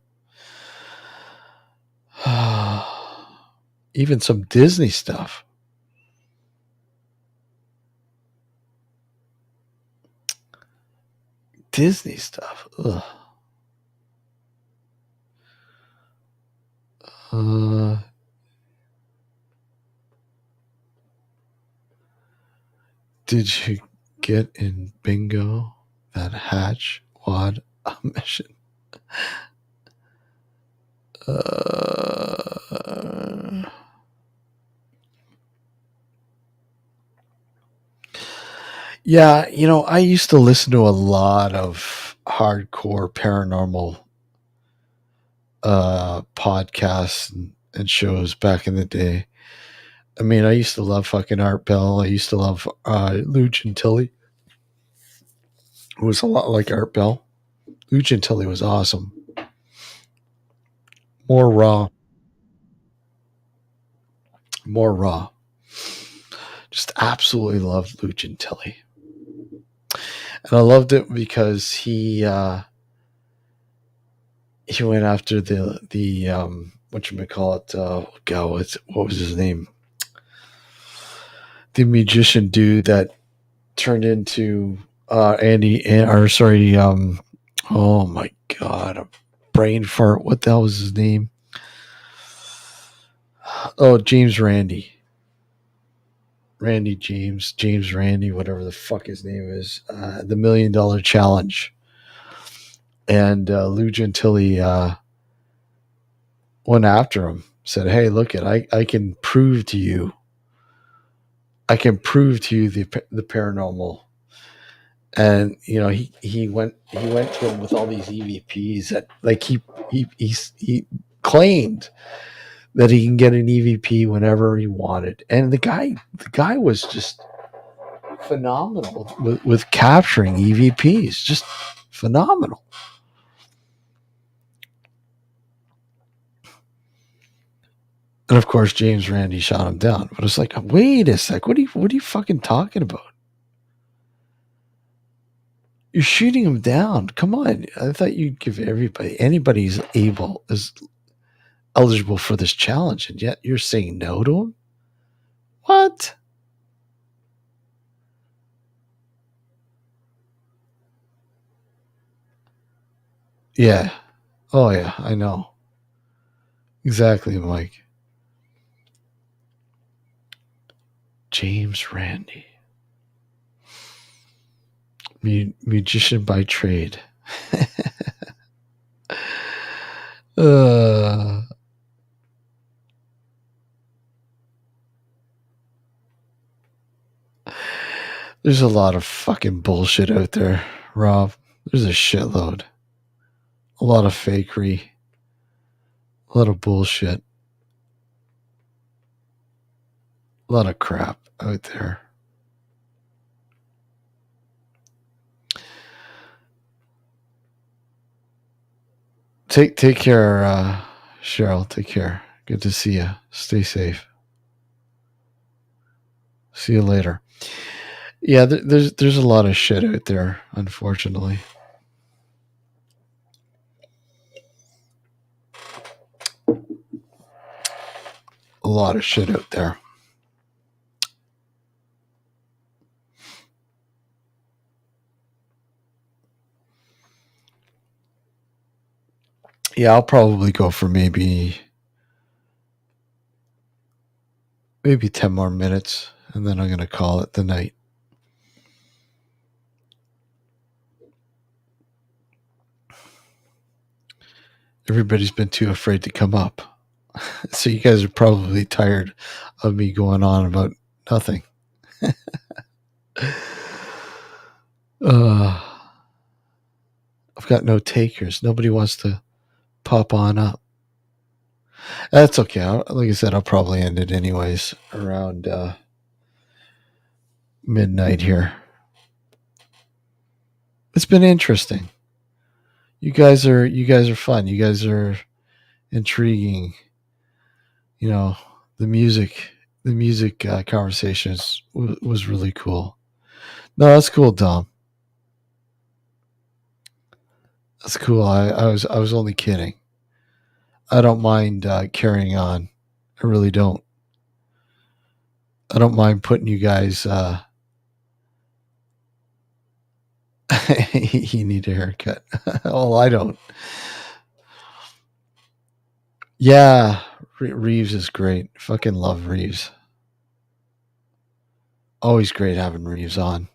Even some Disney stuff. Disney stuff. Ugh. Did you get in bingo that hatch wad mission? Yeah, you know, I used to listen to a lot of hardcore paranormal podcasts and shows back in the day. I mean, I used to love fucking Art Bell. I used to love Lou Gentili, who was a lot like Art Bell. Lou Gentili was awesome. More raw. More raw. Just absolutely loved Lou Gentili. And I loved it because he went after the whatchamacallit, God, what was his name? The magician dude that turned into oh my god, a brain fart. What the hell was his name? Oh, James Randi. James Randi, whatever the fuck his name is. The $1 Million Challenge. And Lou Gentili went after him, said, "Hey, look it, I can prove to you. I can prove to you the paranormal." And you know, he went to him with all these EVPs that like he claimed that he can get an EVP whenever he wanted, and the guy was just phenomenal with capturing EVPs, just phenomenal. And of course, James Randi shot him down. But it's like, wait a sec, what are you fucking talking about? You're shooting him down. Come on. I thought you'd give anybody's is eligible for this challenge, and yet you're saying no to him? What? Yeah. Oh yeah, I know. Exactly, Mike. James Randi. Magician by trade. uh There's a lot of fucking bullshit out there, Rob. There's a shitload. A lot of fakery. A lot of bullshit. A lot of crap out there. Take care, Cheryl. Take care. Good to see you. Stay safe. See you later. Yeah, there's a lot of shit out there, unfortunately. A lot of shit out there. Yeah, I'll probably go for maybe 10 more minutes, and then I'm going to call it the night. Everybody's been too afraid to come up. So you guys are probably tired of me going on about nothing. uh, I've got no takers. Nobody wants to pop on up. That's okay. Like I said, I'll probably end it anyways around midnight here. It's been interesting. You guys are fun. You guys are intriguing. You know, the music conversations was really cool. No, that's cool, Dom. That's cool. I was only kidding. I don't mind carrying on. I really don't. I don't mind putting you guys. You need a haircut. Well, I don't. Yeah, Reeves is great. Fucking love Reeves. Always great having Reeves on.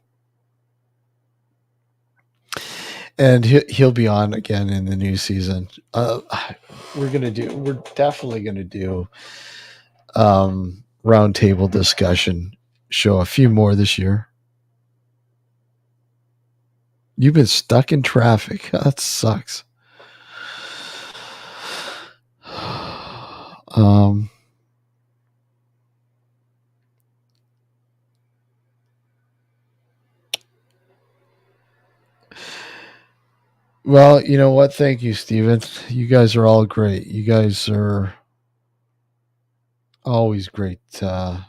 And he'll be on again in the new season. We're definitely gonna do roundtable discussion show a few more this year. You've been stuck in traffic. That sucks. Um, well, you know what? Thank you, Steven. You guys are all great. You guys are always great. And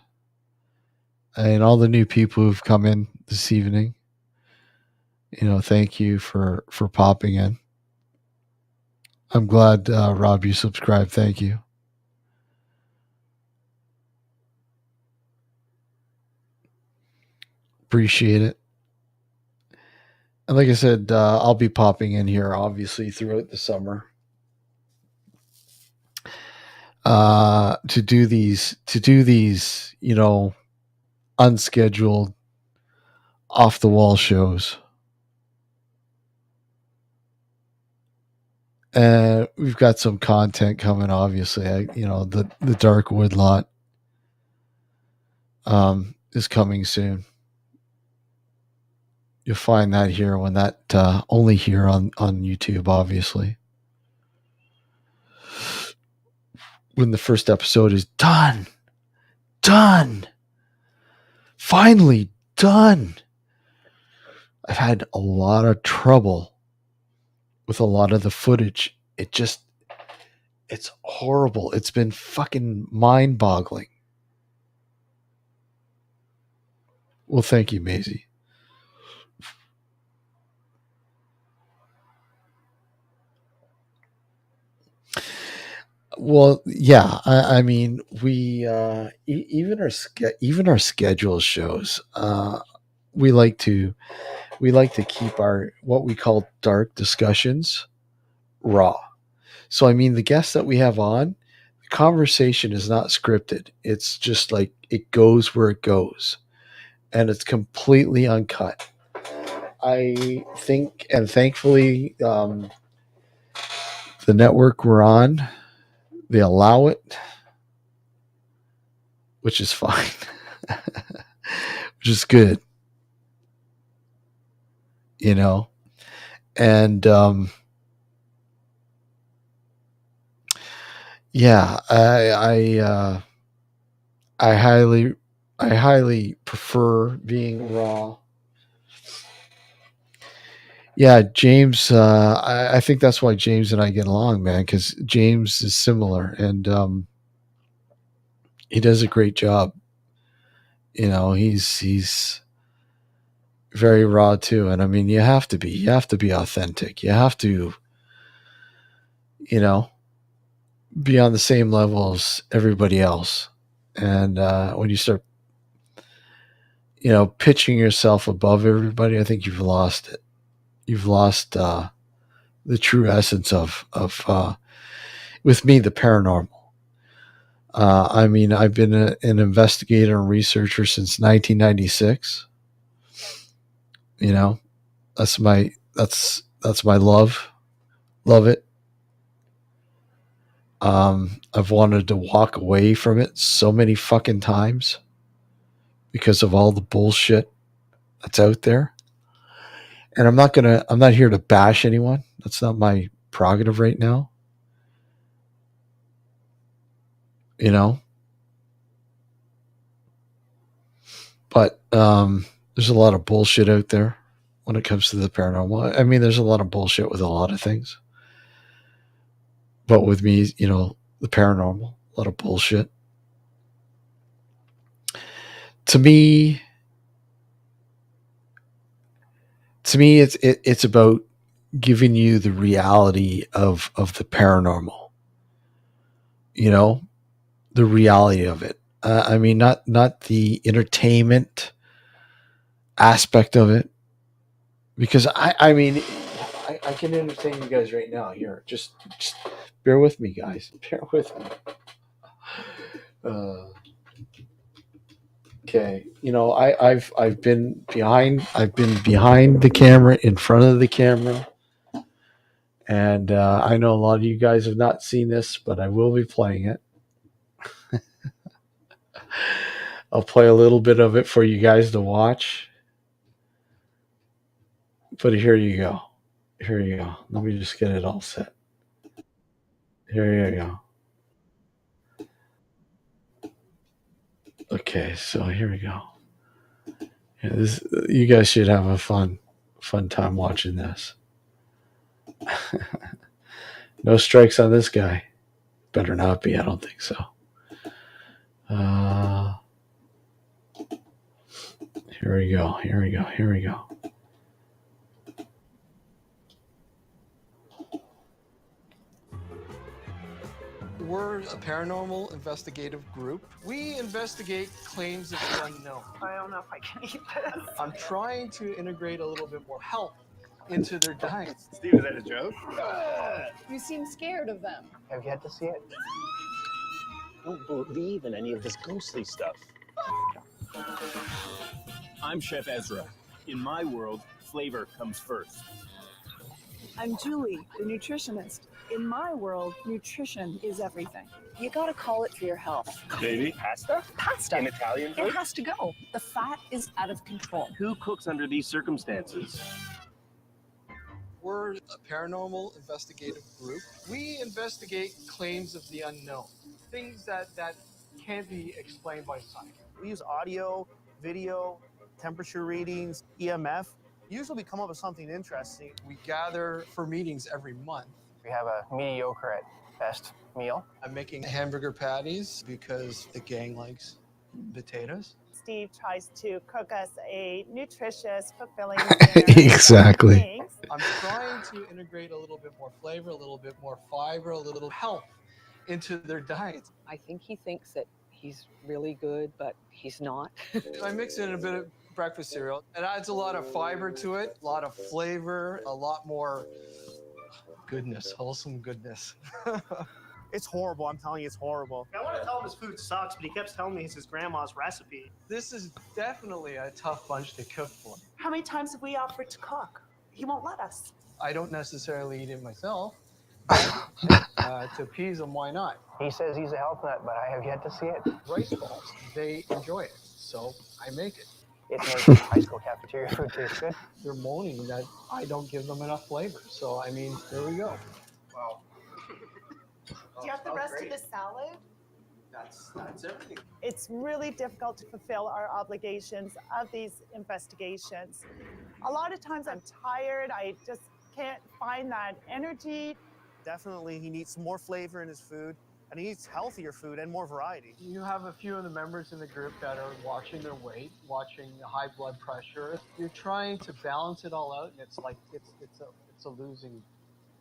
all the new people who've come in this evening, thank you for popping in. I'm glad, Rob, you subscribed. Thank you. Appreciate it. And like I said, I'll be popping in here obviously throughout the summer to do these unscheduled off the wall shows. And we've got some content coming. Obviously, the Dark Wood lot is coming soon. You'll find that here when that only here on YouTube, obviously. When the first episode is done, finally done. I've had a lot of trouble with a lot of the footage. It's horrible. It's been fucking mind boggling. Well, thank you, Maisie. Well, yeah. I mean, we even our schedule shows. We like to keep our what we call dark discussions raw. So, I mean, the guests that we have on, the conversation is not scripted. It's just like it goes where it goes, and it's completely uncut. I think, and thankfully, the network we're on, they allow it, which is fine, which is good, and yeah, I highly prefer being raw. Yeah, James. I think that's why James and I get along, man, because James is similar, and he does a great job. You know, he's very raw too, and I mean, you have to be authentic. You have to, you know, be on the same level as everybody else. And when you start, pitching yourself above everybody, I think you've lost it. You've lost the true essence of with me, the paranormal. I mean, I've been an investigator and researcher since 1996. You know, that's my love it. I've wanted to walk away from it so many fucking times because of all the bullshit that's out there. And I'm not here to bash anyone. That's not my prerogative right now. You know, but there's a lot of bullshit out there when it comes to the paranormal. I mean, there's a lot of bullshit with a lot of things, but with me, the paranormal, a lot of bullshit. To me, it's about giving you the reality of the paranormal. You know, the reality of it. I mean, not the entertainment aspect of it, because I mean, I can entertain you guys right now. Here, just bear with me, guys. Bear with me. Uh, okay, I've been behind the camera, in front of the camera, and I know a lot of you guys have not seen this, but I will be playing it. I'll play a little bit of it for you guys to watch. But here you go. Here you go. Let me just get it all set. Here you go. Okay, so here we go. Yeah, you guys should have a fun time watching this. No strikes on this guy. Better not be. I don't think so. Uh, Here we go. Here we go. Here we go. We're a paranormal investigative group. We investigate claims of the unknown. I don't know if I can eat this. I'm trying to integrate a little bit more health into their diet. Steve, is that a joke? You seem scared of them. Have yet to see it. I don't believe in any of this ghostly stuff. I'm Chef Ezra. In my world, flavor comes first. I'm Julie, the nutritionist. In my world, nutrition is everything. You gotta call it for your health. Baby, pasta? Pasta. In Italian food? It has to go. The fat is out of control. Who cooks under these circumstances? We're a paranormal investigative group. We investigate claims of the unknown, things that can't be explained by science. We use audio, video, temperature readings, EMF. Usually we come up with something interesting. We gather for meetings every month. We have a mediocre at best meal. I'm making hamburger patties because the gang likes potatoes. Steve tries to cook us a nutritious, fulfilling dinner. Exactly. I'm trying to integrate a little bit more flavor, a little bit more fiber, a little health into their diet. I think he thinks that he's really good, but he's not. I mix in a bit of breakfast cereal. It adds a lot of fiber to it, a lot of flavor, a lot more goodness, wholesome goodness. It's horrible. I'm telling you, it's horrible. I want to tell him his food sucks, but he keeps telling me it's his grandma's recipe. This is definitely a tough bunch to cook for. How many times have we offered to cook? He won't let us. I don't necessarily eat it myself. But, to appease him, why not? He says he's a health nut, but I have yet to see it. Rice balls, they enjoy it, so I make it. It makes high school cafeteria food taste good. They're moaning that I don't give them enough flavor. So, I mean, there we go. Wow. Do you have the rest of the salad? That's everything. It's really difficult to fulfill our obligations of these investigations. A lot of times I'm tired. I just can't find that energy. Definitely, he needs some more flavor in his food. and he eats healthier food and more variety. You have a few of the members in the group that are watching their weight, watching the high blood pressure. You're trying to balance it all out, and it's like it's a losing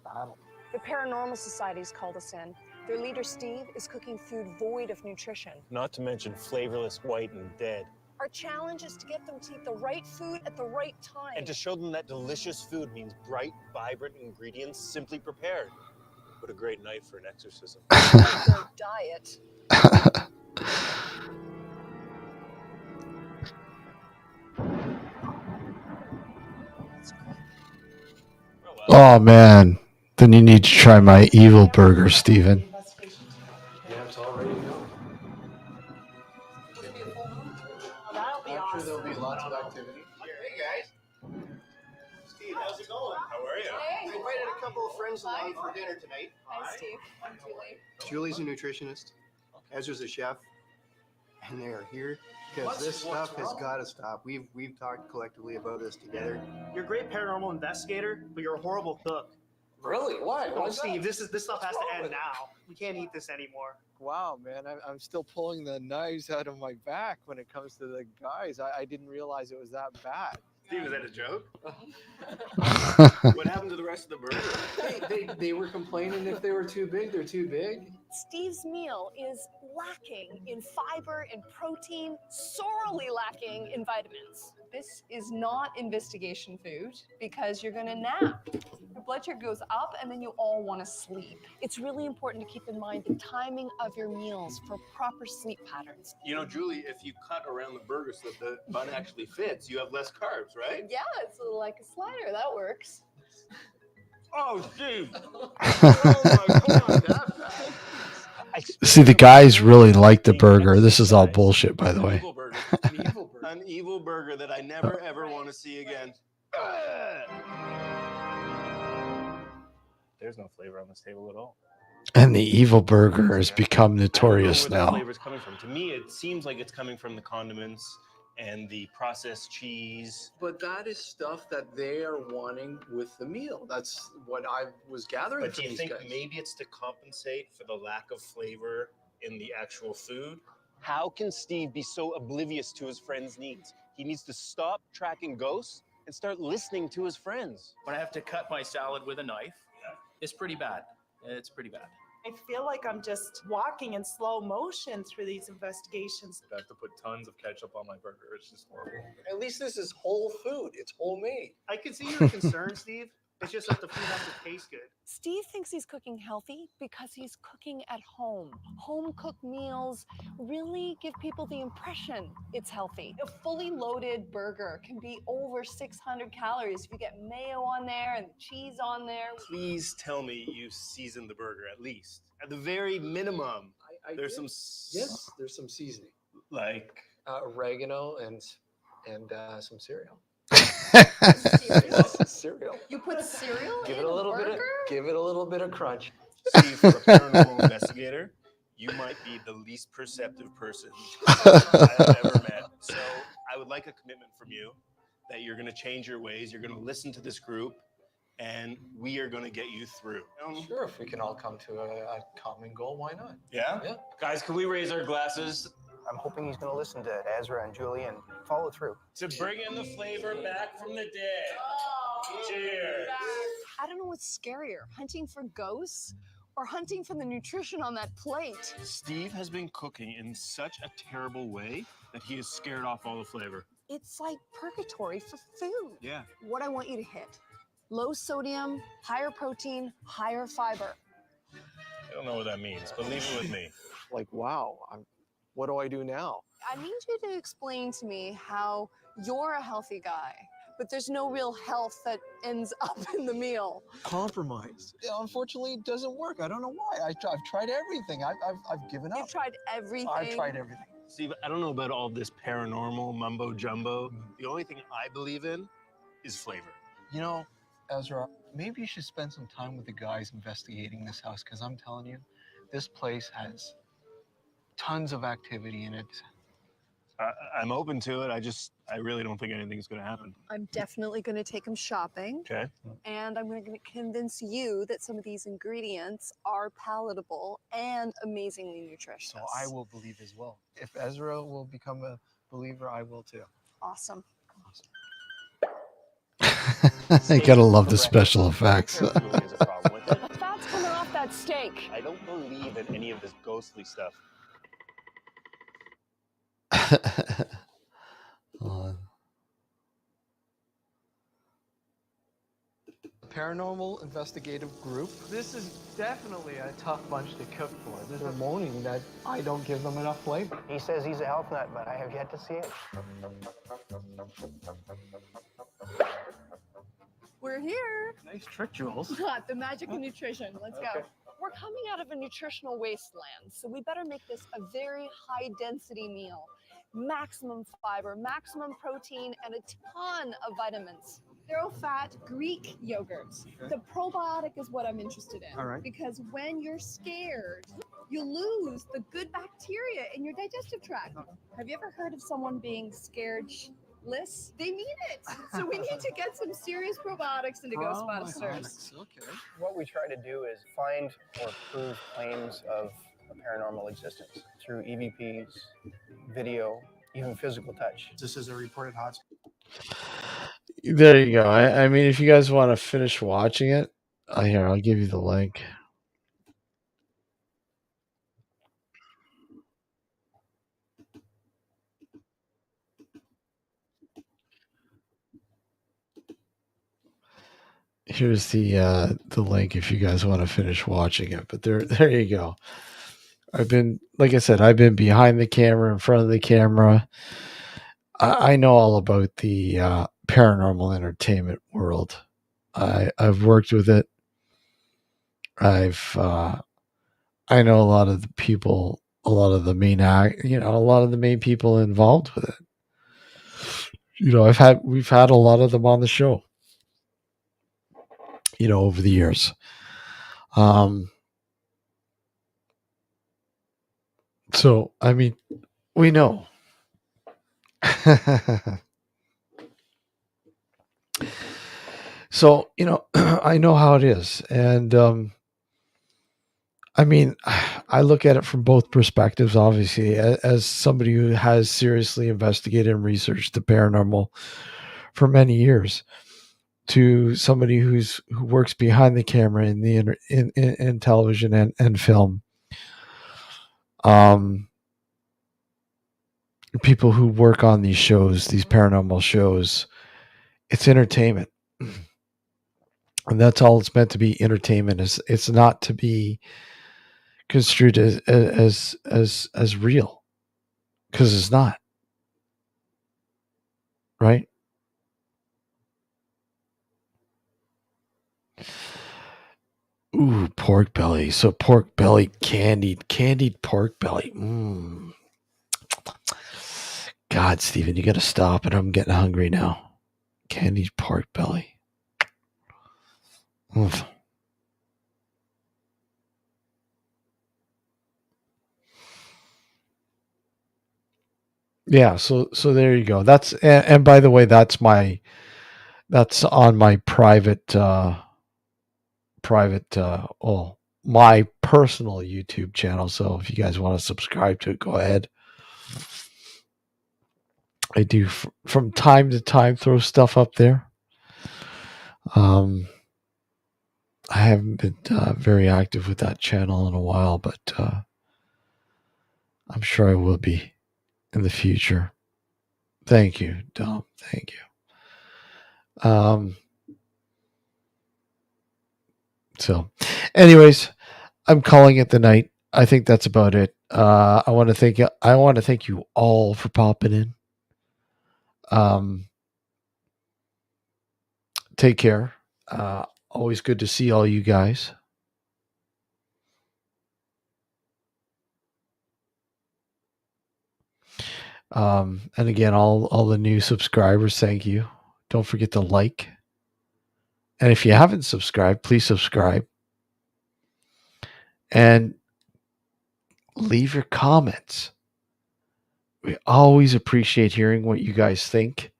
battle. The Paranormal Society's called us in. Their leader, Steve, is cooking food void of nutrition. Not to mention flavorless, white, and dead. Our challenge is to get them to eat the right food at the right time. And to show them that delicious food means bright, vibrant ingredients simply prepared. What a great night for an exorcism. Their diet. Oh man, then you need to try my evil burger, Steven. Yeah, it's already known. That'll be I'm sure awesome. there'll be lots of activity. Hey guys. Steve, how's it going? How are you? I invited a couple of friends along for dinner tonight. Hi, Steve. I'm Julie. Julie's a nutritionist. Ezra's a chef. And they are here because this stuff has got to stop. We've talked collectively about this together. You're a great paranormal investigator, but you're a horrible cook. Really? Why? Oh, Steve, this stuff has to end now. We can't eat this anymore. Wow, man, I'm still pulling the knives out of my back when it comes to the guys. I didn't realize it was that bad. Steve, is that a joke? What happened to the rest of the burger? They were complaining if they were too big, they're too big. Steve's meal is lacking in fiber and protein, sorely lacking in vitamins. This is not investigation food because you're gonna nap. Your blood sugar goes up and then you all wanna sleep. It's really important to keep in mind the timing of your meals for proper sleep patterns. You know, Julie, if you cut around the burger so that the bun actually fits, you have less carbs, right? Yeah, it's like a slider, that works. Oh, Steve! Oh my God! See, the guys really like the burger. This is all bullshit, by the way. Evil burger. An evil burger that I never ever want to see again. There's no flavor on this table at all. And the evil burger has become notorious I don't know where the now. flavor's coming from. To me, it seems like it's coming from the condiments and the processed cheese. But that is stuff that they are wanting with the meal. That's what I was gathering But do from you these think guys. maybe it's to compensate for the lack of flavor in the actual food? How can Steve be so oblivious to his friends' needs? He needs to stop tracking ghosts and start listening to his friends. When I have to cut my salad with a knife, it's pretty bad. It's pretty bad. I feel like I'm just walking in slow motion through these investigations. I have to put tons of ketchup on my burger. It's just horrible. At least this is whole food. It's homemade. I can see your concern, Steve. It's just that the food has to taste good. Steve thinks he's cooking healthy because he's cooking at home. Home cooked meals really give people the impression it's healthy. A fully loaded burger can be over 600 calories if you get mayo on there and cheese on there. Please tell me you seasoned the burger at least. At the very minimum, there's some Yes, there's some seasoning, like oregano and some cereal. Cereal. You put cereal Give in it a a little burger? bit. Give it a little bit of crunch. Steve, for a paranormal investigator, you might be the least perceptive person I've ever met. So I would like a commitment from you that you're going to change your ways. You're going to listen to this group, and we are going to get you through. Sure, if we can all come to a common goal, why not? Yeah? Yeah. Guys, can we raise our glasses I'm hoping he's going to listen to Ezra and Julie and follow through. to bring in the flavor back from the dead? Cheers. I don't know what's scarier, hunting for ghosts or hunting for the nutrition on that plate. Steve has been cooking in such a terrible way that he has scared off all the flavor. It's like purgatory for food. Yeah. What I want you to hit: low sodium, higher protein, higher fiber. I don't know what that means, but leave it with me. Like, wow, what do I do now? I need you to explain to me how you're a healthy guy, but there's no real health that ends up in the meal. Compromise. Yeah, unfortunately, it doesn't work. I don't know why. I've tried everything. I've given up. You've tried everything. I've tried everything. Steve, I don't know about all this paranormal mumbo jumbo. The only thing I believe in is flavor. You know, Ezra, maybe you should spend some time with the guys investigating this house, because I'm telling you, this place has tons of activity in it. I'm open to it. I really don't think anything's going to happen. I'm definitely going to take him shopping. Okay. And I'm going to convince you that some of these ingredients are palatable and amazingly nutritious. So I will believe as well. If Ezra will become a believer, I will too. Awesome. I gotta love the special effects. Really has a problem with it. The fat's coming off that steak. I don't believe in any of this ghostly stuff. Paranormal investigative group. This is definitely a tough bunch to cook for. They're moaning that I don't give them enough flavor. He says he's a health nut, but I have yet to see it. We're here. Nice trick, Jules. The magic of nutrition. Let's go. We're coming out of a nutritional wasteland, so we better make this a very high density meal. Maximum fiber, maximum protein, and a ton of vitamins. Zero fat Greek yogurts. The probiotic is what I'm interested in. All right. Because when you're scared, you lose the good bacteria in your digestive tract. Have you ever heard of someone being scared-less? They mean it. So we need to get some serious probiotics into Ghostbusters. Okay. What we try to do is find or prove claims of a paranormal existence through EVPs, video, even physical touch. This is a reported hotspot. There you go. I mean, if you guys want to finish watching it, here, I'll give you the link. Here's the link if you guys want to finish watching it. But there you go. Like I said, I've been behind the camera, in front of the camera. I know all about the paranormal entertainment world. I've worked with it. I know a lot of the people, a lot of the main a lot of the main people involved with it. We've had a lot of them on the show. Over the years. So I mean, we know. So, I know how it is. And, I mean, I look at it from both perspectives, obviously, as somebody who has seriously investigated and researched the paranormal for many years, to somebody who works behind the camera in television and film. People who work on these shows, these paranormal shows, it's entertainment. And that's all it's meant to be. Entertainment. It's not to be construed as real, because it's not, right? Ooh, pork belly. So pork belly, candied pork belly. God, Steven, you got to stop it. I'm getting hungry now. Candied pork belly. Oof. Yeah, so there you go. That's and by the way, that's on my private my personal YouTube channel. So if you guys want to subscribe to it, go ahead. I do from time to time throw stuff up there. I haven't been very active with that channel in a while, but I'm sure I will be in the future. Thank you, Dom. Thank you. So anyways, I'm calling it the night. I think that's about it. I want to thank you all for popping in. Take care. Always good to see all you guys. And again, all the new subscribers, thank you. Don't forget to like. And if you haven't subscribed, please subscribe. And leave your comments. We always appreciate hearing what you guys think.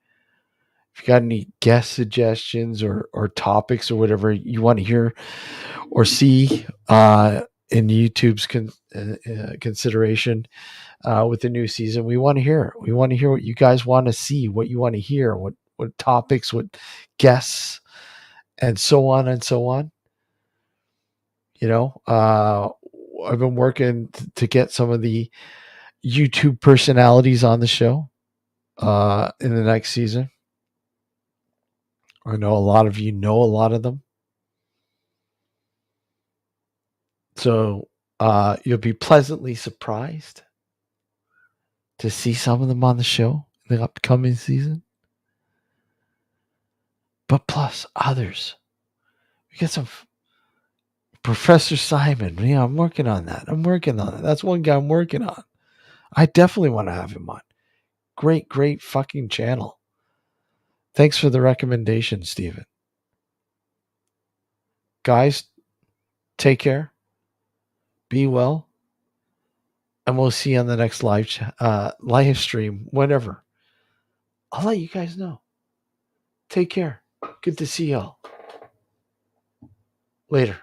If you got any guest suggestions or topics or whatever you want to hear or see in YouTube's consideration with the new season, we want to hear it. We want to hear what you guys want to see, what you want to hear, what topics, what guests, and so on and so on. You know, I've been working to get some of the YouTube personalities on the show in the next season. I know a lot of you know a lot of them. So you'll be pleasantly surprised to see some of them on the show in the upcoming season. But plus others. We got some Professor Simon. Yeah, I'm working on that. That's one guy I'm working on. I definitely want to have him on. Great fucking channel. Thanks for the recommendation, Steven. Guys, take care. Be well. And we'll see you on the next live stream, whenever. I'll let you guys know. Take care. Good to see y'all. Later.